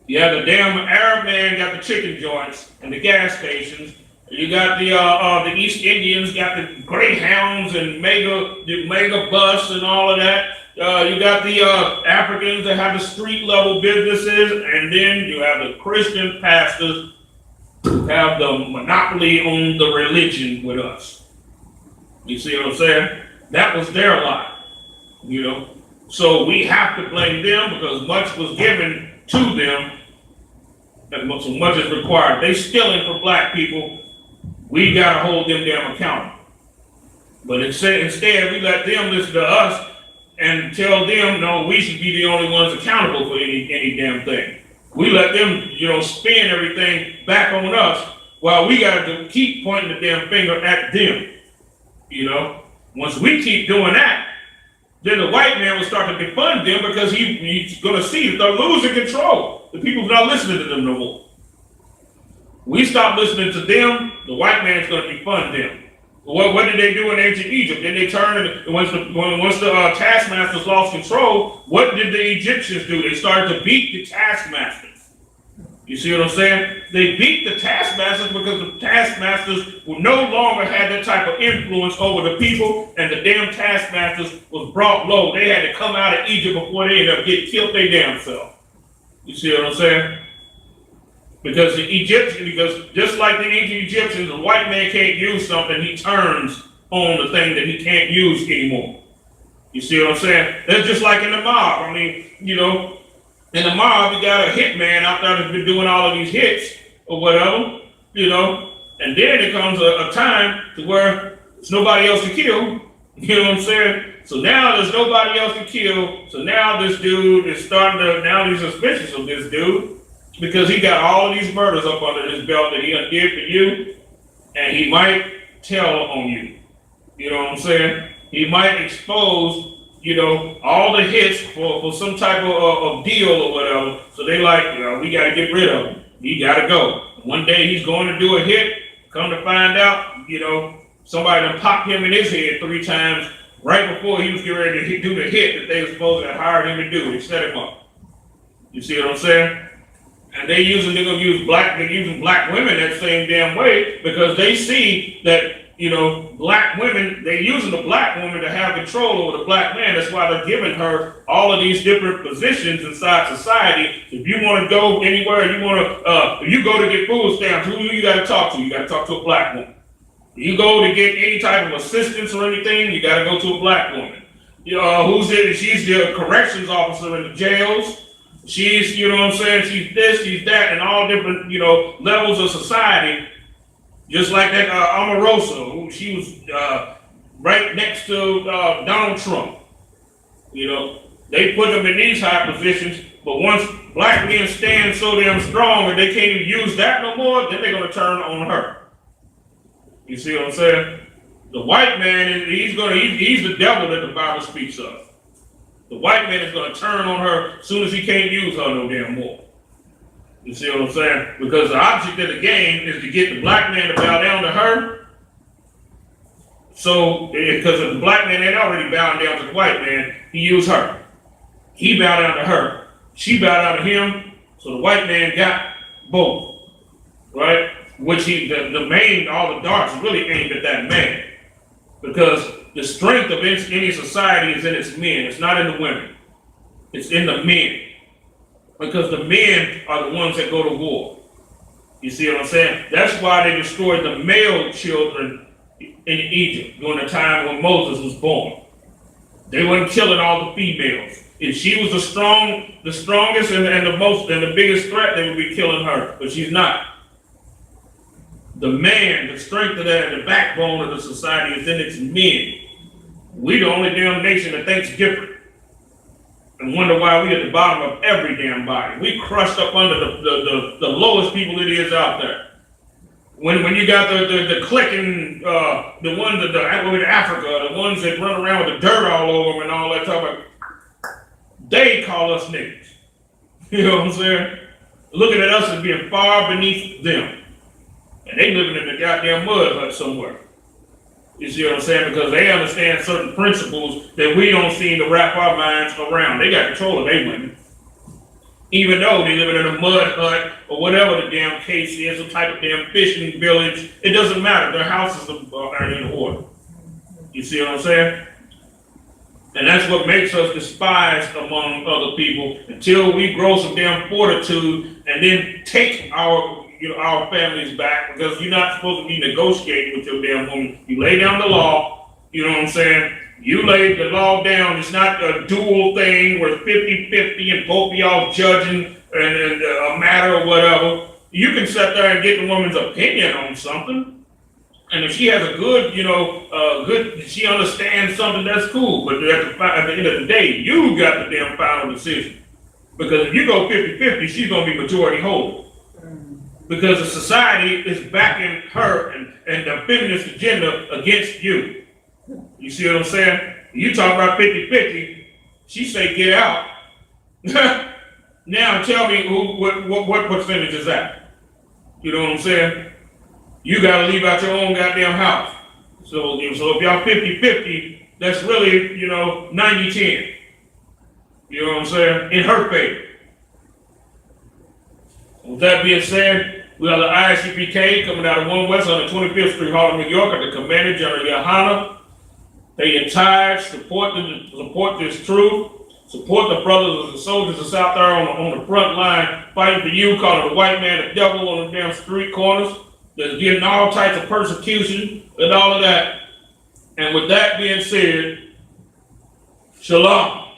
Yeah, the damn Arab man got the chicken joints and the gas stations. You got the East Indians got the Greyhounds and the mega bus and all of that. You got the Africans that have the street level businesses, and then you have the Christian pastors who have the monopoly on the religion with us. You see what I'm saying? That was their lot, you know. So we have to blame them because much was given to them, and so much is required. They stealing from black people. We gotta hold them damn accountable. But instead we let them listen to us and tell them, no, we should be the only ones accountable for any damn thing. We let them, spin everything back on us while we gotta keep pointing the damn finger at them. Once we keep doing that, then the white man will start to defund them because he's going to see that they're losing control. The people's not listening to them no more. We stop listening to them, the white man's going to defund them. What did they do in ancient Egypt? Then they turned, and once the taskmasters lost control, what did the Egyptians do? They started to beat the taskmasters. You see what I'm saying? They beat the taskmasters because the taskmasters no longer had that type of influence over the people, and the damn taskmasters was brought low. They had to come out of Egypt before they ended up getting killed their damn self. You see what I'm saying? Because just like the ancient Egyptians, the white man can't use something, he turns on the thing that he can't use anymore. You see what I'm saying? That's just like in the mob. I mean, in the mob, you got a hitman out there that's been doing all of these hits or whatever, and then it comes a time to where there's nobody else to kill, you know what I'm saying? So now there's nobody else to kill, so now this dude is now he's suspicious of this dude because he got all of these murders up under his belt that he did for you, and he might tell on you, you know what I'm saying? He might expose all the hits for some type of deal or whatever. So they we got to get rid of him. He got to go. One day he's going to do a hit. Come to find out, somebody done popped him in his head 3 times right before he was getting ready to do the hit that they were supposed to hire him to do. They set him up. You see what I'm saying? And they're gonna use black women that same damn way because they see that black women, they're using the black woman to have control over the black man. That's why they're giving her all of these different positions inside society. If you want to go anywhere, if you go to get food stamps, who you got to talk to? You got to talk to a black woman. If you go to get any type of assistance or anything, you got to go to a black woman. She's the corrections officer in the jails. She's, she's this, she's that, and all different, levels of society. Just like that Omarosa, who she was right next to Donald Trump. They put them in these high positions, but once black men stand so damn strong and they can't even use that no more, then they're going to turn on her. You see what I'm saying? The white man, he's the devil that the Bible speaks of. The white man is going to turn on her as soon as he can't use her no damn more. You see what I'm saying? Because the object of the game is to get the black man to bow down to her. So, because if the black man ain't already bowing down to the white man, he used her. He bowed down to her. She bowed down to him. So the white man got both. Right? Which all the darts really aimed at that man. Because the strength of any society is in its men. It's not in the women. It's in the men. Because the men are the ones that go to war. You see what I'm saying? That's why they destroyed the male children in Egypt during the time when Moses was born. They weren't killing all the females. If she was the strongest and the biggest threat, they would be killing her. But she's not. The man, the strength of that, and the backbone of the society is in its men. We the only damn nation that thinks different. And wonder why we at the bottom of every damn body. We crushed up under the lowest people it is out there. When you got the clicking, the ones that in Africa, the ones that run around with the dirt all over them and all that stuff, they call us niggas. You know what I'm saying? Looking at us as being far beneath them. And they living in the goddamn mud hut somewhere. You see what I'm saying? Because they understand certain principles that we don't seem to wrap our minds around. They got control of their women. Even though they live in a mud hut or whatever the damn case is, some type of damn fishing village, it doesn't matter. Their houses are in order. You see what I'm saying? And that's what makes us despised among other people until we grow some damn fortitude and then take our families back, because you're not supposed to be negotiating with your damn woman. You lay down the law, you know what I'm saying? You lay the law down. It's not a dual thing where it's 50-50 and both of y'all judging and a matter or whatever. You can sit there and get the woman's opinion on something. And if she has a good, she understands something, that's cool. But at the end of the day, you got the damn final decision. Because if you go 50-50, she's going to be majority holder. Because the society is backing her and the feminist agenda against you. You see what I'm saying? You talk about 50-50, she say get out. Now tell me what percentage is that? You know what I'm saying? You gotta leave out your own goddamn house. So if y'all 50-50, that's really, 90-10. You know what I'm saying? In her favor. With that being said, we are the ISUPK coming out of 1 West on the 25th Street, Harlem, New York, at the Commander General Yohana. Pay your tithes, support this truth, support the brothers and soldiers that's out there on the front line fighting for you, calling the white man the devil on the damn street corners, that's getting all types of persecution and all of that. And with that being said, shalom.